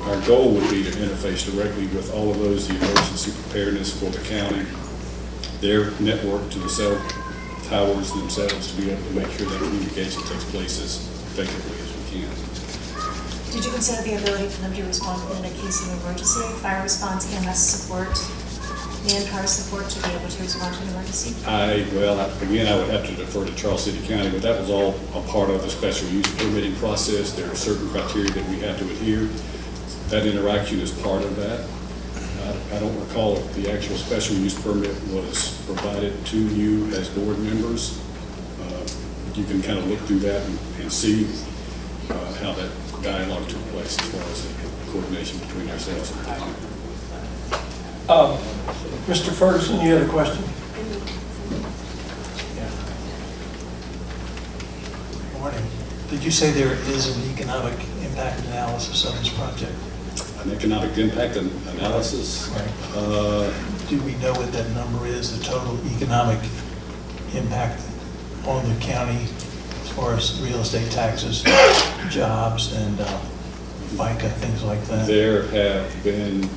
our goal would be to interface directly with all of those, the emergency preparedness for the county, their network to the cell towers themselves, to be able to make sure that communication takes place as effectively as we can. Did you consider the ability for them to respond in a case of emergency, fire response, EMS support, manpower support to be able to respond to an emergency? Again, I would have to defer to Charles City County, but that was all a part of the special use permitting process. There are certain criteria that we have to adhere. That interaction is part of that. I don't recall if the actual special use permit was provided to you as board members. You can kind of look through that and see how that dialogue took place as far as the coordination between ourselves and the county. Mr. Ferguson, you had a question? Morning. Did you say there is an economic impact analysis of this project? An economic impact analysis? Do we know what that number is, the total economic impact on the county as far as real estate taxes, jobs, and FICA, things like that? There have been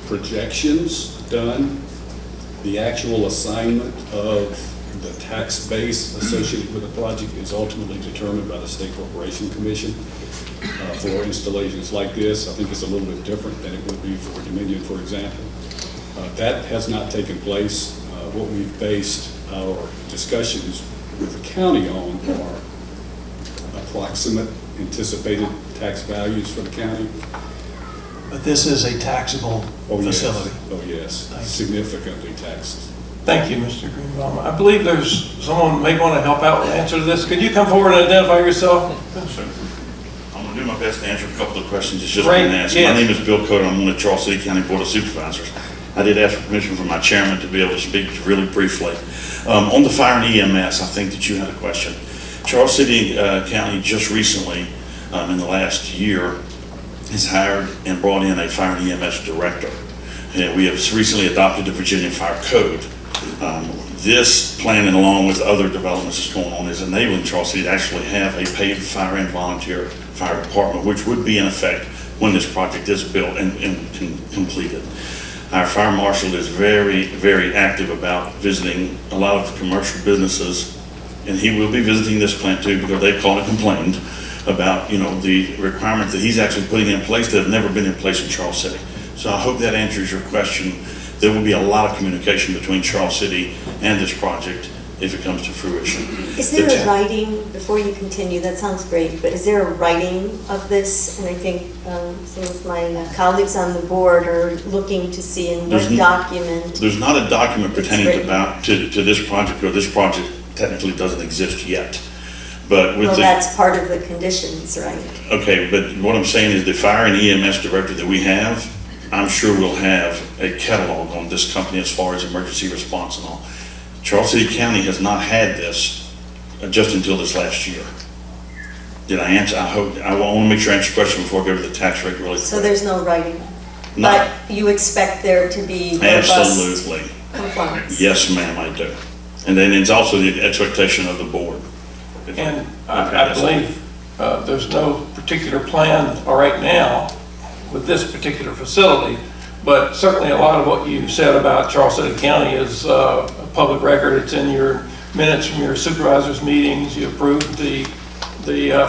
projections done. The actual assignment of the tax base associated with the project is ultimately determined by the State Corporation Commission. For installations like this, I think it's a little bit different than it would be for Dominion, for example. That has not taken place. What we've based our discussions with the county on are approximate anticipated tax values for the county. But this is a taxable facility. Oh, yes, significantly taxed. Thank you, Mr. Greenbaum. I believe there's someone may want to help out with the answer to this. Could you come forward and identify yourself? I'm going to do my best to answer a couple of questions that's just Great, been asked. yes. My name is Bill Coder. I'm on the Charles City County Board of Supervisors. I did ask for permission from my chairman to be able to speak really briefly. On the fire and EMS, I think that you had a question. Charles City County just recently, in the last year, has hired and brought in a fire and EMS director. And we have recently adopted the Virginia Fire Code. This plan, and along with other developments that's going on, is enabling Charles City to actually have a paid fire and volunteer fire department, which would be in effect when this project is built and completed. Our fire marshal is very, very active about visiting a lot of commercial businesses, and he will be visiting this plant too, because they've called and complained about, you know, the requirements that he's actually putting in place that have never been in place in Charles City. So I hope that answers your question. There will be a lot of communication between Charles City and this project if it comes to fruition. Is there a writing, before you continue, that sounds great, but is there a writing of this? And I think some of my colleagues on the board are looking to see in what document. There's not a document pertaining written. to this project, or this project technically doesn't exist yet. But with Well, that's part of the conditions, right? Okay, but what I'm saying is the fire and EMS director that we have, I'm sure we'll have a catalog on this company as far as emergency response and all. Charles City County has not had this just until this last year. Did I answer? I hope, I want to make sure I answer your question before I go to the tax rate really quick. So there's no writing? No. But you expect there to be robust Absolutely. compliance? Yes, ma'am, I do. And then it's also the expectation of the board. And I believe there's no particular plan right now with this particular facility, but certainly a lot of what you said about Charles City County is a public record. It's in your minutes from your supervisors' meetings. You approved the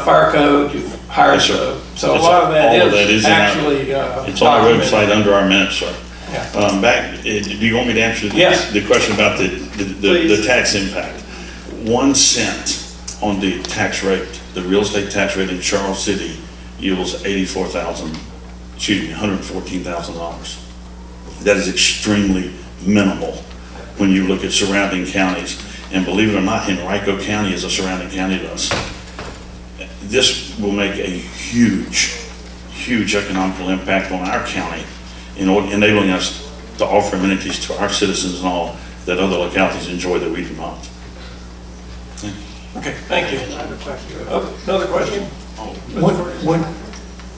fire code. You've hired, so a lot of that is actually it's on our website under our minutes, sir. Yeah. Do you want me to answer Yes. the question about the tax impact? 1 cent on the tax rate, the real estate tax rate in Charles City yields $114,000. That is extremely minimal when you look at surrounding counties. And believe it or not, Henrico County is a surrounding county to us. This will make a huge, huge economical impact on our county in enabling us to offer amenities to our citizens and all that other localities enjoy that we do not. Okay, thank you. Another question?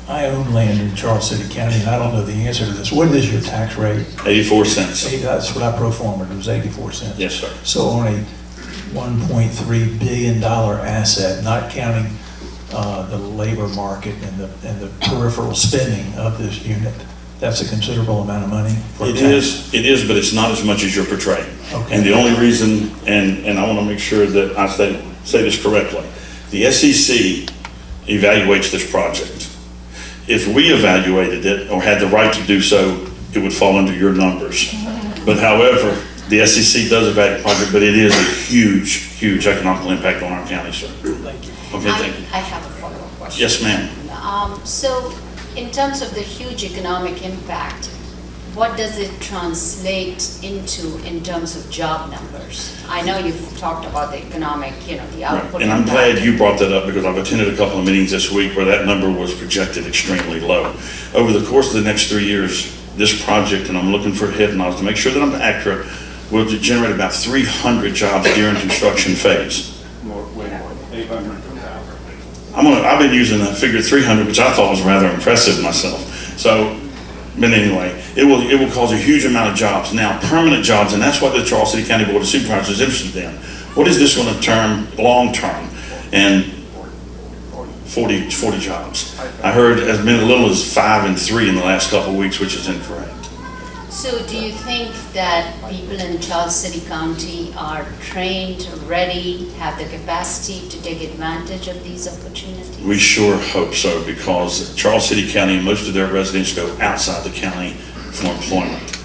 I own land in Charles City County, and I don't know the answer to this. What is your tax rate? 84 cents. That's what I pro forma, it was 84 cents. Yes, sir. So on a $1.3 billion asset, not counting the labor market and the peripheral spending of this unit, that's a considerable amount of money for It tax. is, but it's not as much as you're portraying. Okay. And the only reason, and I want to make sure that I say this correctly, the SEC evaluates this project. If we evaluated it or had the right to do so, it would fall under your numbers. But however, the SEC does evaluate the project, but it is a huge, huge economical impact on our county, sir. Thank you. Okay, thank you. I have a follow-up question. Yes, ma'am. So in terms of the huge economic impact, what does it translate into in terms of job numbers? I know you've talked about the economic, the output. And I'm glad you brought that up because I've attended a couple of meetings this week where that number was projected extremely low. Over the course of the next 3 years, this project, and I'm looking for head nods to make sure that I'm accurate, will generate about 300 jobs during construction phase. More, way more, 800 to 1,000. I've been using the figure 300, which I thought was rather impressive myself. So, but anyway, it will cause a huge amount of jobs. Now, permanent jobs, and that's what the Charles City County Board of Supervisors is interested in. What is this going to term, long term? And 40 jobs. I heard as many, little as 5 and 3 in the last couple of weeks, which is incorrect. So do you think that people in Charles City County are trained, ready, have the capacity to take advantage of these opportunities? We sure hope so, because Charles City County, most of their residents go outside the county for employment.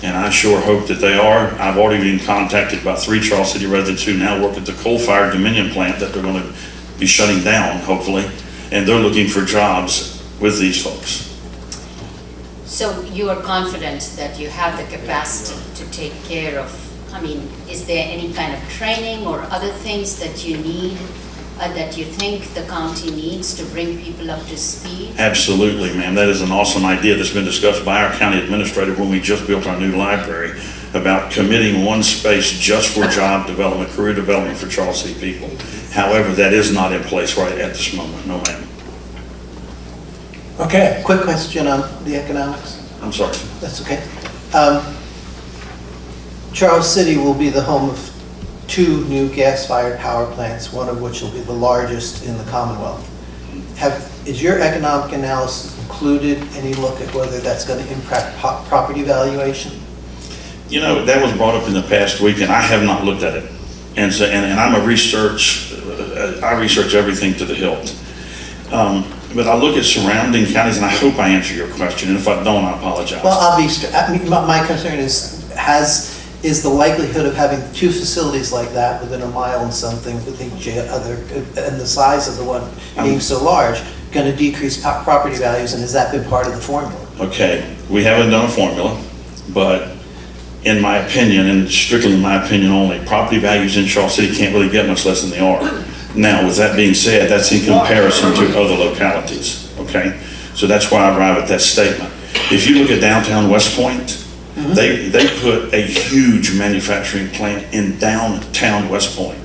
And I sure hope that they are. I've already been contacted by 3 Charles City residents who now work at the coal-fired Dominion plant that they're going to be shutting down, hopefully. And they're looking for jobs with these folks. So you are confident that you have the capacity to take care of, I mean, is there any kind of training or other things that you need, that you think the county needs to bring people up to speed? Absolutely, ma'am. That is an awesome idea that's been discussed by our county administrator when we just built our new library, about committing one space just for job development, career development for Charles City people. However, that is not in place right at this moment. No, ma'am. Okay, quick question on the economics. I'm sorry. That's okay. Charles City will be the home of 2 new gas-fired power plants, one of which will be the largest in the Commonwealth. Is your economic analysis included any look at whether that's going to impact property valuation? You know, that was brought up in the past week, and I have not looked at it. And so, and I'm a I research everything to the hilt. But I look at surrounding counties, and I hope I answer your question, and if I don't, I apologize. Well, my concern is the likelihood of having 2 facilities like that within a mile and something with each other, and the size of the one being so large, going to decrease property values, and has that been part of the formula? Okay, we haven't done a formula, but in my opinion, and strictly in my opinion only, property values in Charles City can't really get much less than they are. Now, with that being said, that's in comparison to other localities, okay? So that's why I arrive at that statement. If you look at downtown West Point, they put a huge manufacturing plant in downtown West Point.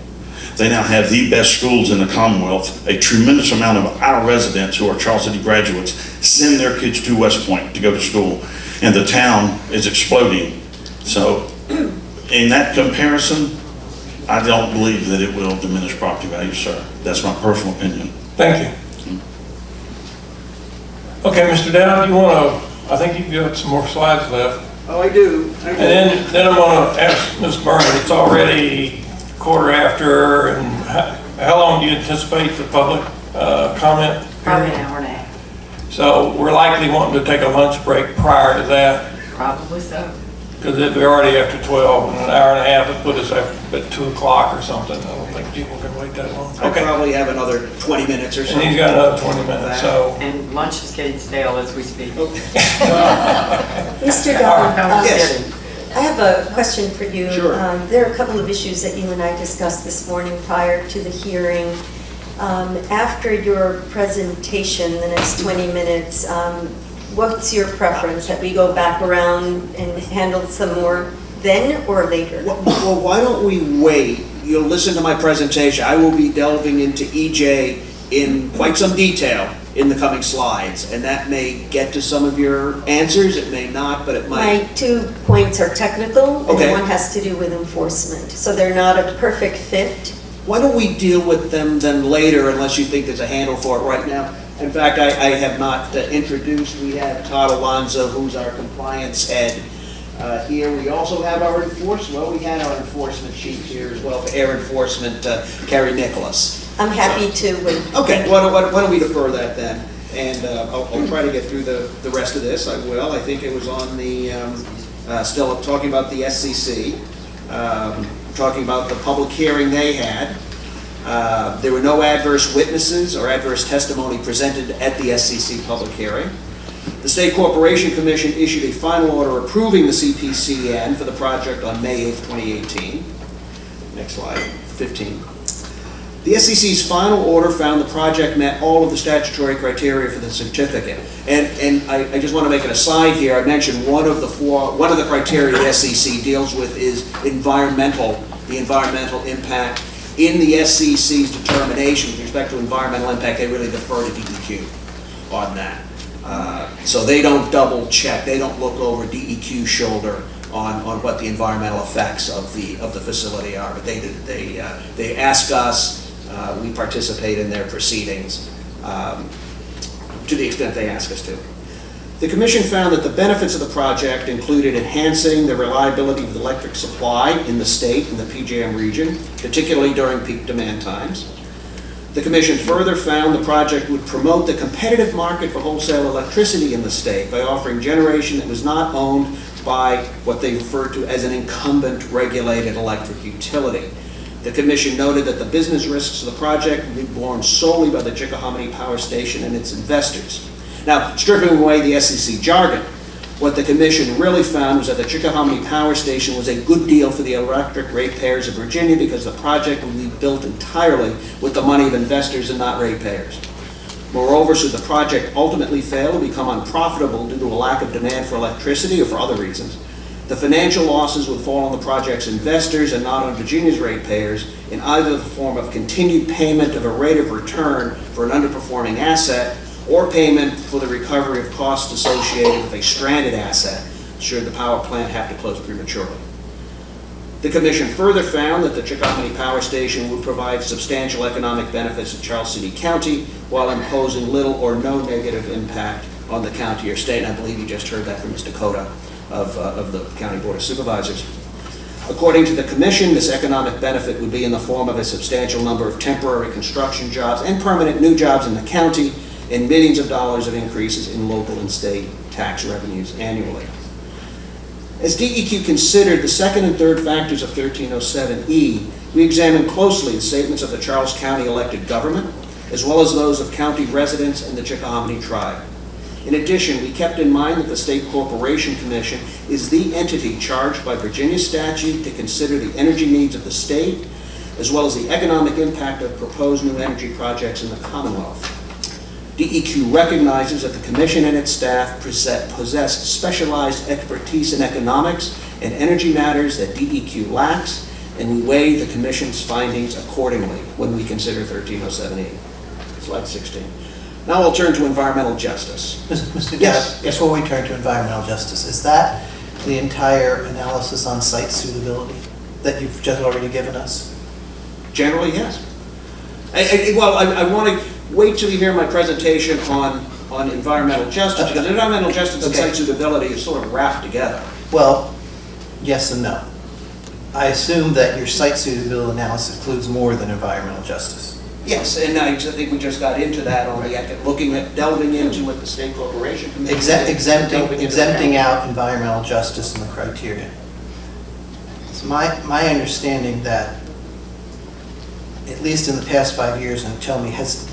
They now have the best schools in the Commonwealth. A tremendous amount of our residents who are Charles City graduates send their kids to West Point to go to school, and the town is exploding. So in that comparison, I don't believe that it will diminish property value, sir. That's my personal opinion. Thank you. Okay, Mr. Dowd, you want to, I think you've got some more slides left. Oh, I do. And then I'm going to ask Ms. Burnett, it's already 1:15, and how long do you anticipate the public comment? Probably an hour and a half. So we're likely wanting to take a lunch break prior to that, Probably so. because if we're already after 12, and an hour and a half would put us at 2 o'clock or something. I don't think people can wait that long. I probably have another 20 minutes or so. And he's got another 20 minutes, so. And lunch is getting stale as we speak. Mr. Dodd, Yes. I have a question for you. Sure. There are a couple of issues that you and I discussed this morning prior to the hearing. After your presentation, the next 20 minutes, what's your preference? That we go back around and handle some more then or later? Well, why don't we wait? You'll listen to my presentation. I will be delving into EJ in quite some detail in the coming slides, and that may get to some of your answers. It may not, but it might. My 2 points are technical, Okay. and one has to do with enforcement. So they're not a perfect fit. Why don't we deal with them then later, unless you think there's a handle for it right now? In fact, I have not introduced, we have Todd Alonzo, who's our compliance head here. We also have our we had our enforcement chief here as well, for air enforcement, Carrie Nicholas. I'm happy to. Okay, why don't we defer that then? And I'll try to get through the rest of this. I will. I think it was on the, still talking about the SCC, talking about the public hearing they had. There were no adverse witnesses or adverse testimony presented at the SCC public hearing. The State Corporation Commission issued a final order approving the CPCN for the project on May 8th, 2018. Next slide, 15. The SCC's final order found the project met all of the statutory criteria for the certificate. And I just want to make an aside here. I mentioned one of the criteria the SCC deals with is the environmental impact. In the SCC's determination with respect to environmental impact, they really defer to DEQ on that. So they don't double check, they don't look over DEQ's shoulder on what the environmental effects of the facility are. But they ask us, we participate in their proceedings to the extent they ask us to. The Commission found that the benefits of the project included enhancing the reliability of the electric supply in the state and the PJM region, particularly during peak demand times. The Commission further found the project would promote the competitive market for wholesale electricity in the state by offering generation that was not owned by what they referred to as an incumbent regulated electric utility. The Commission noted that the business risks of the project would be borne solely by the Chickahominy Power Station and its investors. Now, stripping away the SEC jargon, what the Commission really found was that the Chickahominy Power Station was a good deal for the electric ratepayers of Virginia because the project would be built entirely with the money of investors and not ratepayers. Moreover, should the project ultimately fail or become unprofitable due to a lack of demand for electricity or for other reasons, the financial losses would fall on the project's investors and not on Virginia's ratepayers in either the form of continued payment of a rate of return for an underperforming asset or payment for the recovery of costs associated with a stranded asset should the power plant have to close prematurely. The Commission further found that the Chickahominy Power Station would provide substantial economic benefits to Charles City County while imposing little or no negative impact on the county or state. And I believe you just heard that from Mr. Cota of the County Board of Supervisors. According to the Commission, this economic benefit would be in the form of a substantial number of temporary construction jobs and permanent new jobs in the county and millions of dollars of increases in local and state tax revenues annually. As DEQ considered the second and third factors of 1307E, we examined closely the statements of the Charles County elected government, as well as those of county residents and the Chickahominy tribe. In addition, we kept in mind that the State Corporation Commission is the entity charged by Virginia statute to consider the energy needs of the state, as well as the economic impact of proposed new energy projects in the Commonwealth. DEQ recognizes that the Commission and its staff possess specialized expertise in economics and energy matters that DEQ lacks, and we weigh the Commission's findings accordingly when we consider 1307E. Slide 16. Now I'll turn to environmental justice. Mr. Yes. Gadd, before we turn to environmental justice, is that the entire analysis on site suitability that you've just already given us? Generally, yes. I want to wait till you hear my presentation on environmental justice, because environmental justice and site suitability is sort of wrapped together. Well, yes and no. I assume that your site suitability analysis includes more than environmental justice. Yes, and I think we just got into that on the delving into what the State Corporation Commission Exempting out environmental justice and the criteria. It's my understanding that, at least in the past 5 years, and tell me, has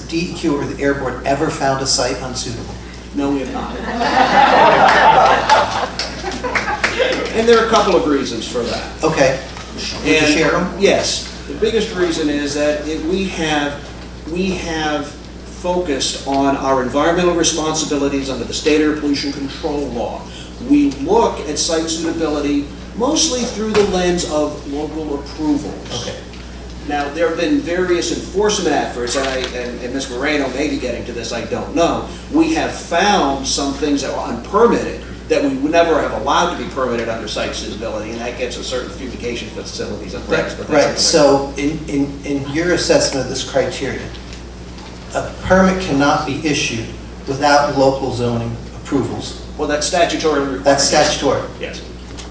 DEQ or the Air Board ever found a site unsuitable? No, we have not. And there are a couple of reasons for that. Okay. Would you share them? Yes. The biggest reason is that we have focused on our environmental responsibilities under the State Air Pollution Control Law. We look at site suitability mostly through the lens of local approvals. Okay. Now, there have been various enforcement efforts, and Ms. Moreno may be getting to this, I don't know. We have found some things that were unpermitted that we would never have allowed to be permitted under site suitability, and that gets a certain fumigation facilities and things. Right, so in your assessment of this criteria, a permit cannot be issued without local zoning approvals. Well, that's statutory requirement. That's statutory. Yes.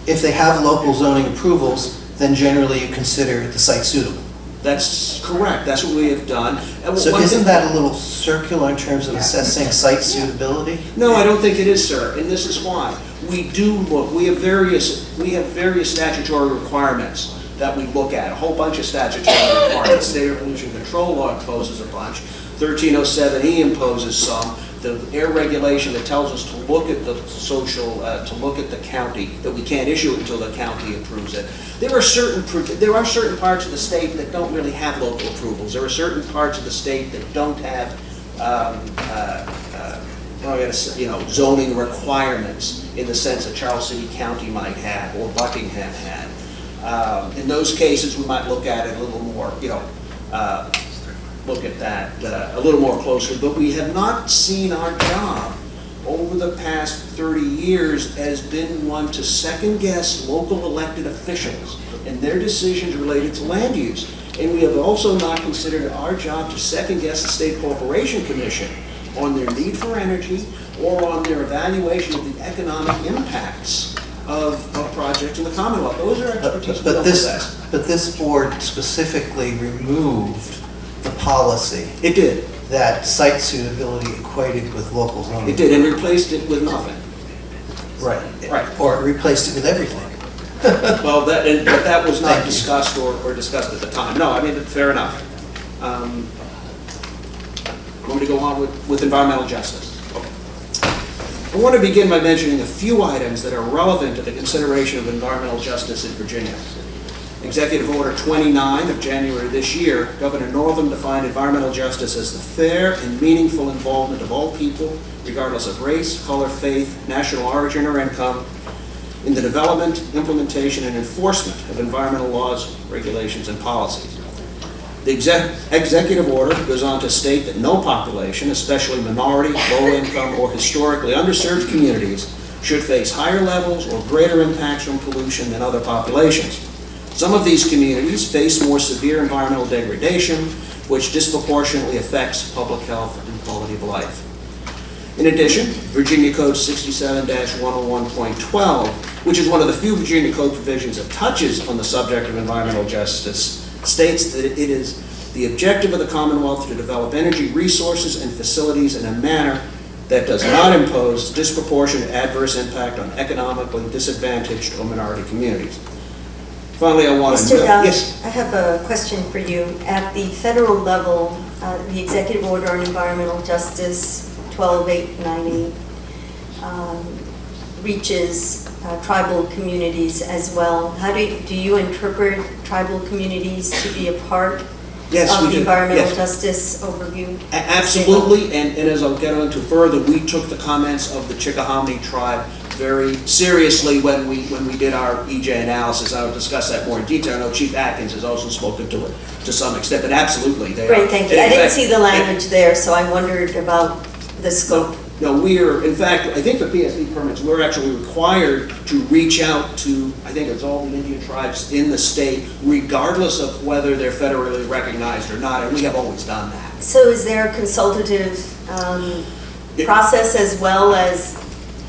If they have local zoning approvals, then generally you consider the site suitable. That's correct. That's what we have done. So isn't that a little circular in terms of assessing site suitability? No, I don't think it is, sir, and this is why. We do look, we have various statutory requirements that we look at, a whole bunch of statutory requirements. State Air Pollution Control Law imposes a bunch. 1307E imposes some. the air regulation that tells us to look at the social, to look at the county, that we can't issue it until the county approves it. There are certain parts of the state that don't really have local approvals. There are certain parts of the state that don't have, zoning requirements in the sense that Charles City County might have or Buckingham had. In those cases, we might look at it a little more, look at that a little more closely, but we have not seen our job over the past 30 years as been one to second-guess local elected officials and their decisions related to land use. And we have also not considered our job to second-guess the State Corporation Commission on their need for energy or on their evaluation of the economic impacts of projects in the Commonwealth. Those are expertise we don't possess. But this board specifically removed the policy. It did. That site suitability equated with local zoning. It did, and replaced it with nothing. Right. Right. Or it replaced it with everything. Well, but that was not discussed or discussed at the time. No, I mean, fair enough. Want me to go on with environmental justice? Okay. I want to begin by mentioning a few items that are relevant to the consideration of environmental justice in Virginia. Executive Order 29 of January this year, Governor Northam defined environmental justice as the fair and meaningful involvement of all people, regardless of race, color, faith, national origin, or income, in the development, implementation, and enforcement of environmental laws, regulations, and policies. The executive order goes on to state that no population, especially minority, low-income, or historically underserved communities, should face higher levels or greater impacts from pollution than other populations. Some of these communities face more severe environmental degradation, which disproportionately affects public health and quality of life. In addition, Virginia Code 67-101.12, which is one of the few Virginia Code provisions that touches on the subject of environmental justice, states that it is the objective of the Commonwealth to develop energy resources and facilities in a manner that does not impose disproportionate adverse impact on economically disadvantaged or minority communities. Finally, I want to Mr. Dowd, yes. I have a question for you. At the federal level, the Executive Order on Environmental Justice 12898 reaches tribal communities as well. How do you interpret tribal communities to be a part of the environmental justice overview? Absolutely, and as I'll get into further, we took the comments of the Chickahominy tribe very seriously when we did our EJ analysis. I'll discuss that more in detail. I know Chief Atkins has also spoken to it to some extent, but absolutely. Great, thank you. I didn't see the language there, so I wondered about the scope. No, we are, in fact, I think the PSB permits, we're actually required to reach out to, I think it's all the Indian tribes in the state, regardless of whether they're federally recognized or not, and we have always done that. So is there a consultative process as well as,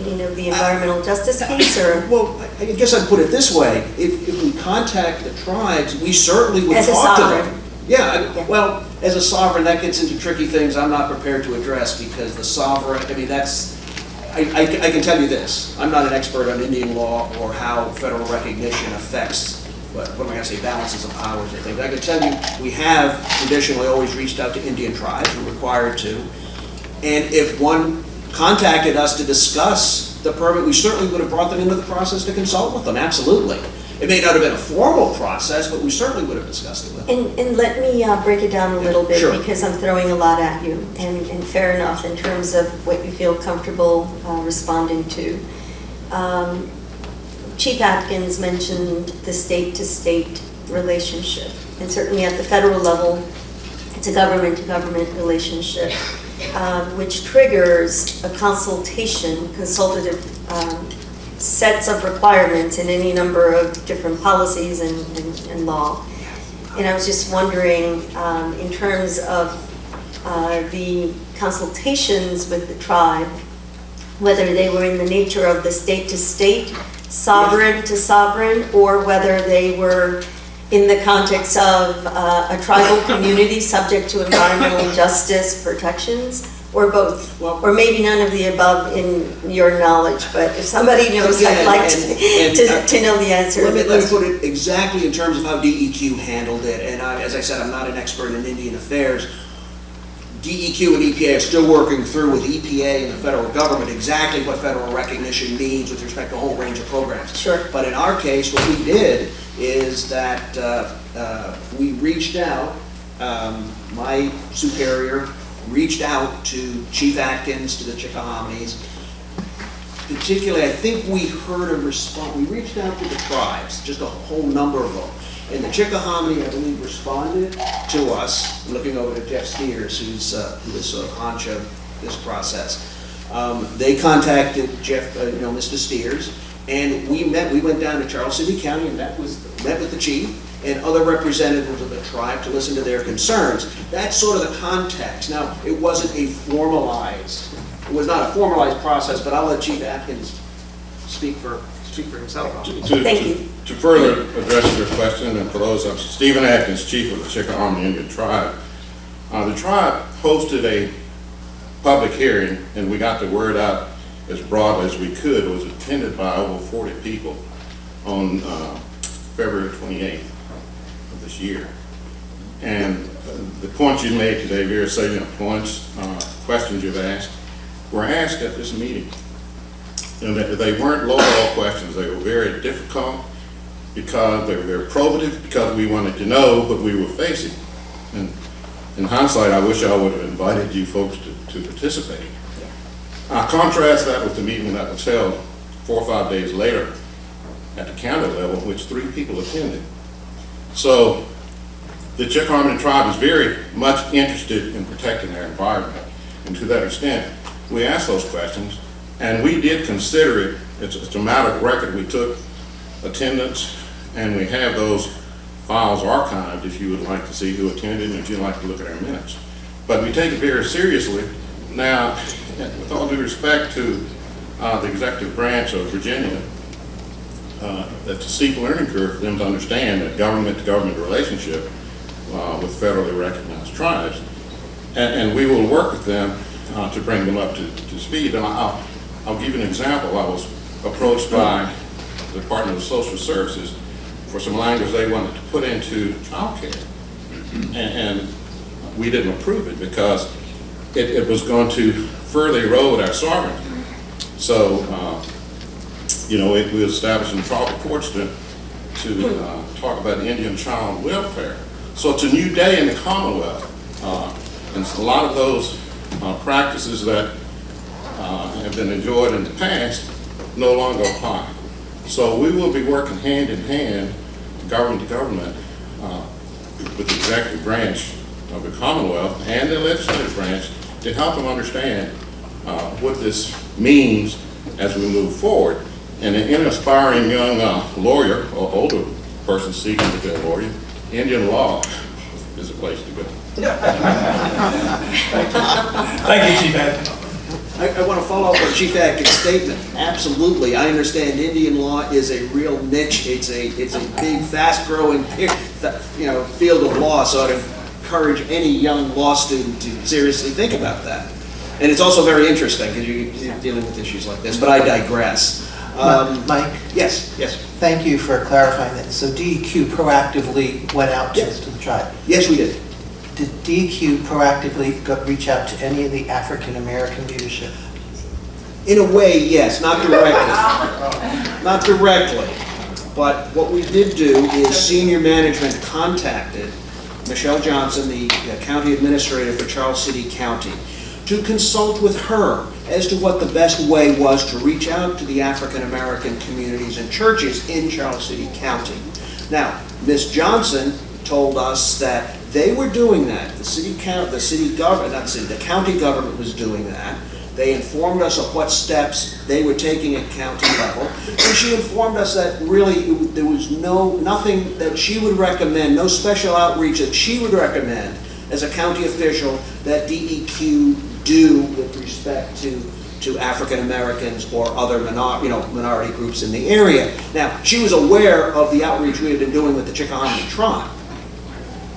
the environmental justice piece, or? Well, I guess I'd put it this way. If we contact the tribes, we certainly would talk to them. Yeah, well, as a sovereign, that gets into tricky things I'm not prepared to address because the sovereign, I mean, I can tell you this. I'm not an expert on Indian law or how federal recognition affects, what am I going to say, balances of powers and things. I can tell you we have traditionally always reached out to Indian tribes, we're required to, and if one contacted us to discuss the permit, we certainly would have brought them into the process to consult with them, absolutely. It may not have been a formal process, but we certainly would have discussed it with them. And let me break it down a little bit, Sure. because I'm throwing a lot at you, and fair enough in terms of what you feel comfortable responding to. Chief Atkins mentioned the state-to-state relationship, and certainly at the federal level, it's a government-to-government relationship, which triggers a consultative sets of requirements in any number of different policies and law. And I was just wondering, in terms of the consultations with the tribe, whether they were in the nature of the state-to-state, sovereign-to-sovereign, or whether they were in the context of a tribal community subject to environmental justice protections, or both, or maybe none of the above in your knowledge, but if somebody knows, I'd like to know the answer. Let me put it exactly in terms of how DEQ handled it, and as I said, I'm not an expert in Indian affairs. DEQ and EPA are still working through with EPA and the federal government exactly what federal recognition means with respect to a whole range of programs. Sure. But in our case, what we did is that we reached out, my superior reached out to Chief Atkins, to the Chickahominies. Particularly, I think we heard a response. We reached out to the tribes, just a whole number of them. And the Chickahominy, I believe, responded to us. I'm looking over to Jeff Steers, who is sort of honcho this process. They contacted Jeff, Mr. Steers, and we went down to Charles City County and met with the chief and other representatives of the tribe to listen to their concerns. That's sort of the context. Now, it wasn't it was not a formalized process, but I'll let Chief Atkins speak for himself. Thank you. To further address your question, and for those, I'm Stephen Atkins, Chief of the Chickahominy Indian Tribe. The tribe hosted a public hearing, and we got the word out as broad as we could. It was attended by over 40 people on February 28th of this year. And the points you made today, very salient points, questions you've asked, were asked at this meeting. And they weren't low-ball questions. They were very difficult because they were very probative, because we wanted to know what we were facing. And in hindsight, I wish I would have invited you folks to participate. I contrast that with the meeting that was held 4 or 5 days later at the county level, which 3 people attended. So the Chickahominy tribe is very much interested in protecting their environment. And to that extent, we asked those questions, and we did consider it. It's a matter of record. We took attendance, and we have those files archived if you would like to see who attended and if you'd like to look at our minutes. But we take it very seriously. Now, with all due respect to the executive branch of Virginia, that's a steep learning curve for them to understand that government-to-government relationship with federally recognized tribes. And we will work with them to bring them up to speed. And I'll give you an example. I was approached by the Department of Social Services for some language they wanted to put into child care. And we didn't approve it because it was going to further erode our sovereignty. So, we established in tribal courts to talk about Indian child welfare. So it's a new day in the Commonwealth. And a lot of those practices that have been enjoyed in the past no longer apply. So we will be working hand in hand, government to government, with the executive branch of the Commonwealth and the legislative branch to help them understand what this means as we move forward. And an aspiring young lawyer or older person seeking to be a lawyer, Indian law is a place to go. Thank you, Chief Atkins. I want to follow up on Chief Atkins' statement. Absolutely, I understand Indian law is a real niche. It's a big, fast-growing, field of law. So I'd encourage any young law student to seriously think about that. And it's also very interesting because you're dealing with issues like this. But I digress. Mike? Yes. Thank you for clarifying that. So DEQ proactively went out to the tribe? Yes, we did. Did DEQ proactively reach out to any of the African American leadership? In a way, yes, not directly. Not directly. But what we did do is senior management contacted Michelle Johnson, the county administrator for Charles City County, to consult with her as to what the best way was to reach out to the African American communities and churches in Charles City County. Now, Ms. Johnson told us that they were doing that. The county government was doing that. They informed us of what steps they were taking at county level, and she informed us that really there was nothing that she would recommend, no special outreach that she would recommend as a county official that DEQ do with respect to African Americans or other minority groups in the area. Now, she was aware of the outreach we had been doing with the Chickahominy tribe,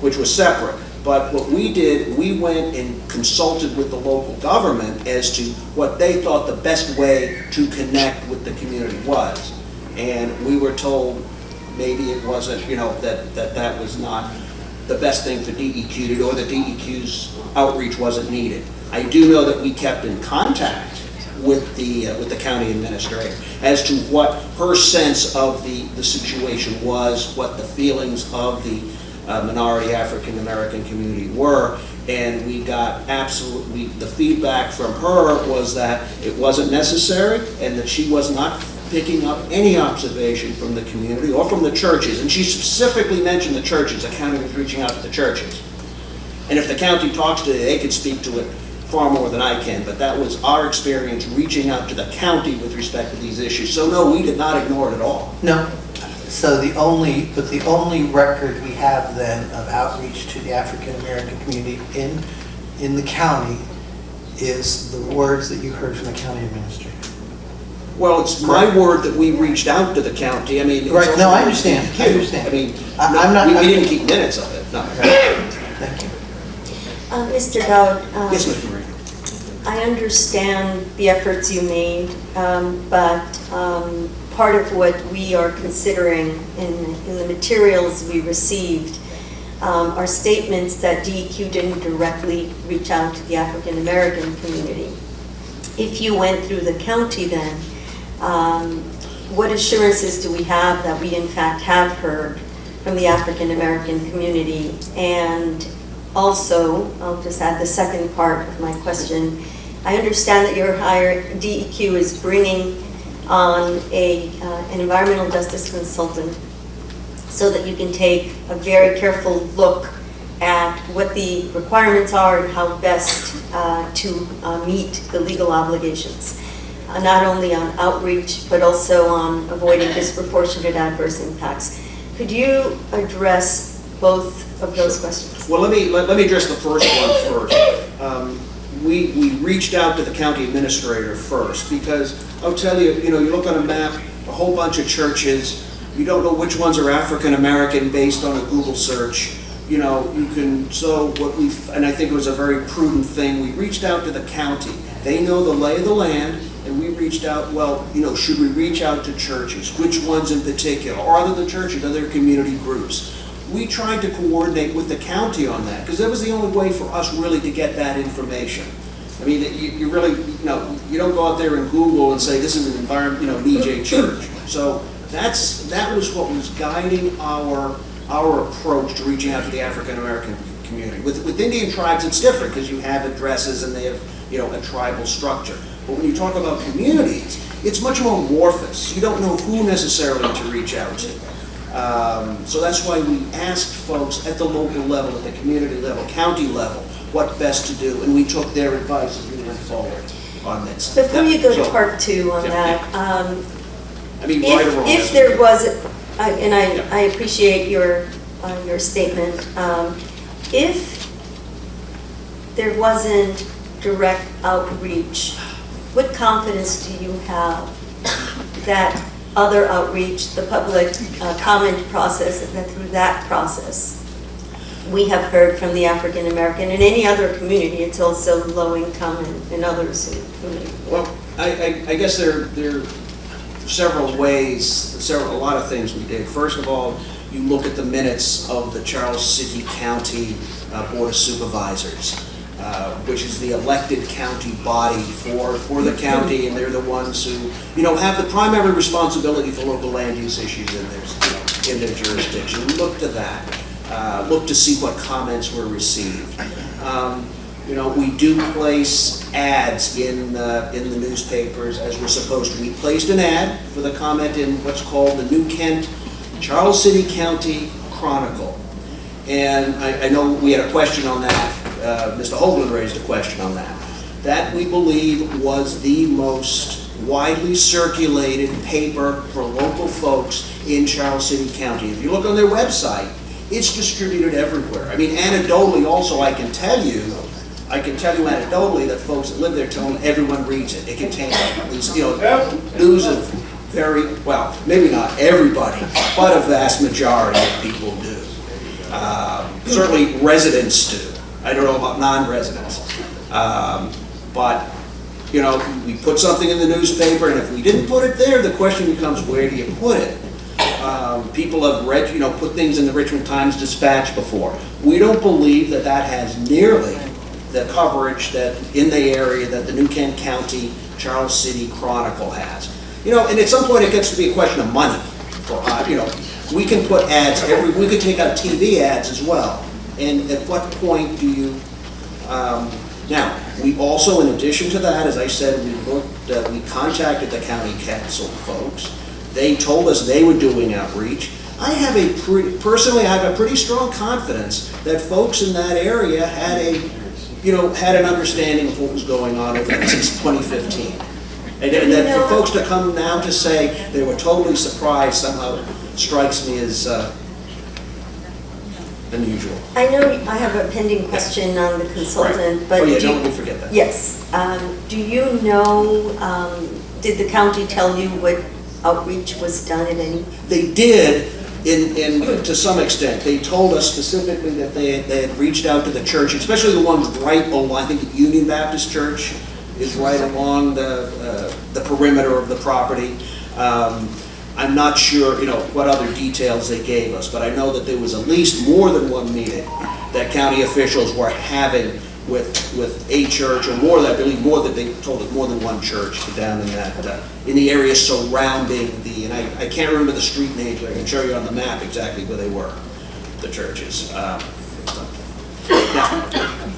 which was separate. But what we did, we went and consulted with the local government as to what they thought the best way to connect with the community was. And we were told maybe it wasn't, that was not the best thing for DEQ to do, or that DEQ's outreach wasn't needed. I do know that we kept in contact with the county administrator as to what her sense of the situation was, what the feelings of the minority African American community were, and we got absolutely, the feedback from her was that it wasn't necessary and that she was not picking up any observation from the community or from the churches, and she specifically mentioned the churches. The county was reaching out to the churches. And if the county talks to it, they could speak to it far more than I can, but that was our experience reaching out to the county with respect to these issues. So no, we did not ignore it at all. No. So the only record we have then of outreach to the African American community in the county is the words that you heard from the county administrator. Well, it's my word that we reached out to the county. I mean, right. No, I understand. I understand. I mean, I'm not. We didn't keep minutes of it. No. Thank you. Mr. Dowd, Yes, Mr. Marie. I understand the efforts you made, but part of what we are considering in the materials we received are statements that DEQ didn't directly reach out to the African American community. If you went through the county then, what assurances do we have that we in fact have heard from the African American community? And also, I'll just add the second part of my question. I understand that your DEQ is bringing on an environmental justice consultant so that you can take a very careful look at what the requirements are and how best to meet the legal obligations, not only on outreach, but also on avoiding disproportionate adverse impacts. Could you address both of those questions? Well, let me address the first one first. We reached out to the county administrator first because I'll tell you, you look on a map, a whole bunch of churches, you don't know which ones are African American based on a Google search. You can, so what and I think it was a very prudent thing, we reached out to the county. They know the lay of the land, and we reached out, well, should we reach out to churches? Which ones in particular? Or other than churches, other community groups? We tried to coordinate with the county on that, because that was the only way for us really to get that information. I mean, you really, you don't go out there and Google and say, this is an environment, DJ church. So that was what was guiding our approach to reaching out to the African American community. With Indian tribes, it's different because you have addresses and they have, a tribal structure. But when you talk about communities, it's much more amorphous. You don't know who necessarily to reach out to. So that's why we asked folks at the local level, at the community level, county level, what best to do, and we took their advice as we went forward on this. Before you go to part two on that, I mean, right or wrong, if there was, and I appreciate your statement, if there wasn't direct outreach, what confidence do you have that other outreach, the public comment process, and then through that process, we have heard from the African American and any other community, it's also low income and others who. Well, I guess there are several ways, a lot of things we did. First of all, you look at the minutes of the Charles City County Board of Supervisors, which is the elected county body for the county, and they're the ones who, have the primary responsibility for local land use issues in their jurisdiction. We look to that, look to see what comments were received. We do place ads in the newspapers as we're supposed to. We placed an ad for the comment in what's called the New Kent Charles City County Chronicle. And I know we had a question on that. Mr. Hoagland raised a question on that. That, we believe, was the most widely circulated paper for local folks in Charles City County. If you look on their website, it's distributed everywhere. I mean, anecdotally also, I can tell you anecdotally that folks that live there tell me everyone reads it. It contains at least, news of very, well, maybe not everybody, but a vast majority of people do. Certainly residents do. I don't know about non-residents. But, we put something in the newspaper, and if we didn't put it there, the question becomes, where do you put it? People have read, put things in the Richmond Times-Dispatch before. We don't believe that that has nearly the coverage that in the area that the New Kent County Charles City Chronicle has. And at some point it gets to be a question of money. We can put ads we could take out TV ads as well. And at what point do you, now, we also, in addition to that, as I said, we contacted the county council folks. They told us they were doing outreach. Personally, I have a pretty strong confidence that folks in that area had an understanding of what was going on since 2015. And that for folks to come now to say they were totally surprised somehow strikes me as unusual. I know I have a pending question on the consultant, but don't let me forget that. Yes. Do you know, did the county tell you what outreach was done at any? They did, to some extent. They told us specifically that they had reached out to the church, especially the ones right along, I think the Union Baptist Church is right along the perimeter of the property. I'm not sure, what other details they gave us, but I know that there was at least more than one meeting that county officials were having with a church, or more than, I believe more that they told us more than one church down in that, in the area surrounding and I can't remember the street names, but I can show you on the map exactly where they were, the churches. Now,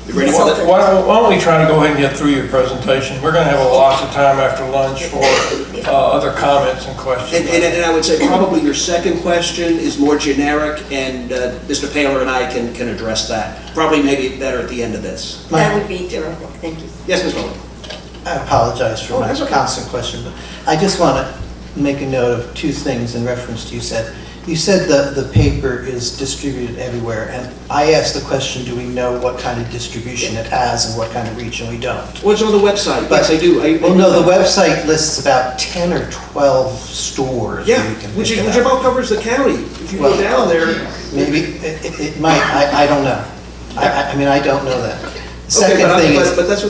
you ready for that? Why don't we try to go ahead and get through your presentation? We're going to have a lot of time after lunch for other comments and questions. And I would say probably your second question is more generic, and Mr. Paler and I can address that. Probably maybe better at the end of this. That would be terrific, thank you. Yes, Ms. Rowland. I apologize for my constant question, but I just want to make a note of two things in reference to you said. You said the paper is distributed everywhere, and I asked the question, do we know what kind of distribution it has and what kind of reach, and we don't. Well, it's on the website. Yes, I do. No, the website lists about 10 or 12 stores. Yeah, which about covers the county. If you go down there. Maybe it might, I don't know. I mean, I don't know that. Second thing is. But that's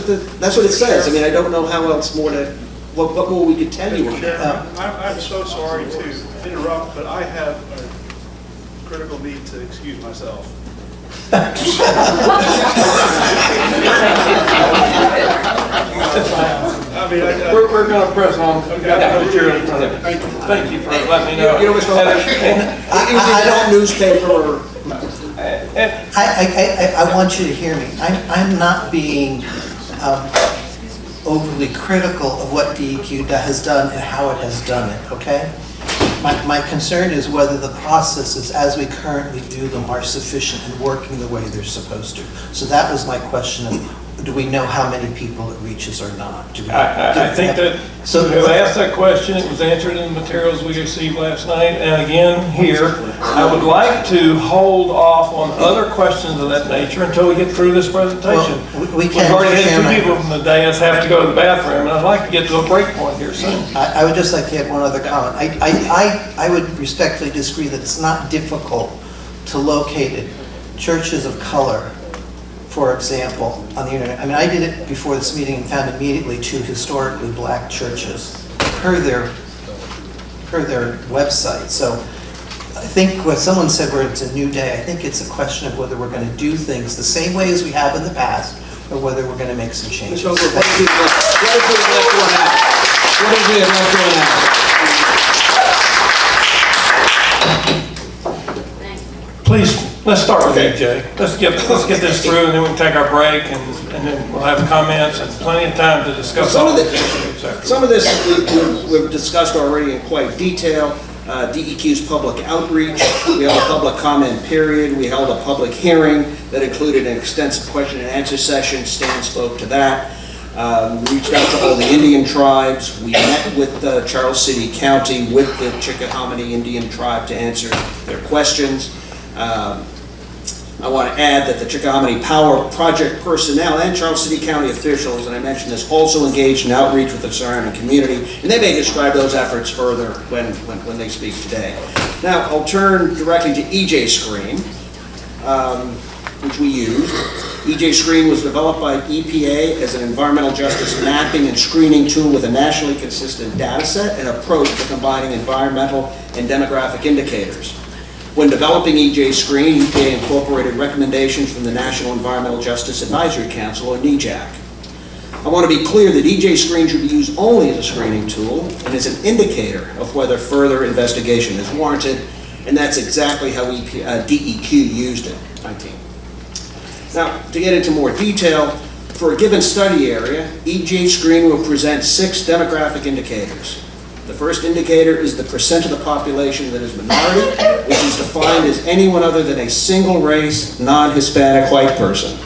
what it says. I mean, I don't know how else more to, what more we could tell you. I'm so sorry to interrupt, but I have a critical need to excuse myself. We're going to press on. We've got the material in front of you. Thank you for letting me know. I don't newspaper or. I want you to hear me. I'm not being overly critical of what DEQ has done and how it has done it, okay? My concern is whether the processes as we currently do them are sufficient and working the way they're supposed to. So that was my question of, do we know how many people it reaches or not? I think that you asked that question, it was answered in the materials we received last night, and again here, I would like to hold off on other questions of that nature until we get through this presentation. Well, We've already had two people from the dais have to go to the bathroom, and I'd like to get to a break point here soon. I would just like to add one other comment. I would respectfully disagree that it's not difficult to locate it. Churches of color, for example, on the internet. I mean, I did it before this meeting and found immediately two historically black churches per their website. So I think what someone said where it's a new day, I think it's a question of whether we're going to do things the same way as we have in the past or whether we're going to make some changes. What if we left one out? What if we left one out? Please, let's start with you, Jay. Let's get this through, and then we can take our break, and then we'll have comments and plenty of time to discuss some of this we've discussed already in quite detail. DEQ's public outreach. We held a public comment period. We held a public hearing that included an extensive question and answer session. Stan spoke to that. We reached out to all the Indian tribes. We met with Charles City County with the Chickahominy Indian tribe to answer their questions. I want to add that the Chickahominy Power Project personnel and Charles City County officials, and I mentioned this, also engaged in outreach with the surrounding community, and they may describe those efforts further when they speak today. Now, I'll turn directly to EJ Scream. which we use. EJ Screen was developed by EPA as an environmental justice mapping and screening tool with a nationally consistent data set and approach to combining environmental and demographic indicators. When developing EJ Screen, EPA incorporated recommendations from the National Environmental Justice Advisory Council, or NEJAC. I want to be clear that EJ Screen should be used only as a screening tool and as an indicator of whether further investigation is warranted, and that's exactly how DEQ used it. 19. Now, to get into more detail, for a given study area, EJ Screen will present 6 demographic indicators. The first indicator is the percent of the population that is minority, which is defined as anyone other than a single race, non-Hispanic white person.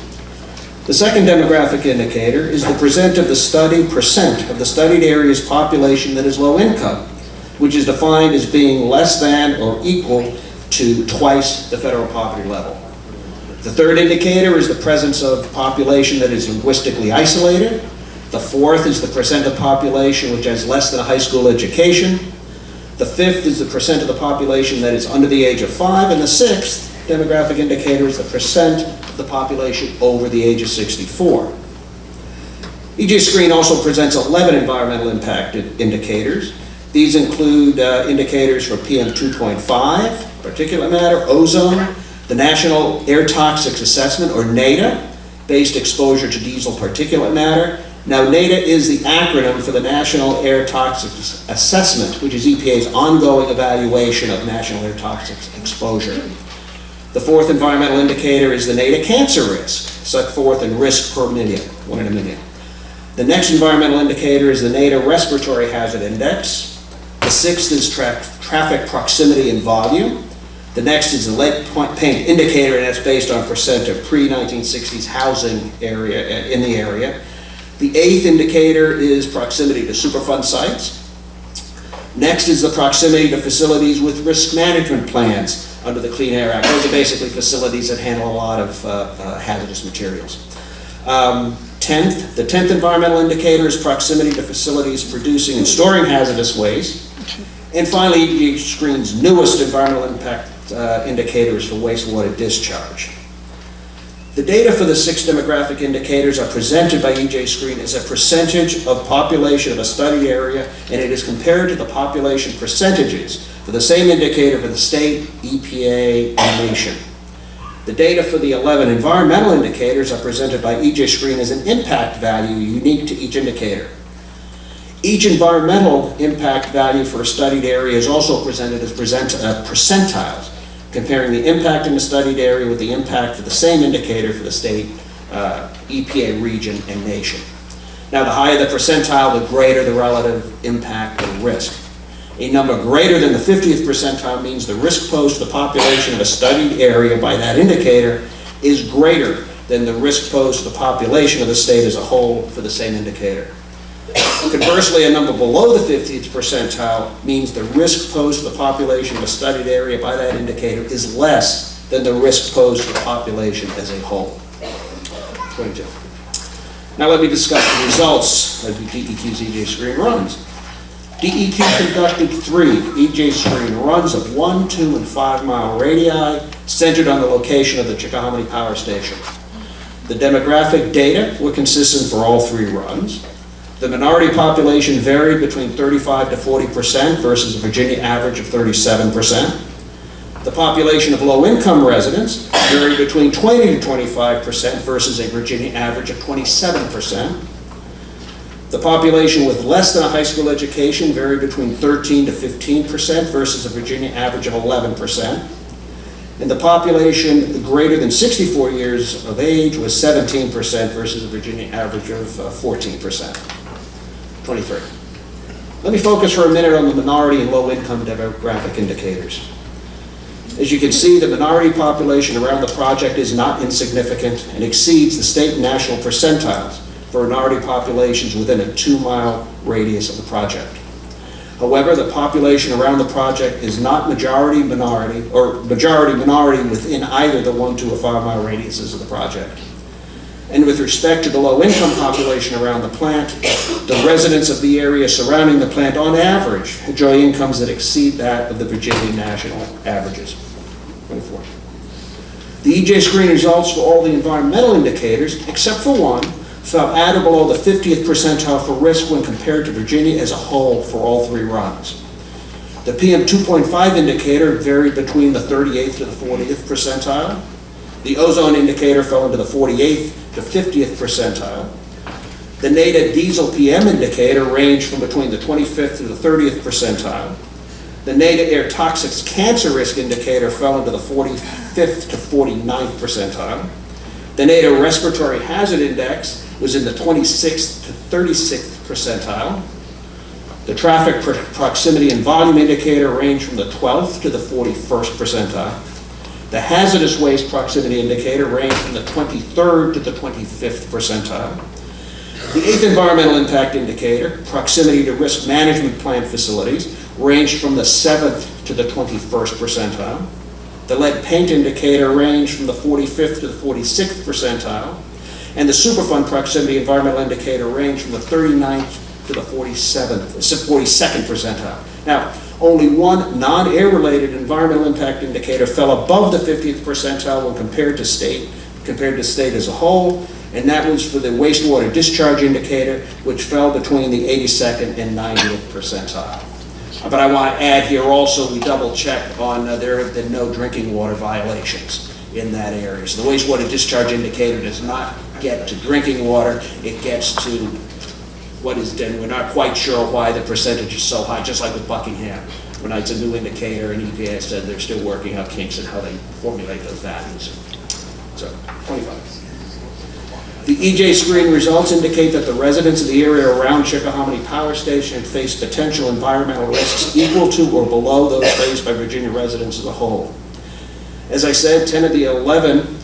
The second demographic indicator is the percent of the studied area's population that is low income, which is defined as being less than or equal to twice the federal poverty level. The third indicator is the presence of population that is linguistically isolated. The fourth is the percent of population which has less than a high school education. The fifth is the percent of the population that is under the age of 5. And the sixth demographic indicator is the percent of the population over the age of 64. EJ Screen also presents 11 environmental impact indicators. These include indicators for PM 2.5, particulate matter, ozone, the National Air Toxics Assessment, or NATA, based exposure to diesel particulate matter. Now, NATA is the acronym for the National Air Toxics Assessment, which is EPA's ongoing evaluation of national air toxics exposure. The fourth environmental indicator is the NATA cancer risk, set forth in risk per million, 1 in a million. The next environmental indicator is the NATA respiratory hazard index. The sixth is traffic proximity and volume. The next is the lead paint indicator, and that's based on percent of pre-1960s housing area in the area. The eighth indicator is proximity to Superfund sites. Next is the proximity to facilities with risk management plans under the Clean Air Act. Those are basically facilities that handle a lot of hazardous materials. The 10th environmental indicator is proximity to facilities producing and storing hazardous waste. And finally, EJ Screen's newest environmental impact indicator is for wastewater discharge. The data for the 6 demographic indicators are presented by EJ Screen as a percentage of population of a studied area, and it is compared to the population percentages for the same indicator for the state, EPA, and nation. The data for the 11 environmental indicators are presented by EJ Screen as an impact value unique to each indicator. Each environmental impact value for a studied area is also presented as percentiles, comparing the impact in the studied area with the impact for the same indicator for the state, EPA, region, and nation. Now, the higher the percentile, the greater the relative impact or risk. A number greater than the 50th percentile means the risk posed to the population of a studied area by that indicator is greater than the risk posed to the population of the state as a whole for the same indicator. Conversely, a number below the 50th percentile means the risk posed to the population of a studied area by that indicator is less than the risk posed to the population as a whole. 22. Now let me discuss the results of the DEQ's EJ Screen runs. DEQ conducted 3 EJ Screen runs of 1, 2, and 5 mile radii centered on the location of the Chickahominy Power Station. The demographic data were consistent for all 3 runs. The minority population varied between 35 to 40% versus a Virginia average of 37%. The population of low-income residents varied between 20 to 25% versus a Virginia average of 27%. The population with less than a high school education varied between 13 to 15% versus a Virginia average of 11%. And the population greater than 64 years of age was 17% versus a Virginia average of 14%. 23. Let me focus for a minute on the minority and low-income demographic indicators. As you can see, the minority population around the project is not insignificant and exceeds the state and national percentiles for minority populations within a 2-mile radius of the project. However, the population around the project is not majority minority within either the 1, 2, or 5 mile radiuses of the project. And with respect to the low-income population around the plant, the residents of the area surrounding the plant on average enjoy incomes that exceed that of the Virginia national averages. 24. The EJ screen results for all the environmental indicators, except for one, fell at or below the 50th percentile for risk when compared to Virginia as a whole for all 3 runs. The PM 2.5 indicator varied between the 38th to the 40th percentile. The ozone indicator fell into the 48th to 50th percentile. The NADA diesel PM indicator ranged from between the 25th to the 30th percentile. The NADA air toxics cancer risk indicator fell into the 45th to 49th percentile. The NADA respiratory hazard index was in the 26th to 36th percentile. The traffic proximity and volume indicator ranged from the 12th to the 41st percentile. The hazardous waste proximity indicator ranged from the 23rd to the 25th percentile. The 8th environmental impact indicator, proximity to risk management plant facilities, ranged from the 7th to the 21st percentile. The lead paint indicator ranged from the 45th to the 46th percentile. And the Superfund proximity environmental indicator ranged from the 39th to the 42nd percentile. Now, only one non-air related environmental impact indicator fell above the 50th percentile when compared to state as a whole, and that was for the wastewater discharge indicator, which fell between the 82nd and 90th percentile. But I want to add here also, we double checked on there have been no drinking water violations in that area. So the wastewater discharge indicator does not get to drinking water, it gets to what is done. We're not quite sure why the percentage is so high, just like with Buckingham. When it's a new indicator, and EPA said they're still working out kinks and how they formulate those values. So, 25. The EJ screen results indicate that the residents of the area around Chickahominy Power Station face potential environmental risks equal to or below those faced by Virginia residents as a whole. As I said, 10 of the 11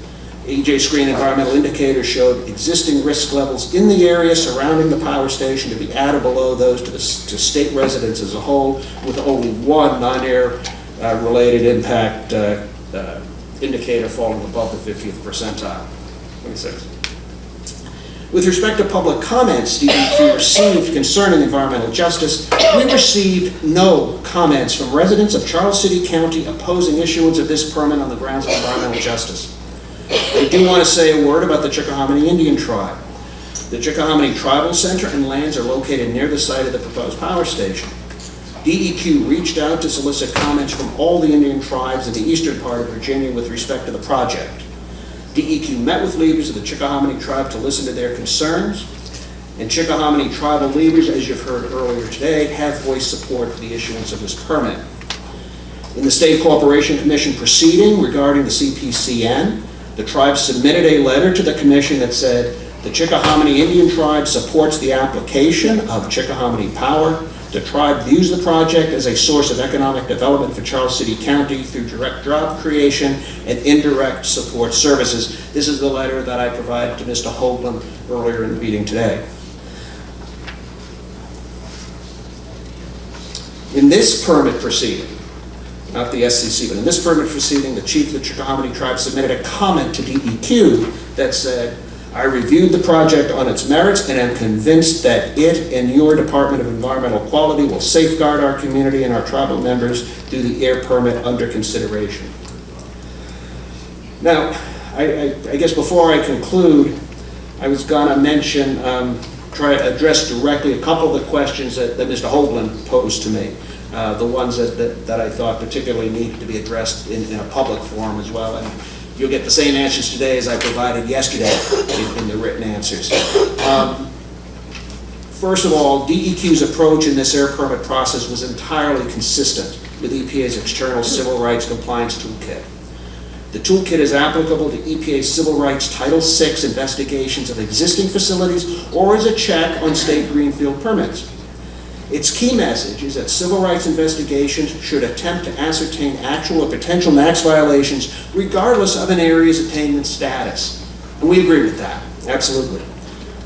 EJ screen environmental indicators showed existing risk levels in the area surrounding the power station to be at or below those to state residents as a whole, with only one non-air related impact indicator falling above the 50th percentile. 26. With respect to public comments DEQ received concerning environmental justice, we received no comments from residents of Charles City County opposing issuance of this permit on the grounds of environmental justice. I do want to say a word about the Chickahominy Indian Tribe. The Chickahominy Tribal Center and lands are located near the site of the proposed power station. DEQ reached out to solicit comments from all the Indian tribes in the eastern part of Virginia with respect to the project. DEQ met with leaders of the Chickahominy tribe to listen to their concerns, and Chickahominy tribal leaders, as you've heard earlier today, have voiced support for the issuance of this permit. In the State Corporation Commission proceeding regarding the CPCN, the tribe submitted a letter to the commission that said, the Chickahominy Indian tribe supports the application of Chickahominy Power. The tribe views the project as a source of economic development for Charles City County through direct job creation and indirect support services. This is the letter that I provided to Mr. Hoagland earlier in the meeting today. In this permit proceeding, not the SCC, but in this permit proceeding, the chief of the Chickahominy tribe submitted a comment to DEQ that said, I reviewed the project on its merits and am convinced that it and your Department of Environmental Quality will safeguard our community and our tribal members through the air permit under consideration. Now, I guess before I conclude, I was going to mention, try to address directly a couple of the questions that Mr. Hoagland posed to me. The ones that I thought particularly needed to be addressed in a public forum as well. And you'll get the same answers today as I provided yesterday in the written answers. First of all, DEQ's approach in this air permit process was entirely consistent with EPA's external civil rights compliance toolkit. The toolkit is applicable to EPA's civil rights Title VI investigations of existing facilities or as a check on state greenfield permits. Its key message is that civil rights investigations should attempt to ascertain actual or potential NAAQS violations regardless of an area's attainment status. And we agree with that, absolutely.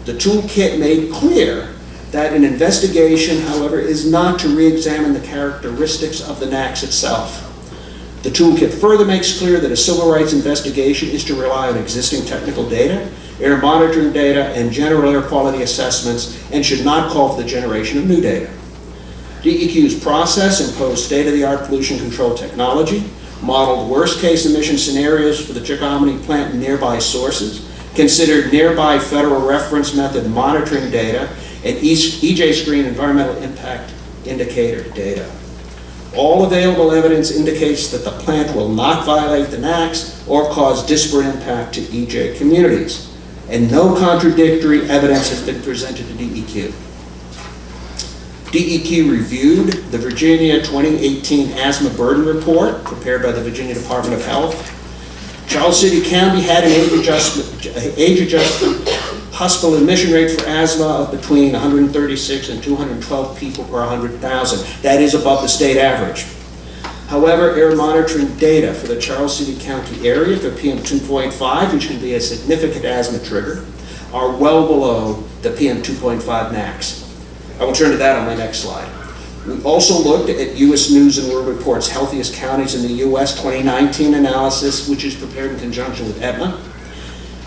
The toolkit made clear that an investigation, however, is not to re-examine the characteristics of the NAAQS itself. The toolkit further makes clear that a civil rights investigation is to rely on existing technical data, air monitoring data, and general air quality assessments, and should not call for the generation of new data. DEQ's process imposed state-of-the-art pollution control technology, modeled worst-case emission scenarios for the Chickahominy plant and nearby sources, considered nearby federal reference method monitoring data, and EJ screen environmental impact indicator data. All available evidence indicates that the plant will not violate the NAAQS or cause disparate impact to EJ communities, and no contradictory evidence has been presented to DEQ. DEQ reviewed the Virginia 2018 Asthma Burden Report prepared by the Virginia Department of Health. Charles City County had an age-adjusted hospital admission rate for asthma of between 136 and 212 people per 100,000. That is above the state average. However, air monitoring data for the Charles City County area for PM 2.5, which can be a significant asthma trigger, are well below the PM 2.5 NAAQS. I will turn to that on my next slide. We also looked at U.S. News and World Report's Healthiest Counties in the U.S. 2019 analysis, which is prepared in conjunction with Aetna.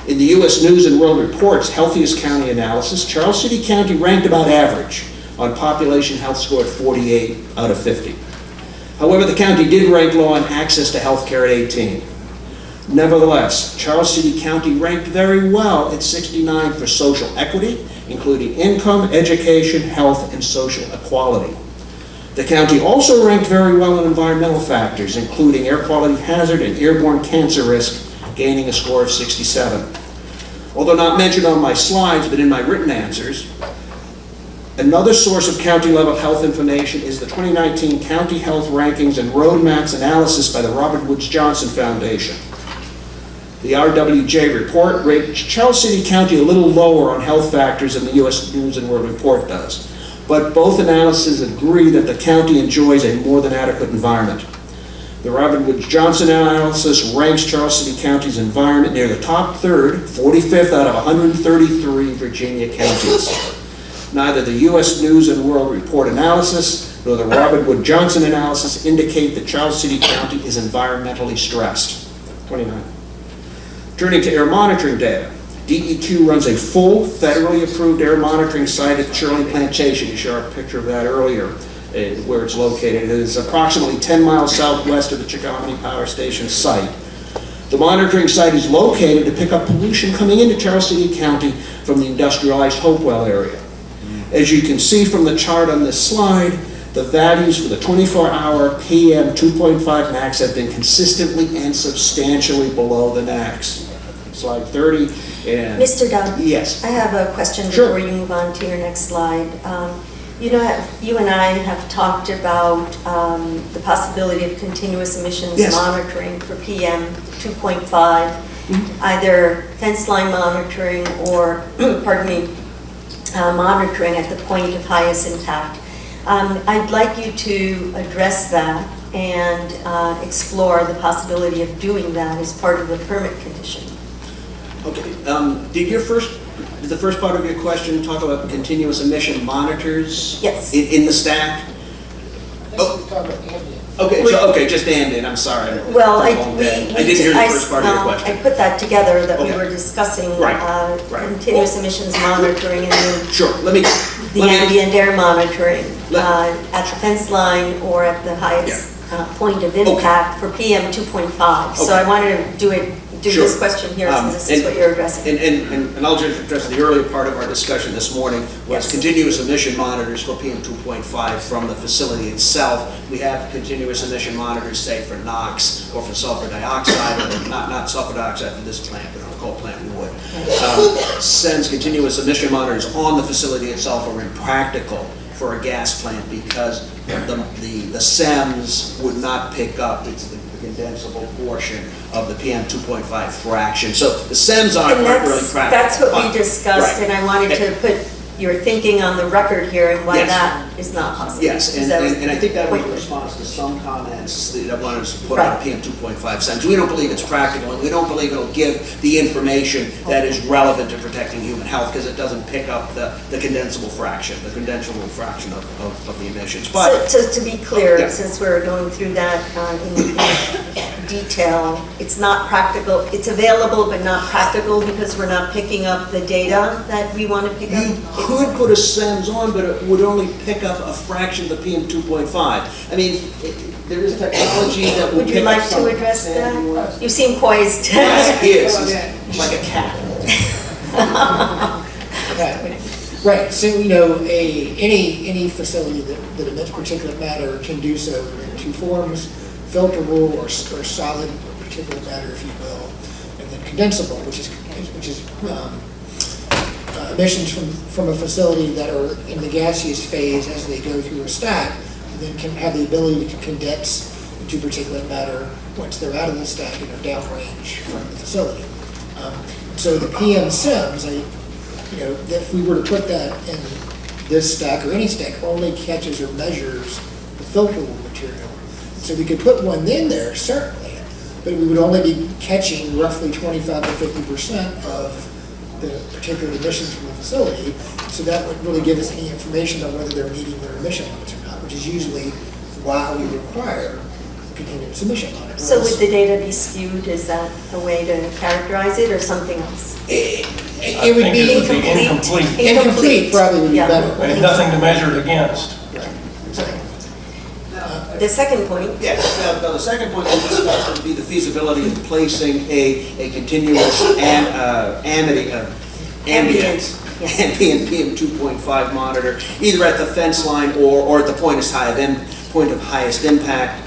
In the U.S. News and World Report's Healthiest County analysis, Charles City County ranked about average on population health score at 48 out of 50. However, the county did rank low on access to health care at 18. Nevertheless, Charles City County ranked very well at 69 for social equity, including income, education, health, and social equality. The county also ranked very well in environmental factors, including air quality hazard and airborne cancer risk, gaining a score of 67. Although not mentioned on my slides, but in my written answers, another source of county-level health information is the 2019 County Health Rankings and Roadmaps analysis by the Robert Woods Johnson Foundation. The RWJ report rated Charles City County a little lower on health factors than the U.S. News and World Report does, but both analyses agree that the county enjoys a more than adequate environment. The Robert Woods Johnson analysis ranks Charles City County's environment near the top third, 45th out of 133 Virginia counties. Neither the U.S. News and World Report analysis nor the Robert Woods Johnson analysis indicate that Charles City County is environmentally stressed. 29. Turning to air monitoring data, DEQ runs a full federally approved air monitoring site at Shirley Plantation. You saw a picture of that earlier, where it's located. It is approximately 10 miles southwest of the Chickahominy Power Station site. The monitoring site is located to pick up pollution coming into Charles City County from the industrialized Hopewell area. As you can see from the chart on this slide, the values for the 24-hour PM 2.5 NAAQS have been consistently and substantially below the NAAQS. Slide 30. And Mr. Dunn? Yes. I have a question Sure. before you move on to your next slide. You know, you and I have talked about the possibility of continuous emissions Yes. monitoring for PM 2.5, either fence line monitoring or, pardon me, monitoring at the point of highest impact. I'd like you to address that and explore the possibility of doing that as part of the permit condition. Okay. Did the first part of your question talk about continuous emission monitors? Yes. In the stack? Okay, just ambient, I'm sorry. Well, I didn't hear the first part of your question. I put that together that we Okay. were discussing Right. continuous emissions monitoring and then Sure, the ambient air monitoring at the fence line or at the highest point of impact for PM 2.5. So Okay. I wanted to do Sure. this question here since this is what you're addressing. And I'll just address the earlier part of our discussion this morning was Yes. continuous emission monitors for PM 2.5 from the facility itself. We have continuous emission monitors, say, for NOx or for sulfur dioxide, or not sulfur dioxide for this plant, but on a coal plant we would. Since continuous emission monitors on the facility itself are impractical for a gas plant because the SEMS would not pick up the condensable portion of the PM 2.5 fraction. So the SEMS aren't And really practical. that's what we discussed, Right. and I wanted to put your thinking on the record here and why Yes. that is not possible. Yes, Because that was and I think that was in point. response to some comments that I wanted to put on PM 2.5 SEMS. We don't believe it's practical, and we don't believe it'll give the information that is relevant to protecting human health because it doesn't pick up the condensable fraction of the emissions. But So to be clear, Yeah. since we're going through that in detail, it's not practical, it's available but not practical because we're not picking up the data that we want to pick up? you could put a SEMS on, but it would only pick up a fraction of the PM 2.5. I mean, there is technology that will Would you pick up like some- to address that? You seem poised. He is, he's like a cat. Right, so, any facility that emits particulate matter can do so in two forms, filterable or solid particulate matter, if you will, and then condensable, which is emissions from a facility that are in the gaseous phase as they go through a stack, and then can have the ability to condense into particulate matter once they're out of the stack and are downrange from the facility. So the PM SIMS, if we were to put that in this stack or any stack, only catches or measures the filterable material. So we could put one in there, certainly, but we would only be catching roughly 25 to 50% of the particular emissions from the facility. So that wouldn't really give us any information on whether they're meeting their emission limits or not, which is usually why we require continuous emission monitors. So would the data be skewed? Is that a way to characterize it, or something else? It would be incomplete. Incomplete probably would be Yeah. better. And nothing to measure it against. The second point. Yes, the second point we discussed would be the feasibility of placing a continuous ambient PM 2.5 monitor, either at the fence line or at the point of highest impact.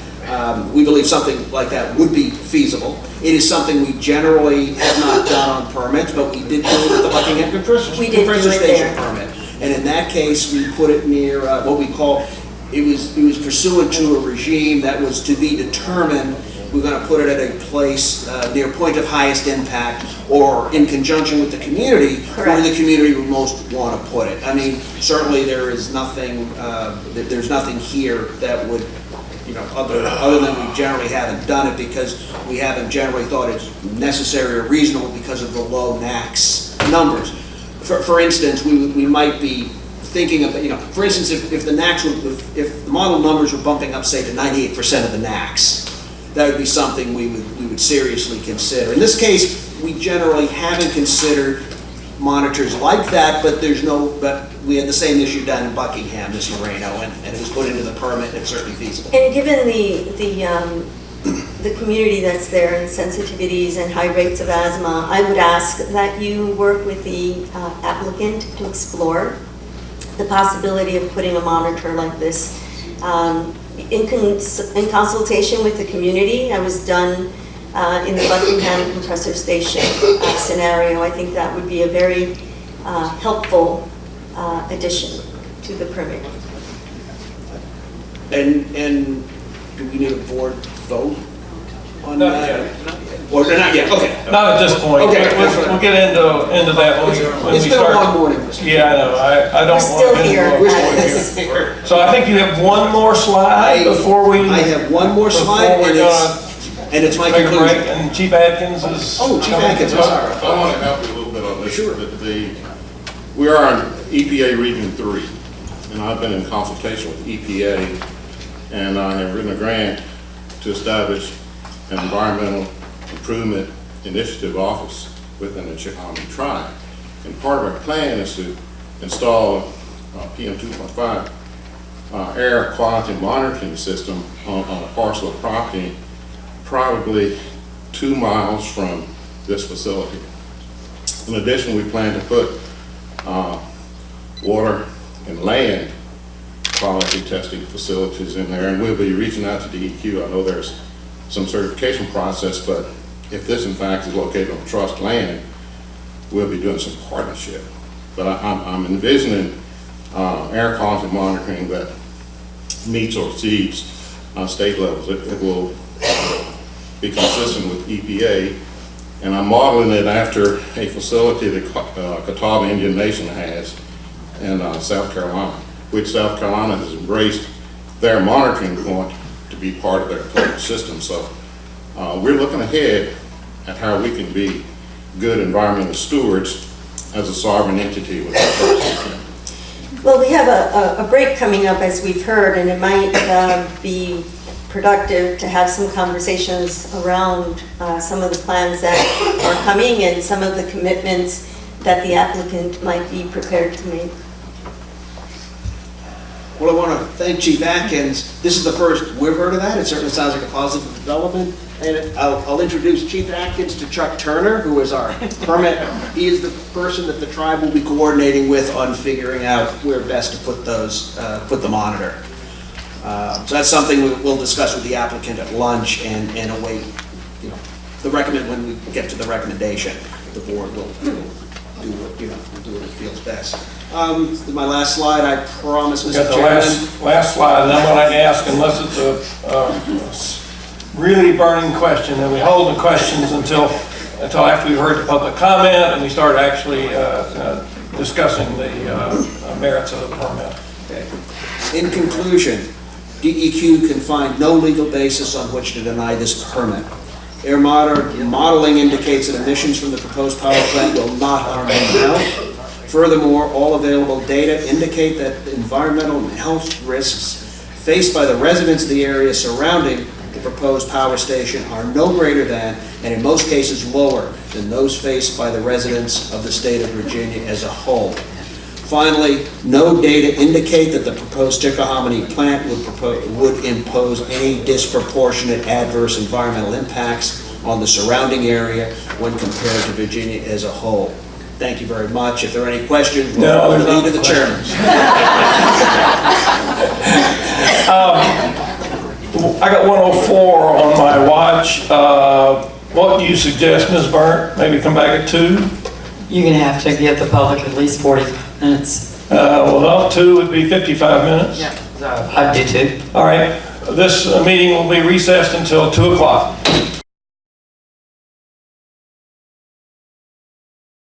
We believe something like that would be feasible. It is something we generally have not done on permits, but we did do it with the Buckingham compressor station permit. And in that case, we put it near what we call, it was pursuant to a regime that was to be determined. We're going to put it at a place near point of highest impact or in conjunction with the community where the community would most want to put it. I mean, certainly there is nothing, there's nothing here that would, other than we generally haven't done it because we haven't generally thought it's necessary or reasonable because of the low NACS numbers. For instance, we might be thinking of, for instance, if the NACS if the model numbers were bumping up, say, to 98% of the NACS, that would be something we would seriously consider. In this case, we generally haven't considered monitors like that, but we had the same issue down in Buckingham, Ms. Moreno, and it was put into the permit, and it's certainly feasible. And given the community that's there and sensitivities and high rates of asthma, I would ask that you work with the applicant to explore the possibility of putting a monitor like this in consultation with the community. I was done in the Buckingham compressor station scenario. I think that would be a very helpful addition to the permit. And do we need a board vote on Not that? yet. Or not yet, okay. Not at this point. Okay. We'll get into that when we start. It's been a long morning. Yeah, I know. I don't We're want still to get here into at it this. here. So I think you have one more slide before we. I have one more slide, and it's my take a break, conclusion. and Chief Atkins is. Oh, Chief Atkins, I'm sorry. I want to help you a little bit on this. Sure. We are in EPA Region 3, and I've been in consultation with EPA, and I have written a grant to establish an environmental improvement initiative office within the Chickahominy tribe. And part of our plan is to install a PM 2.5 air quality monitoring system on a parcel of property probably 2 miles from this facility. In addition, we plan to put water and land quality testing facilities in there, and we'll be reaching out to DEQ. I know there's some certification process, but if this in fact is located on trust land, we'll be doing some partnership. But I'm envisioning air quality monitoring that meets or exceeds state levels. It will be consistent with EPA, and I'm modeling it after a facility that Catawba Indian Nation has in South Carolina, which South Carolina has embraced their monitoring point to be part of their total system. So we're looking ahead at how we can be good environmental stewards as a sovereign entity with our person. Well, we have a break coming up, as we've heard, and it might be productive to have some conversations around some of the plans that are coming and some of the commitments that the applicant might be prepared to make. Well, I want to thank Chief Atkins. This is the first we've heard of that. It certainly sounds like a positive development. And I'll introduce Chief Atkins to Chuck Turner, who is our permit. He is the person that the tribe will be coordinating with on figuring out where best to put the monitor. So that's something we'll discuss with the applicant at lunch and await, when we get to the recommendation. The board will do what it feels best. My last slide, I promise, Mr. Got the Chairman. last slide, and I'm going to ask, unless it's a really burning question, and we hold the questions until after we've heard the public comment and we start actually discussing the merits of the permit. Okay. In conclusion, DEQ can find no legal basis on which to deny this permit. Air modeling indicates that emissions from the proposed power plant will not harm human health. Furthermore, all available data indicate that environmental and health risks faced by the residents of the area surrounding the proposed power station are no greater than, and in most cases lower, than those faced by the residents of the state of Virginia as a whole. Finally, no data indicate that the proposed Chickahominy plant would impose any disproportionate adverse environmental impacts on the surrounding area when compared to Virginia as a whole. Thank you very much. If there are any questions, we'll lead to the chairman. I got 104 on my watch. What do you suggest, Ms. Burnt? Maybe come back at 2? You're going to have to give the public at least 40 minutes. Well, 2 would be 55 minutes. Yeah, I'd do 2. All right. This meeting will be recessed until 2 o'clock.